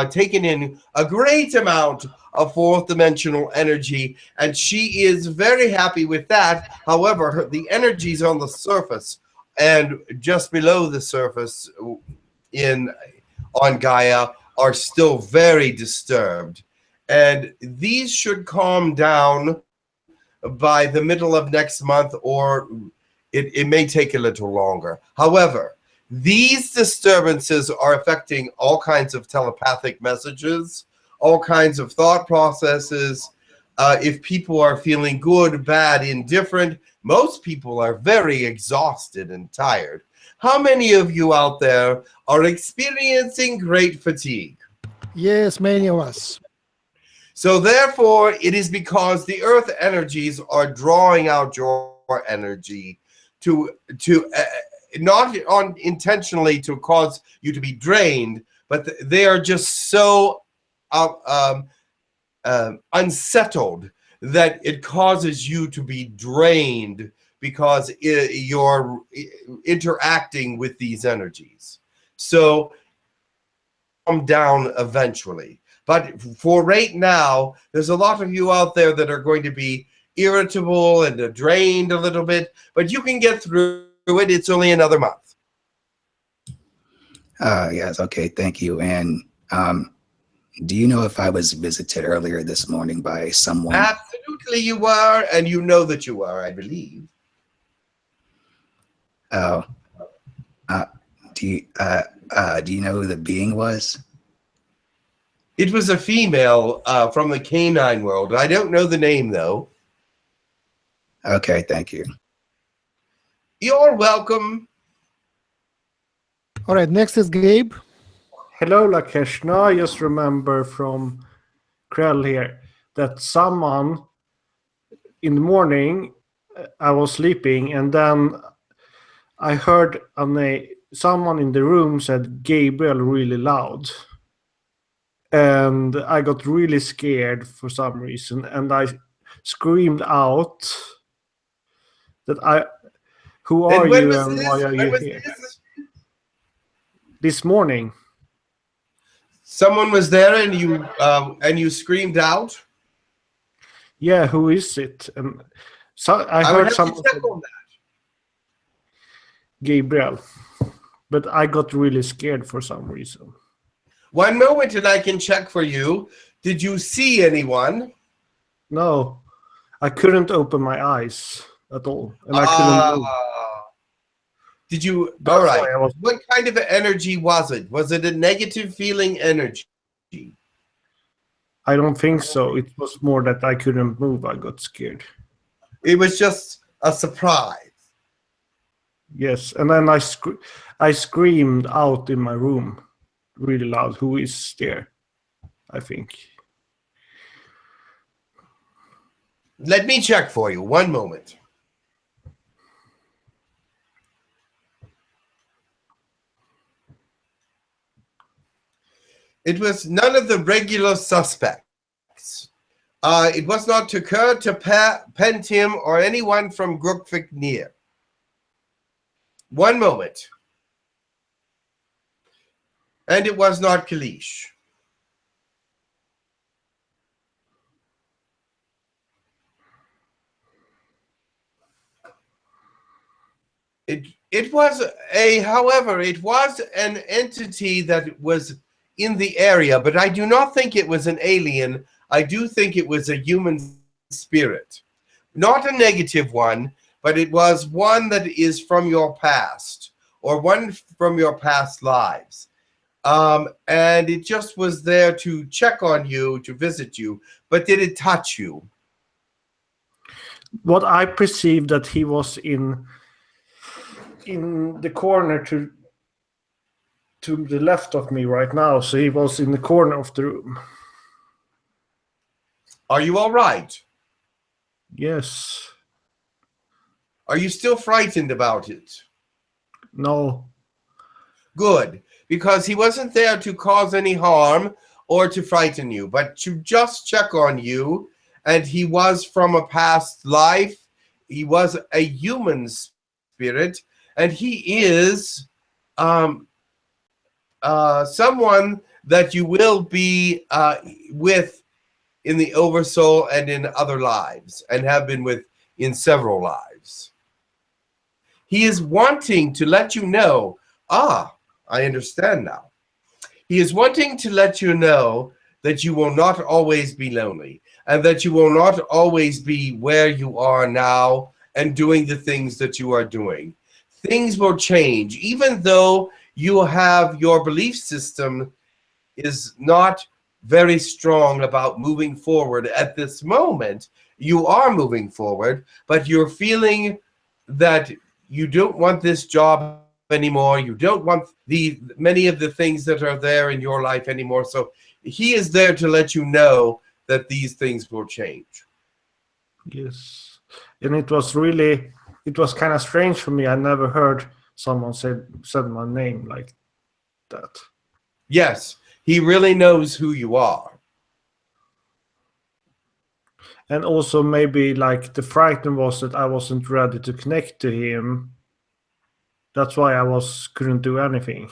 taken in a great amount of fourth dimensional energy, and she is very happy with that. However, the energies on the surface and just below the surface on Gaia are still very disturbed, and these should calm down by the middle of next month, or it may take a little longer. However, these disturbances are affecting all kinds of telepathic messages, all kinds of thought processes. If people are feeling good, bad, indifferent, most people are very exhausted and tired. How many of you out there are experiencing great fatigue? Yes, many of us. So therefore, it is because the earth energies are drawing out your energy to not intentionally to cause you to be drained, but they are just so unsettled that it causes you to be drained because you're interacting with these energies. So calm down eventually. But for right now, there's a lot of you out there that are going to be irritable and drained a little bit, but you can get through it. It's only another month. Yes, okay, thank you. And do you know if I was visited earlier this morning by someone? Absolutely you were, and you know that you are, I believe. Oh, do you know who the being was? It was a female from the canine world. I don't know the name, though. Okay, thank you. You're welcome. All right, next is Gabe. Hello, Lakesh. Now I just remember from Krell here that someone in the morning, I was sleeping, and then I heard someone in the room said Gabriel really loud. And I got really scared for some reason, and I screamed out that who are you and why are you here? This morning. Someone was there and you screamed out? Yeah, who is it? And so I heard someone check on that. Gabriel, but I got really scared for some reason. One moment and I can check for you. Did you see anyone? No, I couldn't open my eyes at all, and I couldn't move. Did you? That's all why right. I was- What kind of energy was it? Was it a negative feeling energy? I don't think so. It was more that I couldn't move. I got scared. It was just a surprise. Yes, and then I screamed out in my room really loud, who is there, I think. Let me check for you. One moment. It was none of the regular suspects. It was not 𝗪𝗡𝗧𝗏𝗏𝗏 or anyone from Girk Fitneer. One moment. And it was not Kalish. However, it was an entity that was in the area, but I do not think it was an alien. I do think it was a human spirit. Not a negative one, but it was one that is from your past, or one from your past lives. And it just was there to check on you, to visit you, but did it touch you? What I perceived that he was in the corner to the left of me right now, so he was in the corner of the room. Are you all right? Yes. Are you still frightened about it? No. Good, because he wasn't there to cause any harm or to frighten you, but to just check on you, and he was from a past life. He was a human spirit, and he is someone that you will be with in the oversoul and in other lives, and have been with in several lives. He is wanting to let you know, I understand now. He is wanting to let you know that you will not always be lonely, and that you will not always be where you are now and doing the things that you are doing. Things will change, even though you have your belief system is not very strong about moving forward at this moment. You are moving forward, but you're feeling that you don't want this job anymore. You don't want many of the things that are there in your life anymore. So he is there to let you know that these things will change. Yes. And it was kind of strange for me. I never heard someone said my name like that. Yes, he really knows who you are. And also maybe like the frighten was that I wasn't ready to connect to him. That's why I couldn't do anything.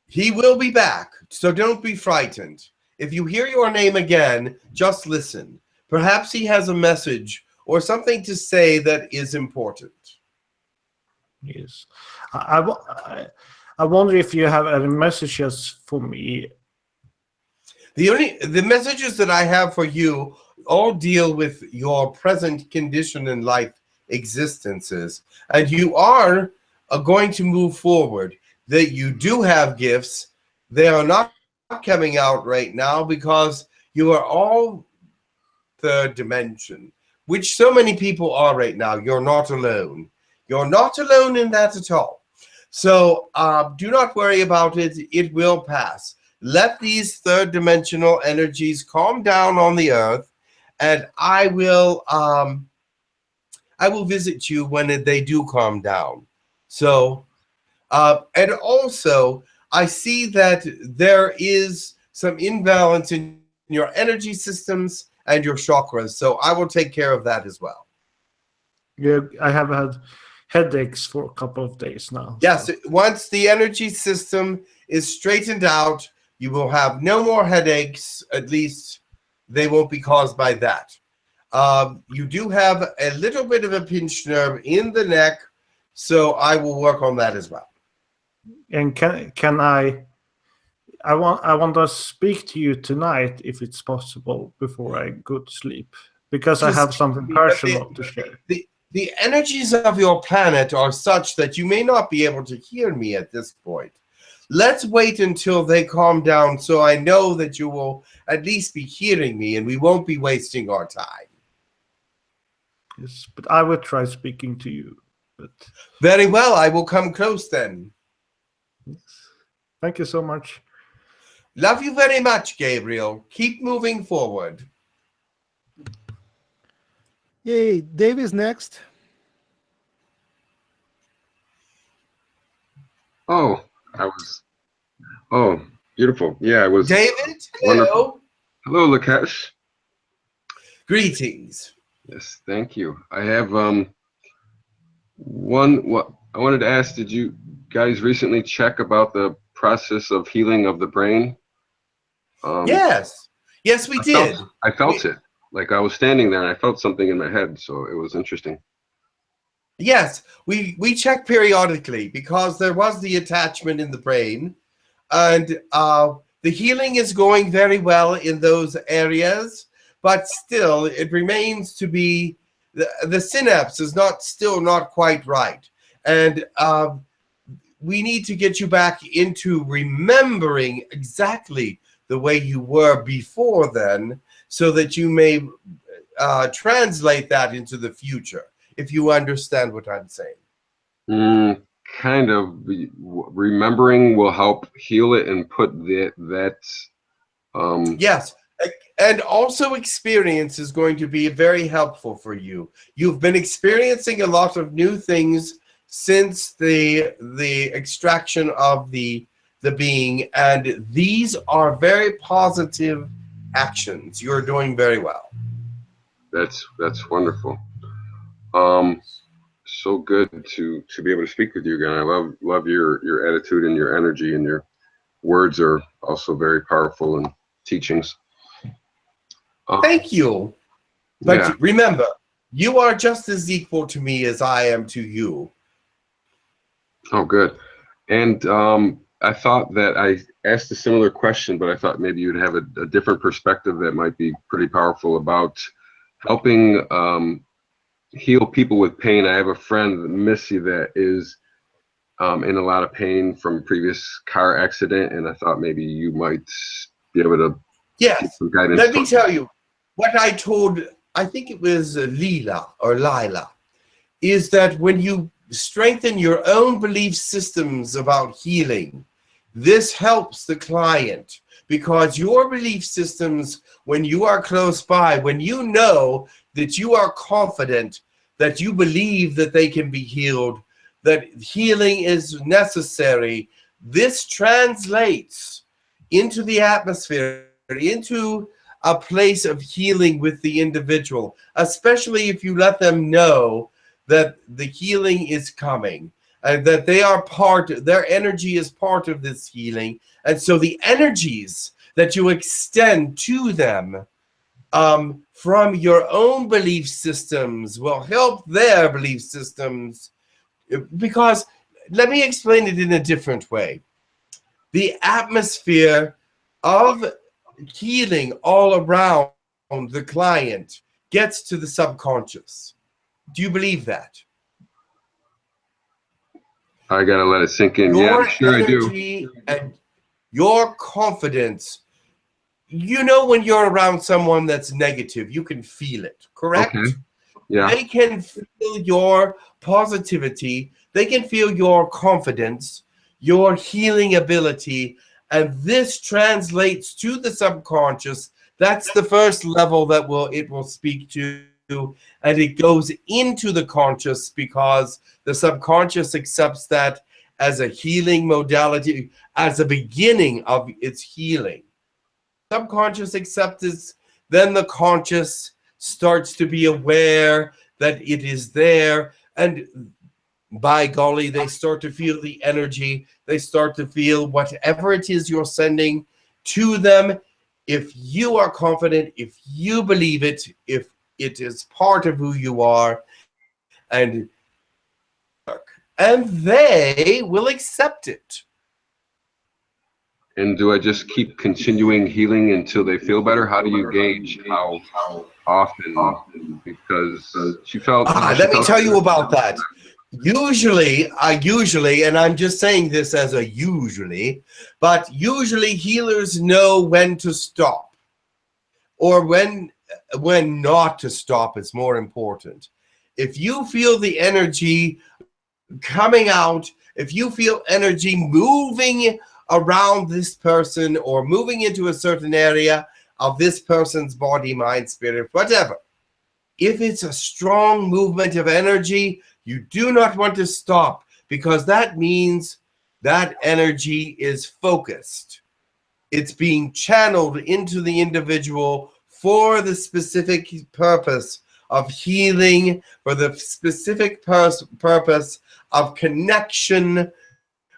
He will be back, so don't be frightened. If you hear your name again, just listen. Perhaps he has a message or something to say that is important. Yes. I wonder if you have any messages for me. The messages that I have for you all deal with your present condition in life existences, and you are going to move forward. That you do have gifts. They are not coming out right now because you are all third dimension, which so many people are right now. You're not alone. You're not alone in that at all. So do not worry about it. It will pass. Let these third dimensional energies calm down on the earth, and I will visit you when they do calm down. So, and also I see that there is some imbalance in your energy systems and your chakras. So I will take care of that as well. Yeah, I have had headaches for a couple of days now. Yes, so. Once the energy system is straightened out, you will have no more headaches. At least they won't be caused by that. You do have a little bit of a pinched nerve in the neck, so I will work on that as well. And can I want to speak to you tonight if it's possible before I go to sleep, because I have something personal to share. The energies of your planet are such that you may not be able to hear me at this point. Let's wait until they calm down so I know that you will at least be hearing me and we won't be wasting our time. Yes, but I will try speaking to you. But very well, I will come close then. Yes. Thank you so much. Love you very much, Gabriel. Keep moving forward. Yay, Dave is next. Oh, beautiful. Yeah, I was. David, hello. Wonderful. Hello, Lakesh. Greetings. Yes, thank you. I have what I wanted to ask, did you guys recently check about the process of healing of the brain? Yes, we did. I felt it. Like I was standing there and I felt something in my head, so it was interesting. Yes, we check periodically because there was the attachment in the brain, and the healing is going very well in those areas, but still it remains to be, the synapse is still not quite right. And we need to get you back into remembering exactly the way you were before then, so that you may translate that into the future, if you understand what I'm saying. Kind of. Remembering will help heal it and put that. Yes, and also experience is going to be very helpful for you. You've been experiencing a lot of new things since the extraction of the being, and these are very positive actions. You're doing very well. That's wonderful. So good to be able to speak with you again. I love your attitude and your energy, and your words are also very powerful and teachings. Thank you. But remember, you are just as equal to me as I am to you. Oh, good. And I thought that I asked a similar question, but I thought maybe you'd have a different perspective that might be pretty powerful about helping heal people with pain. I have a friend, Missy, that is in a lot of pain from a previous car accident, and I thought maybe you might be able to give some guidance. Let me tell you, what I told, I think it was Lila, is that when you strengthen your own belief systems about healing, this helps the client, because your belief systems, when you are close by, when you know that you are confident, that you believe that they can be healed, that healing is necessary, this translates into the atmosphere, into a place of healing with the individual, especially if you let them know that the healing is coming and that they are their energy is part of this healing. And so the energies that you extend to them from your own belief systems will help their belief systems. Because let me explain it in a different way. The atmosphere of healing all around the client gets to the subconscious. Do you believe that? I gotta let it sink in. Yeah, I'm sure I do. Energy and your confidence. You know, when you're around someone that's negative, you can feel it, correct? Okay. Yeah. They can feel your positivity. They can feel your confidence, your healing ability, and this translates to the subconscious. That's the first level that it will speak to, and it goes into the conscious because the subconscious accepts that as a healing modality, as a beginning of its healing. Subconscious acceptance, then the conscious starts to be aware that it is there, and by golly, they start to feel the energy. They start to feel whatever it is you're sending to them. If you are confident, if you believe it, if it is part of who you are, and they will accept it. And do I just keep continuing healing until they feel better? How do you gauge how often? Because she felt. Let me tell you about that. Usually, and I'm just saying this as a usually, but usually healers know when to stop, or when not to stop is more important. If you feel the energy coming out, if you feel energy moving around this person or moving into a certain area of this person's body, mind, spirit, whatever, if it's a strong movement of energy, you do not want to stop, because that means that energy is focused. It's being channeled into the individual for the specific purpose of healing, for the specific purpose of connection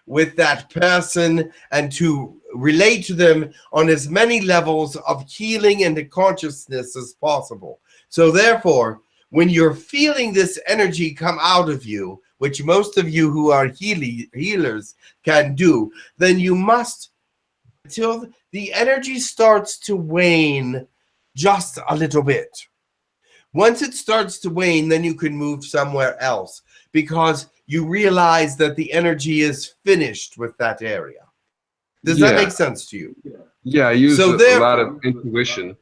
with that person, and to relate to them on as many levels of healing and consciousness as possible. So therefore, when you're feeling this energy come out of you, which most of you who are healers can do, then you must, until the energy starts to wane just a little bit. Once it starts to wane, then you can move somewhere else, because you realize that the energy is finished with that area. Does that make sense to you? Yeah, I use a lot of intuition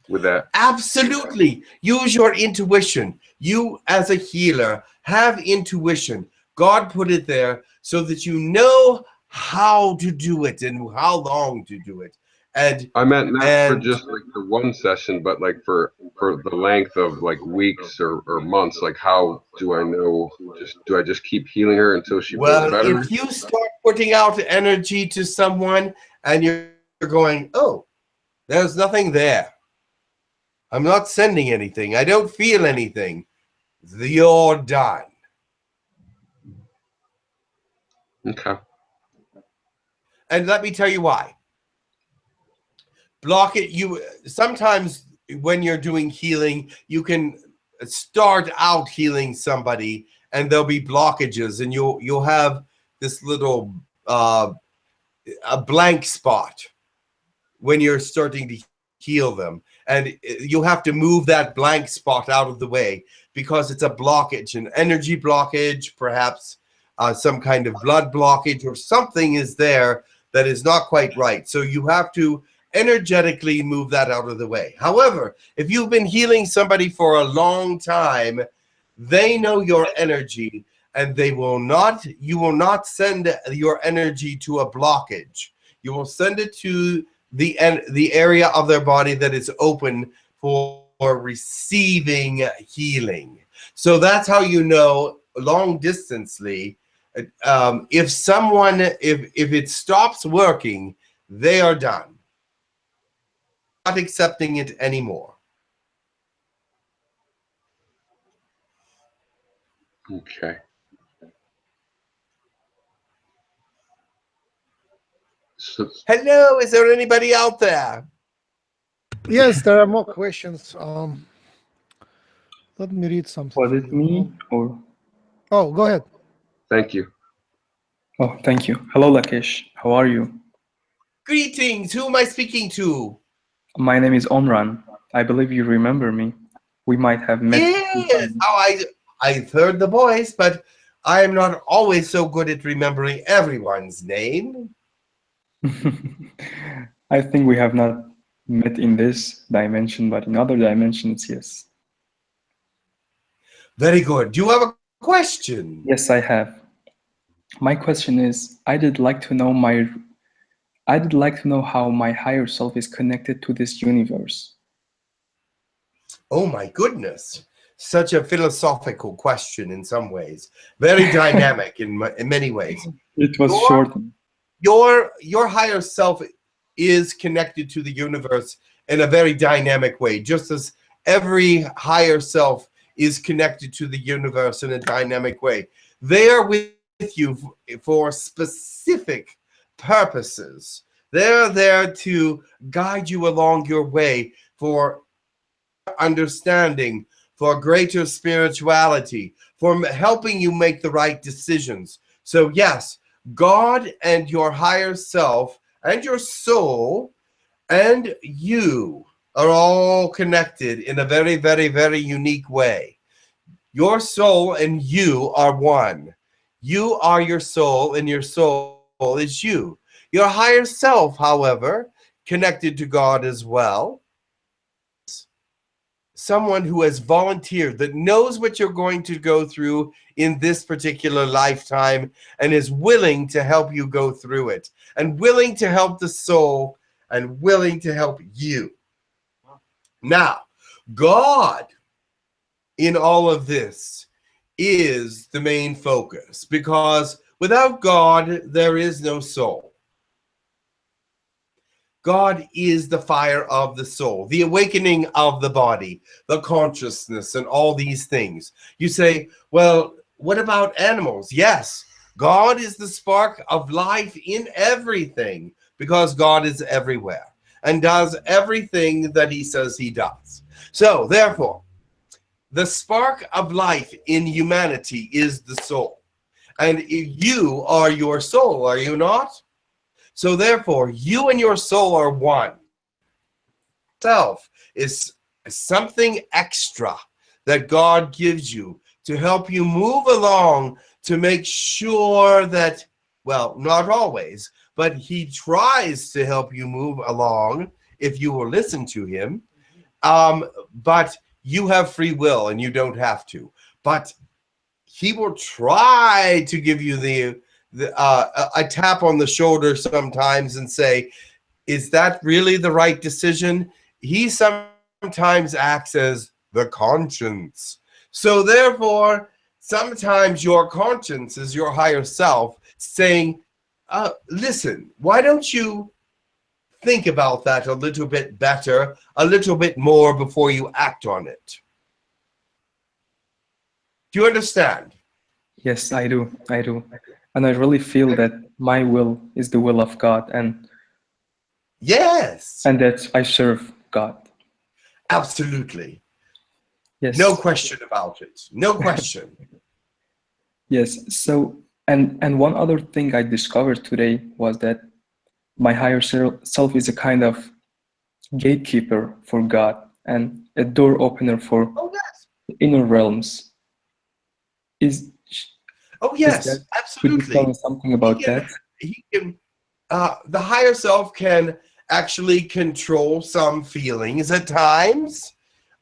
with that. Absolutely. Use your intuition. You, as a healer, have intuition. God put it there so that you know how to do it and how long to do it. And I meant not for just like the one session, but like for the length of like weeks or months. Like, how do I know? Do I just keep healing her until she feels better? If you start putting out energy to someone and you're going, oh, there's nothing there, I'm not sending anything, I don't feel anything, you're done. Okay. And let me tell you why. Block it. You sometimes when you're doing healing, you can start out healing somebody and there'll be blockages, and you'll have this little a blank spot when you're starting to heal them, and you'll have to move that blank spot out of the way because it's a blockage, an energy blockage, perhaps some kind of blood blockage, or something is there that is not quite right. So you have to energetically move that out of the way. However, if you've been healing somebody for a long time, they know your energy, and you will not send your energy to a blockage. You will send it to the area of their body that is open for receiving healing. So that's how you know long distantly. If it stops working, they are done. not accepting it anymore. Okay. So, Hello, is there anybody out there? Yes, there are more questions. Let me read something. Was for it you. me or? Oh, go ahead. thank you. Oh, thank you. Hello, Lakesh. How are you? Greetings, who am I speaking to? My name is Omran. I believe you remember me. We might have met. Yes, I've heard the voice, but I am not always so good at remembering everyone's name. I think we have not met in this dimension, but in other dimensions, yes. Very good. Do you have a question? Yes, I have. My question is, I'd like to know how my higher self is connected to this universe. Oh my goodness. Such a philosophical question in some ways. Very dynamic in many ways. It was short. Your higher self is connected to the universe in a very dynamic way, just as every higher self is connected to the universe in a dynamic way. They are with you for specific purposes. They're there to guide you along your way for understanding, for greater spirituality, for helping you make the right decisions. So yes, God and your higher self and your soul and you are all connected in a very, very, very unique way. Your soul and you are one. You are your soul and your soul is you. Your higher self, however, connected to God as well. Someone who has volunteered, that knows what you're going to go through in this particular lifetime and is willing to help you go through it, and willing to help the soul, and willing to help you. Now, God in all of this is the main focus, because without God, there is no soul. God is the fire of the soul, the awakening of the body, the consciousness, and all these things. You say, well, what about animals? Yes, God is the spark of life in everything, because God is everywhere and does everything that he says he does. So, therefore, the spark of life in humanity is the soul. And you are your soul, are you not? So therefore, you and your soul are one. Self is something extra that God gives you to help you move along, to make sure that, well, not always, but he tries to help you move along if you will listen to him. But you have free will and you don't have to. But he will try to give you a tap on the shoulder sometimes and say, is that really the right decision? He sometimes acts as the conscience. So therefore, sometimes your conscience is your higher self saying, listen, why don't you think about that a little bit better, a little bit more before you act on it? Do you understand? Yes, I do. And I really feel that my will is the will of God, and yes, and that I serve God. Absolutely. Yes. No question about it. No question. Yes. So, and one other thing I discovered today was that my higher self is a kind of gatekeeper for God and a door opener for the inner realms. Yes, absolutely. Could you tell me something about that? The higher self can actually control some feelings at times,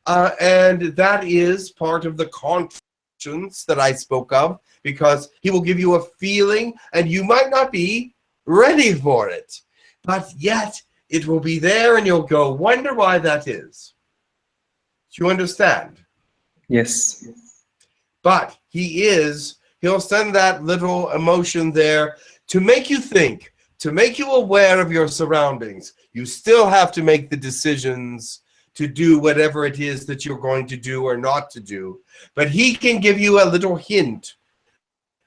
and that is part of the conscience that I spoke of, because he will give you a feeling and you might not be ready for it, but yet it will be there and you'll go, wonder why that is. Do you understand? Yes. But he'll send that little emotion there to make you think, to make you aware of your surroundings. You still have to make the decisions to do whatever it is that you're going to do or not to do. But he can give you a little hint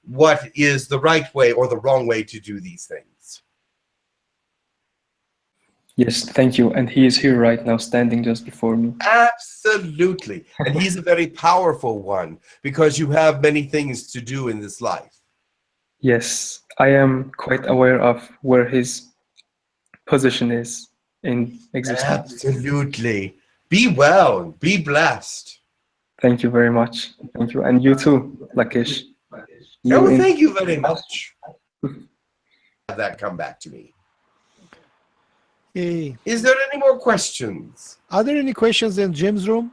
what is the right way or the wrong way to do these things. Yes, thank you. And he is here right now, standing just before me. Absolutely. And he's a very powerful one because you have many things to do in this life. Yes, I am quite aware of where his position is in existence. Absolutely. Be well, be blessed. Thank you very much. Thank you. And you too, Lakesh. No, thank you very much. Have that come back to me. Hey, Is there any more questions? are there any questions in Jim's room?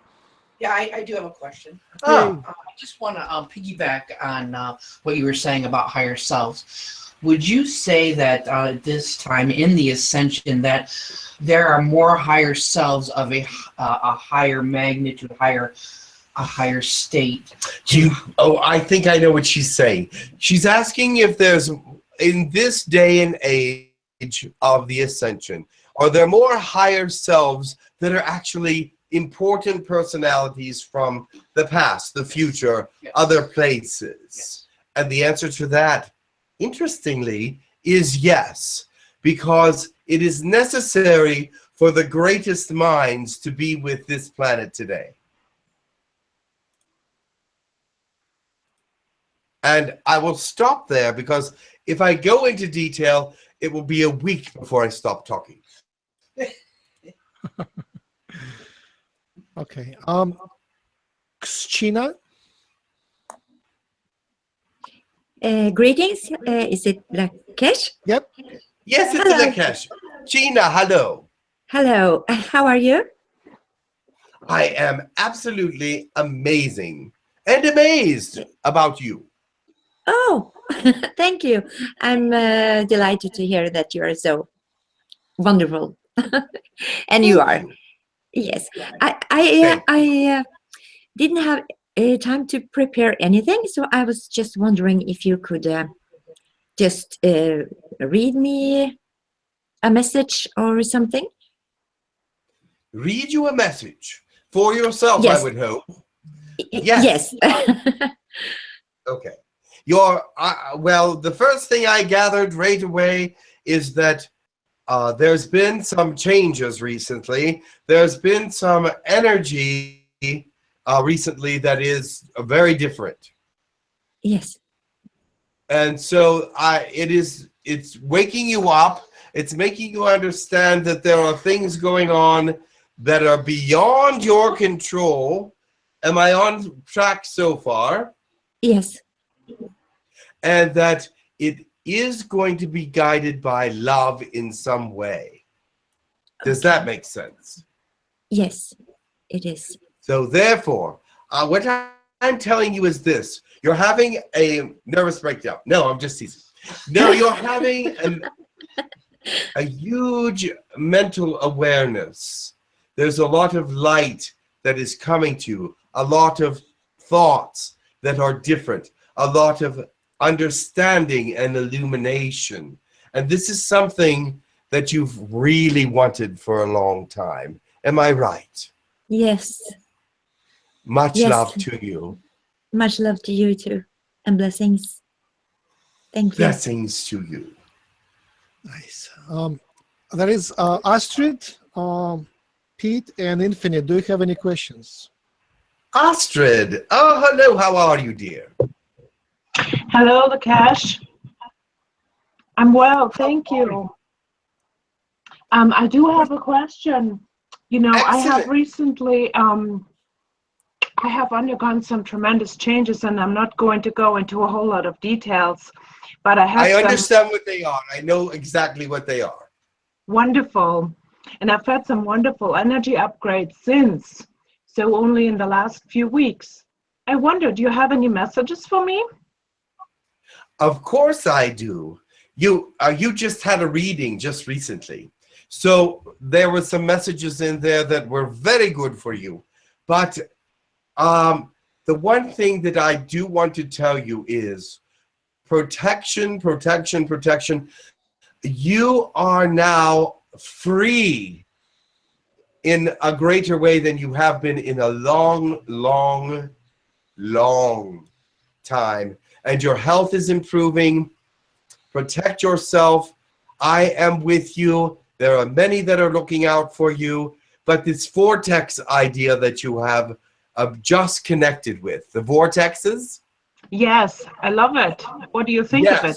Yeah, I do have a question. Ah. I just want to piggyback on what you were saying about higher selves. Would you say that this time in the ascension that there are more higher selves of a higher magnitude, a higher state? I think I know what she's saying. She's asking if there's, in this day and age of the ascension, are there more higher selves that are actually important personalities from the past, the future, Yes. other places? Yes. And the answer to that, interestingly, is yes, because it is necessary for the greatest minds to be with this planet today. And I will stop there because if I go into detail, it will be a week before I stop talking. Okay. China? Greetings. Is it Lakesh? Yep. Yes, it's Hello. Lakesh. Gina, hello. Hello. How are you? I am absolutely amazing and amazed about you. Oh, thank you. I'm delighted to hear that you are so wonderful. And you are. Yes. I didn't have time to prepare anything, so I was just wondering if you could just read me a message or something. Read you a message for yourself, Yes. I would hope. Yes. Okay. Well, the first thing I gathered right away is that there's been some changes recently. There's been some energy recently that is very different. Yes. And so it's waking you up. It's making you understand that there are things going on that are beyond your control. Am I on track so far? Yes. And that it is going to be guided by love in some way. Does that make sense? Yes, it is. So therefore, what I'm telling you is this. You're having a nervous breakdown. No, I'm just teasing. No, you're having a huge mental awareness. There's a lot of light that is coming to you, a lot of thoughts that are different, a lot of understanding and illumination. And this is something that you've really wanted for a long time. Am I right? Yes. Much Yes. love to you. Much love to you too. And blessings. Thank you. Blessings to you. Nice. That is Astrid, Pete, and Infinite. Do you have any questions? Astrid. Oh, hello. How are you, dear? Hello, Lakesh. I'm well, thank you. I do have a question. You know, I have Excellent. recently, I have undergone some tremendous changes, and I'm not going to go into a whole lot of details, but I have I some understand what they are. I know exactly what they are. wonderful, and I've had some wonderful energy upgrades since, so only in the last few weeks. I wonder, do you have any messages for me? Of course I do. You just had a reading just recently. So there were some messages in there that were very good for you. But the one thing that I do want to tell you is protection, protection, protection. you are now free in a greater way than you have been in a long, long, long time. And your health is improving. Protect yourself. I am with you. There are many that are looking out for you. But this vortex idea that you have just connected with, the vortexes? Yes, I love it. What do you think of it?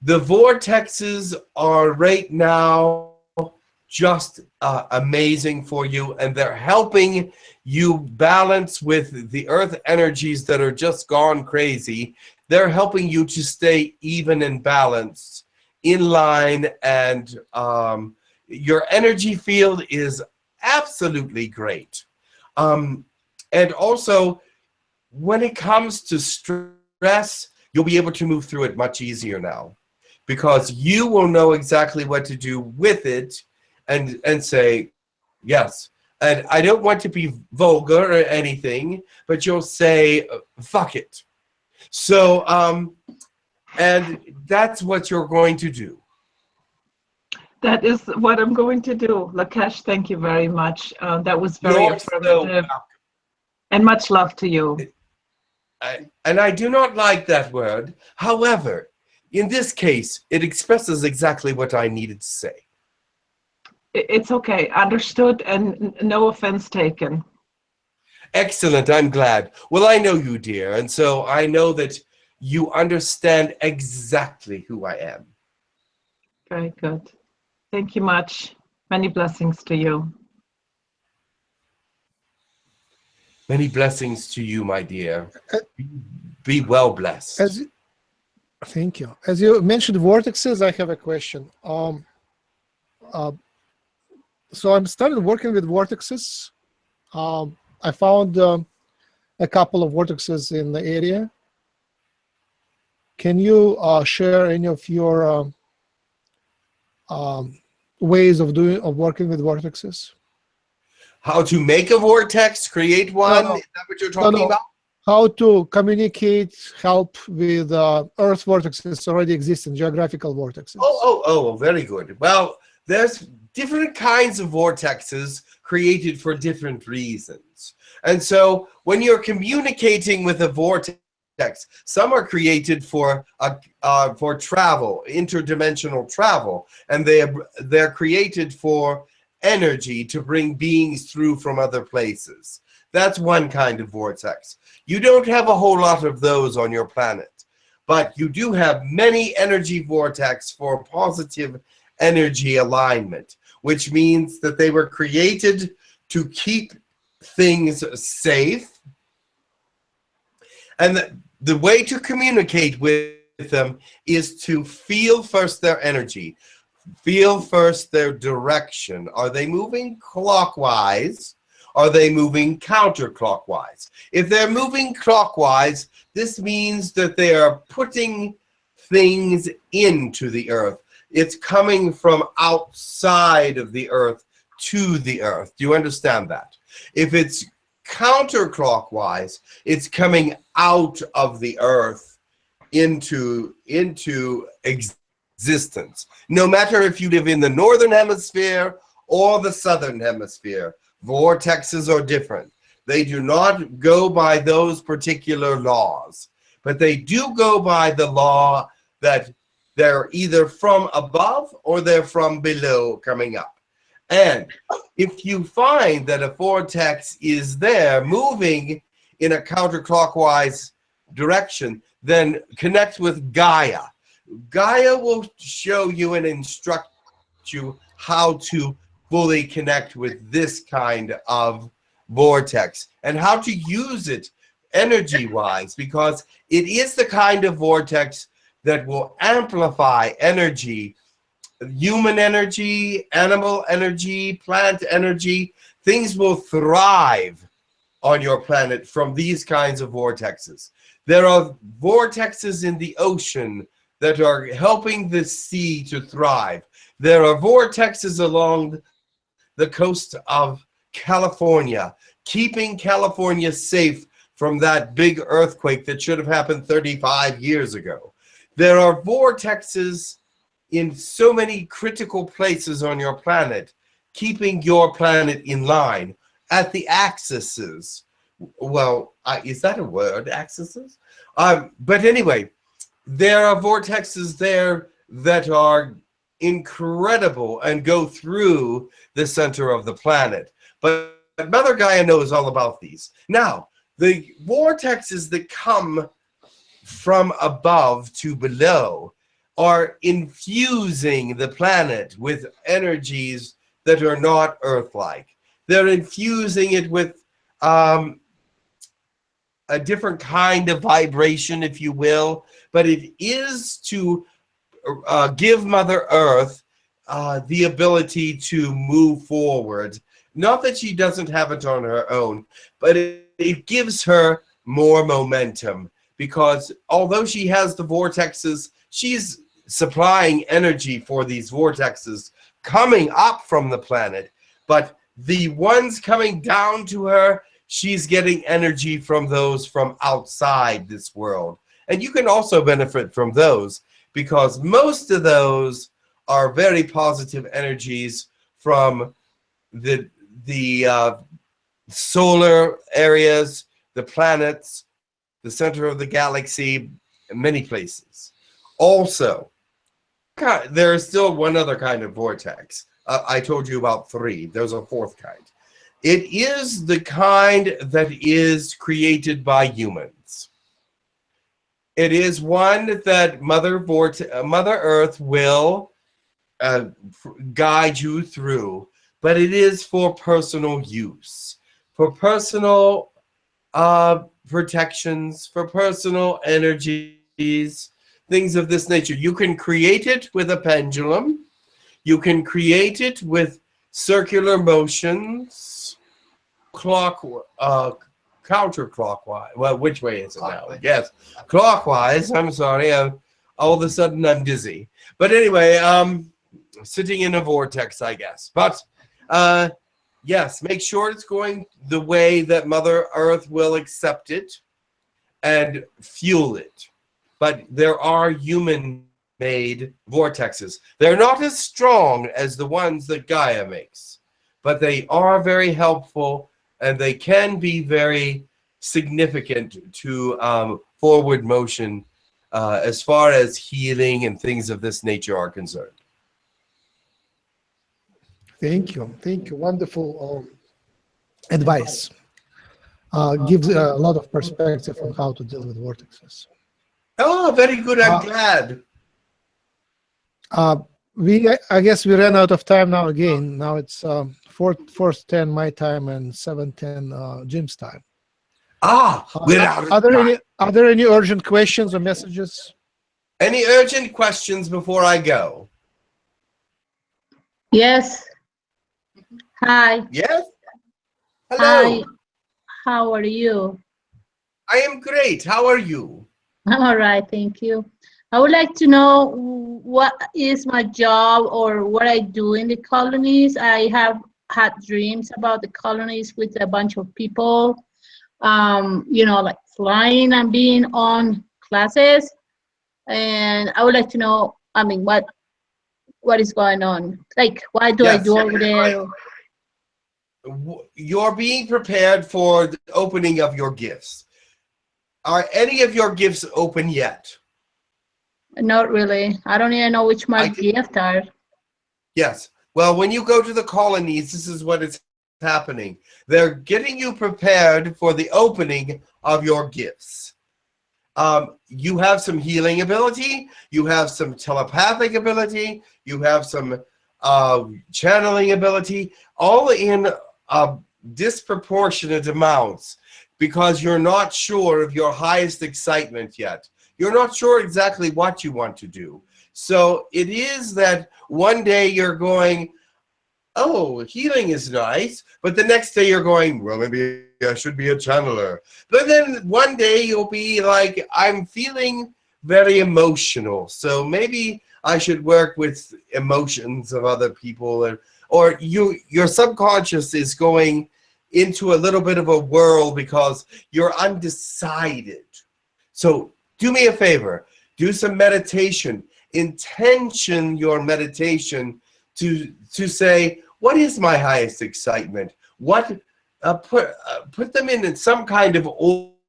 The vortexes are right now just amazing for you, and they're helping you balance with the earth energies that are just gone crazy. They're helping you to stay even and balanced, in line, and your energy field is absolutely great. And also, when it comes to stress, you'll be able to move through it much easier now, because you will know exactly what to do with it and say, yes. And I don't want to be vulgar or anything, but you'll say, fuck it. So, and that's what you're going to do. That is what I'm going to do. Lakesh, thank you very much. That was very affirmative. And much love to you. And I do not like that word. However, in this case, it expresses exactly what I needed to say. It's okay. Understood, and no offense taken. Excellent. I'm glad. Well, I know you, dear. And so I know that you understand exactly who I am. Very good. Thank you much. Many blessings to you. Many blessings to you, my dear. Be well blessed. Thank you. As you mentioned vortexes, I have a question. So I'm started working with vortexes. I found a couple of vortexes in the area. Can you share any of your ways of working with vortexes? How to make a vortex, create one? Is that what you're talking about? How to communicate, help with Earth vortexes already existing, geographical vortexes. Oh, very good. Well, there's different kinds of vortexes created for different reasons. And so when you're communicating with a vortex, some are created for travel, interdimensional travel, and they're created for energy to bring beings through from other places. That's one kind of vortex. You don't have a whole lot of those on your planet, but you do have many energy vortex for positive energy alignment, which means that they were created to keep things safe. And the way to communicate with them is to feel first their energy. Feel first their direction. Are they moving clockwise? Are they moving counterclockwise? If they're moving clockwise, this means that they are putting things into the earth. It's coming from outside of the earth to the earth. Do you understand that? If it's counterclockwise, it's coming out of the earth into existence. No matter if you live in the northern hemisphere or the southern hemisphere, vortexes are different. They do not go by those particular laws, but they do go by the law that they're either from above or they're from below coming up. And if you find that a vortex is there moving in a counterclockwise direction, then connect with Gaia. Gaia will show you and instruct you how to fully connect with this kind of vortex and how to use it energy-wise, because it is the kind of vortex that will amplify energy, human energy, animal energy, plant energy. Things will thrive on your planet from these kinds of vortexes. There are vortexes in the ocean that are helping the sea to thrive. There are vortexes along the coast of California, keeping California safe from that big earthquake that should have happened 35 years ago. There are vortexes in so many critical places on your planet, keeping your planet in line at the axes. Well, is that a word, axes? But anyway, there are vortexes there that are incredible and go through the center of the planet. But Mother Gaia knows all about these. Now, the vortexes that come from above to below are infusing the planet with energies that are not Earth-like. They're infusing it with a different kind of vibration, if you will, but it is to give Mother Earth the ability to move forward. Not that she doesn't have it on her own, but it gives her more momentum, because although she has the vortexes, she's supplying energy for these vortexes coming up from the planet, but the ones coming down to her, she's getting energy from those from outside this world. And you can also benefit from those, because most of those are very positive energies from the solar areas, the planets, the center of the galaxy, and many places. Also, there is still one other kind of vortex. I told you about 3. There's a 4th kind. It is the kind that is created by humans. It is one that Mother Earth will guide you through, but it is for personal use, for personal protections, for personal energies, things of this nature. You can create it with a pendulum. You can create it with circular motions, counterclockwise. Well, which way is it now? Yes, clockwise. I'm sorry. All of a sudden, I'm dizzy. But anyway, sitting in a vortex, I guess. But yes, make sure it's going the way that Mother Earth will accept it and fuel it. But there are human-made vortexes. They're not as strong as the ones that Gaia makes, but they are very helpful, and they can be very significant to forward motion as far as healing and things of this nature are concerned. Thank you. Thank you. Wonderful advice. Gives a lot of perspective on how to deal with vortexes. Oh, very good. I'm glad. I guess we ran out of time now again. Now it's 4:10 my time and 7:10 Jim's time. Are there any urgent questions or messages? Any urgent questions before I go? Yes. Hi. Yes. Hello. Hi. How are you? I am great. How are you? I'm all right, thank you. I would like to know what is my job or what I do in the colonies. I have had dreams about the colonies with a bunch of people, you know, like flying and being on classes. And I would like to know, I mean, what is going on? Like, what do I do over there? You're being prepared for the opening of your gifts. Are any of your gifts open yet? Not really. I don't even know which my gifts are. Yes. Well, when you go to the colonies, this is what is happening. They're getting you prepared for the opening of your gifts. You have some healing ability. You have some telepathic ability. You have some channeling ability, all in disproportionate amounts, because you're not sure of your highest excitement yet. You're not sure exactly what you want to do. So it is that one day you're going, oh, healing is nice, but the next day you're going, well, maybe I should be a channeler. But then one day you'll be like, I'm feeling very emotional, so maybe I should work with emotions of other people, or your subconscious is going into a little bit of a whirl because you're undecided. So do me a favor, do some meditation, intention your meditation to say, what is my highest excitement? What put them in some kind of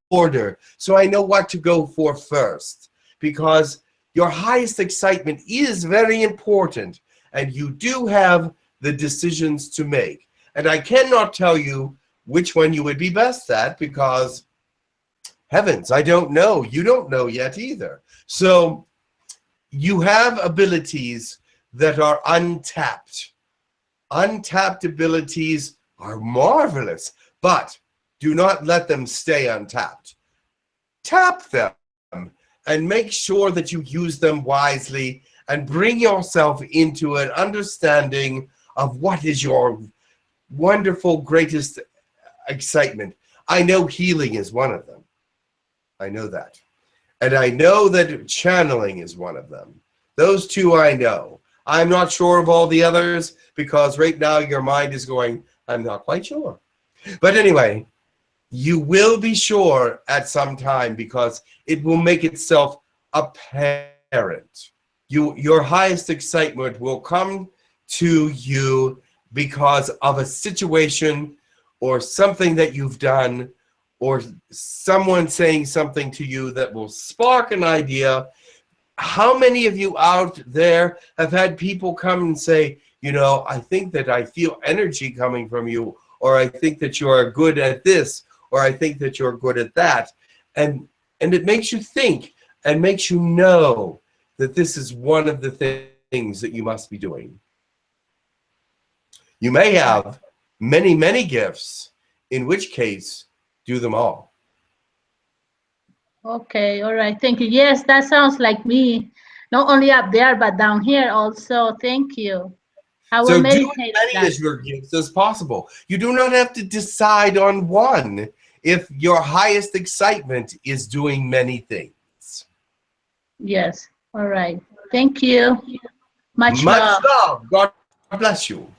order so I know what to go for first, because your highest excitement is very important and you do have the decisions to make. And I cannot tell you which one you would be best at, because heavens, I don't know. You don't know yet either. So you have abilities that are untapped. Untapped abilities are marvelous, but do not let them stay untapped. Tap them and make sure that you use them wisely and bring yourself into an understanding of what is your wonderful, greatest excitement. I know healing is one of them. I know that. And I know that channeling is one of them. Those two I know. I'm not sure of all the others, because right now your mind is going, I'm not quite sure. But anyway, you will be sure at some time, because it will make itself apparent. Your highest excitement will come to you because of a situation or something that you've done, or someone saying something to you that will spark an idea. How many of you out there have had people come and say, you know, I think that I feel energy coming from you, or I think that you are good at this, or I think that you're good at that. And it makes you think and makes you know that this is one of the things that you must be doing. You may have many, many gifts, in which case, do them all. Okay, all right, thank you. Yes, that sounds like me. Not only up there, but down here also. Thank you. I will So do meditate as many on as your gifts as possible. You do not have to decide on one if your highest excitement is doing many things. Yes, all right. Thank you. Much Much love. love. God bless you.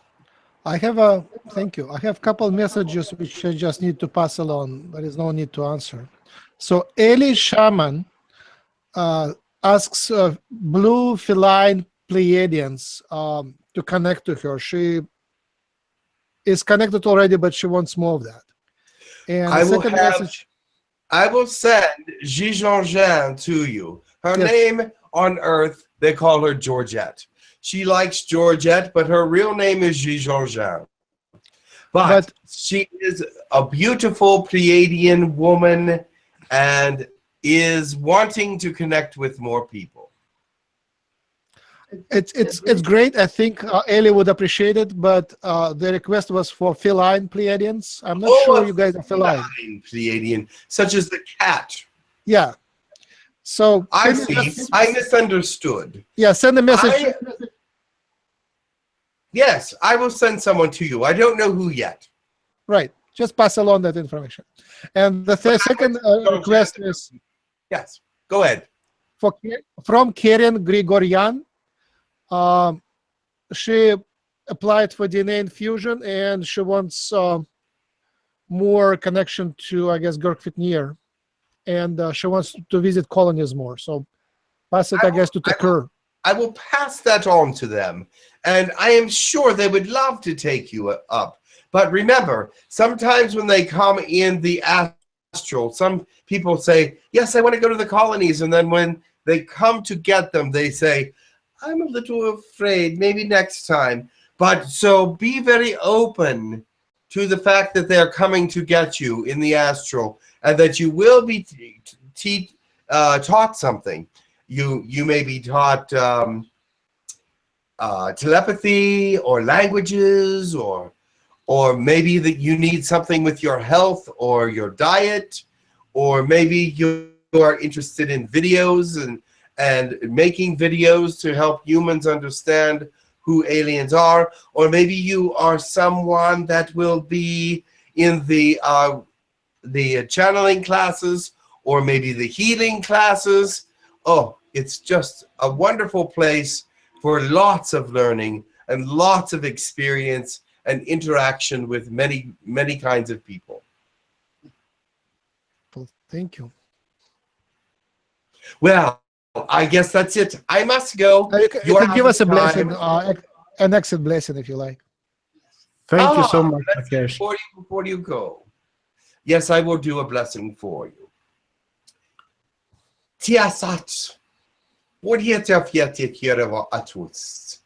I have thank you. I have a couple messages which I just need to pass along. There is no need to answer. So Eli Shaman asks blue feline Pleiadians to connect to her. She is connected already, but she wants more of that. And I the will second have, message. I will send Gigi to you. Her name on Earth, they call her Georgette. She likes Georgette, but her real name is Gigi. But she is a beautiful Pleiadian woman and is wanting to connect with more people. It's great. I think Eli would appreciate it, but the request was for feline Pleiadians. I'm not sure you guys are feline. Pleiadian, such as the cat. Yeah. So I see. I misunderstood. Yeah, send a message. Yes, I will send someone to you. I don't know who yet. Right. Just pass along that information. And the second request is... Yes, go ahead. From Karen Grigoryan. She applied for DNA infusion, and she wants more connection to, I guess, Girk Fitneer. And she wants to visit colonies more. So pass it, I guess, to Takur. I will pass that on to them, and I am sure they would love to take you up. But remember, sometimes when they come in the astral, some people say, yes, I want to go to the colonies, and then when they come to get them, they say, I'm a little afraid, maybe next time. But so be very open to the fact that they're coming to get you in the astral, and that you will be taught something. You may be taught telepathy or languages, or maybe that you need something with your health or your diet, or maybe you are interested in videos and making videos to help humans understand who aliens are, or maybe you are someone that will be in the channeling classes, or maybe the healing classes. Oh, it's just a wonderful place for lots of learning and lots of experience and interaction with many, many kinds of people. Thank you. Well, I guess that's it. I must go. You You can are give us a out of blessing, time. an exit blessing if you like. Thank you so much, Blessing Lakesh. for you before you go. Yes, I will do a blessing for you. Tiasat. Wodieta fiate kiereva atus.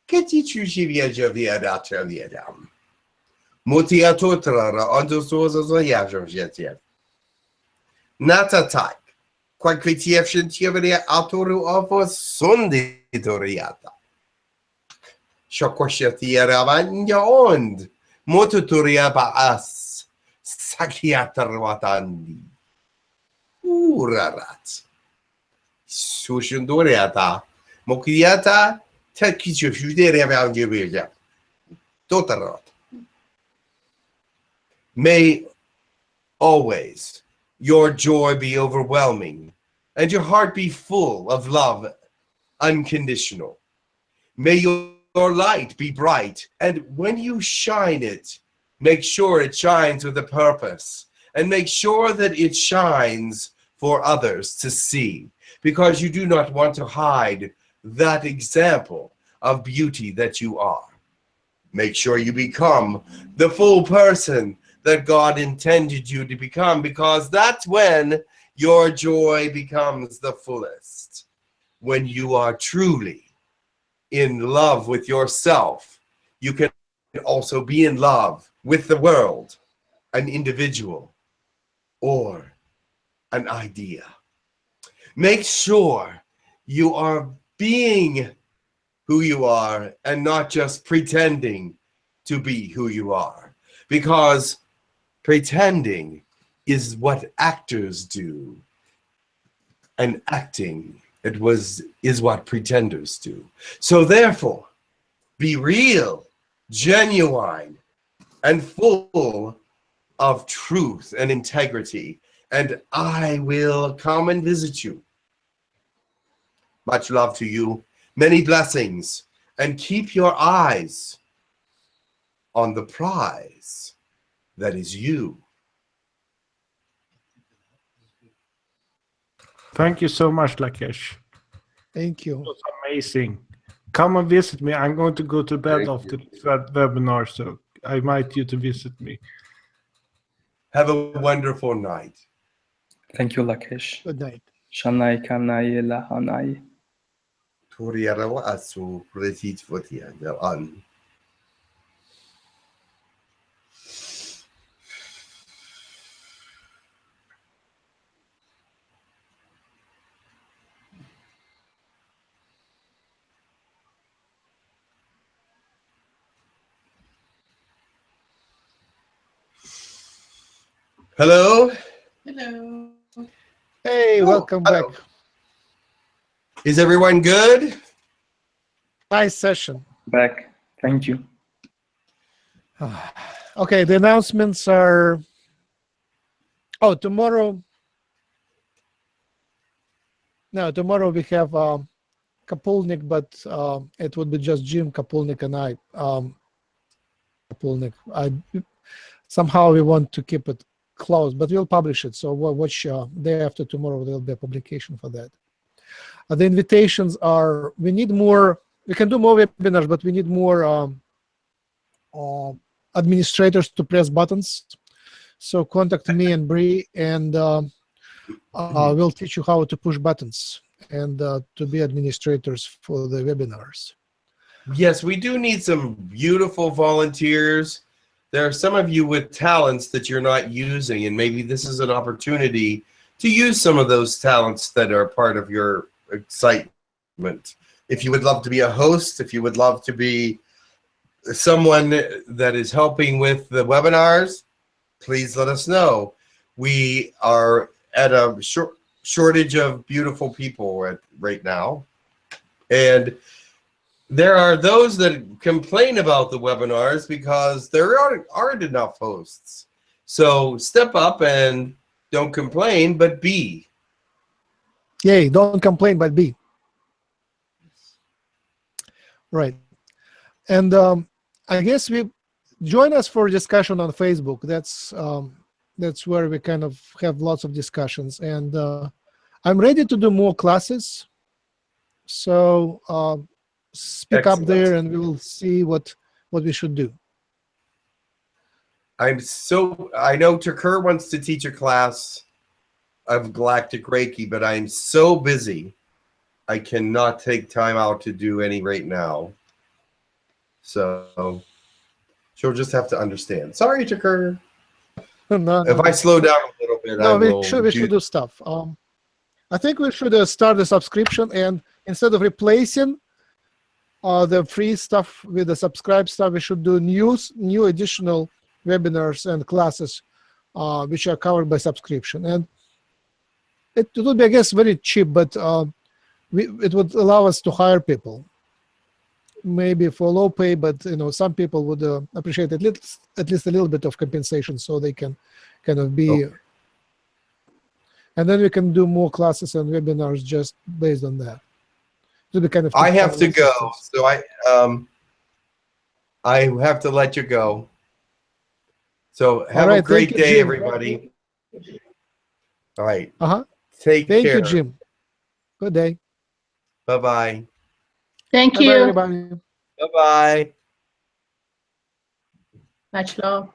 Ketichu jivia javia data viedam. Motiatotra onto sources of yajo jetia. Natatak. Quaquitiefshin tiavaria autoru of Sunday doriata. Shokoshatia ravanya ond. Motuturia baas. Sakiatar watandi. Urarat. Sushundoriata. Mokiata. Takichu fudere around you. Totarot. May always your joy be overwhelming and your heart be full of love, unconditional. May your light be bright, and when you shine it, make sure it shines with a purpose, and make sure that it shines for others to see, because you do not want to hide that example of beauty that you are. Make sure you become the full person that God intended you to become, because that's when your joy becomes the fullest. When you are truly in love with yourself, you can also be in love with the world, an individual, or an idea. Make sure you are being who you are and not just pretending to be who you are, because pretending is what actors do, and acting is what pretenders do. So therefore, be real, genuine, and full of truth and integrity, and I will come and visit you. Much love to you, many blessings, and keep your eyes on the prize that is you. Thank you so much, Lakesh. Thank you. It was amazing. Come and visit me. I'm going to go to bed Thank after this webinar, so I invite you to visit me. Have a wonderful night. Thank you, Lakesh. Good night. Shanai kanai lahanai. Toriarawa asu pretit votia an. Hello. Hello. Hey, welcome back. Is everyone good? Nice session. Back. Thank you. Okay, the announcements are. Oh, tomorrow. No, tomorrow we have Kapulnik, but it would be just Jim Kapulnik and I. Kapulnik. Somehow we want to keep it close, but we'll publish it. So watch day after tomorrow. There'll be a publication for that. The invitations are. We need more. We can do more webinars, but we need more administrators to press buttons. So contact me and Bree, and we'll teach you how to push buttons and to be administrators for the webinars. Yes, we do need some beautiful volunteers. There are some of you with talents that you're not using, and maybe this is an opportunity to use some of those talents that are part of your excitement. If you would love to be a host, if you would love to be someone that is helping with the webinars, please let us know. We are at a shortage of beautiful people right now. And there are those that complain about the webinars because there aren't enough hosts. So step up and don't complain, but be. Yay, don't complain, but be. Right. And I guess we join us for discussion on Facebook. That's where we kind of have lots of discussions. And I'm ready to do more classes. So speak up there, and we will see what we should do. I know Takur wants to teach a class of Galactic Reiki, but I'm so busy, I cannot take time out to do any right now. So she'll just have to understand. Sorry, Takur. If I slow down a little bit, we should do stuff. I think we should start the subscription, and instead of replacing the free stuff with the subscribe stuff, we should do new additional webinars and classes which are covered by subscription. And it would be, I guess, very cheap, but it would allow us to hire people, maybe for low pay, but some people would appreciate at least a little bit of compensation, so they can kind of be. Okay. And then we can do more classes and webinars just based on that. It'll be kind of. I have to go, so I have to let you go. So have a great day, everybody. All right. Take care. Thank you, Jim. Good day. Bye-bye. Thank you. Everybody. Bye-bye. Much love.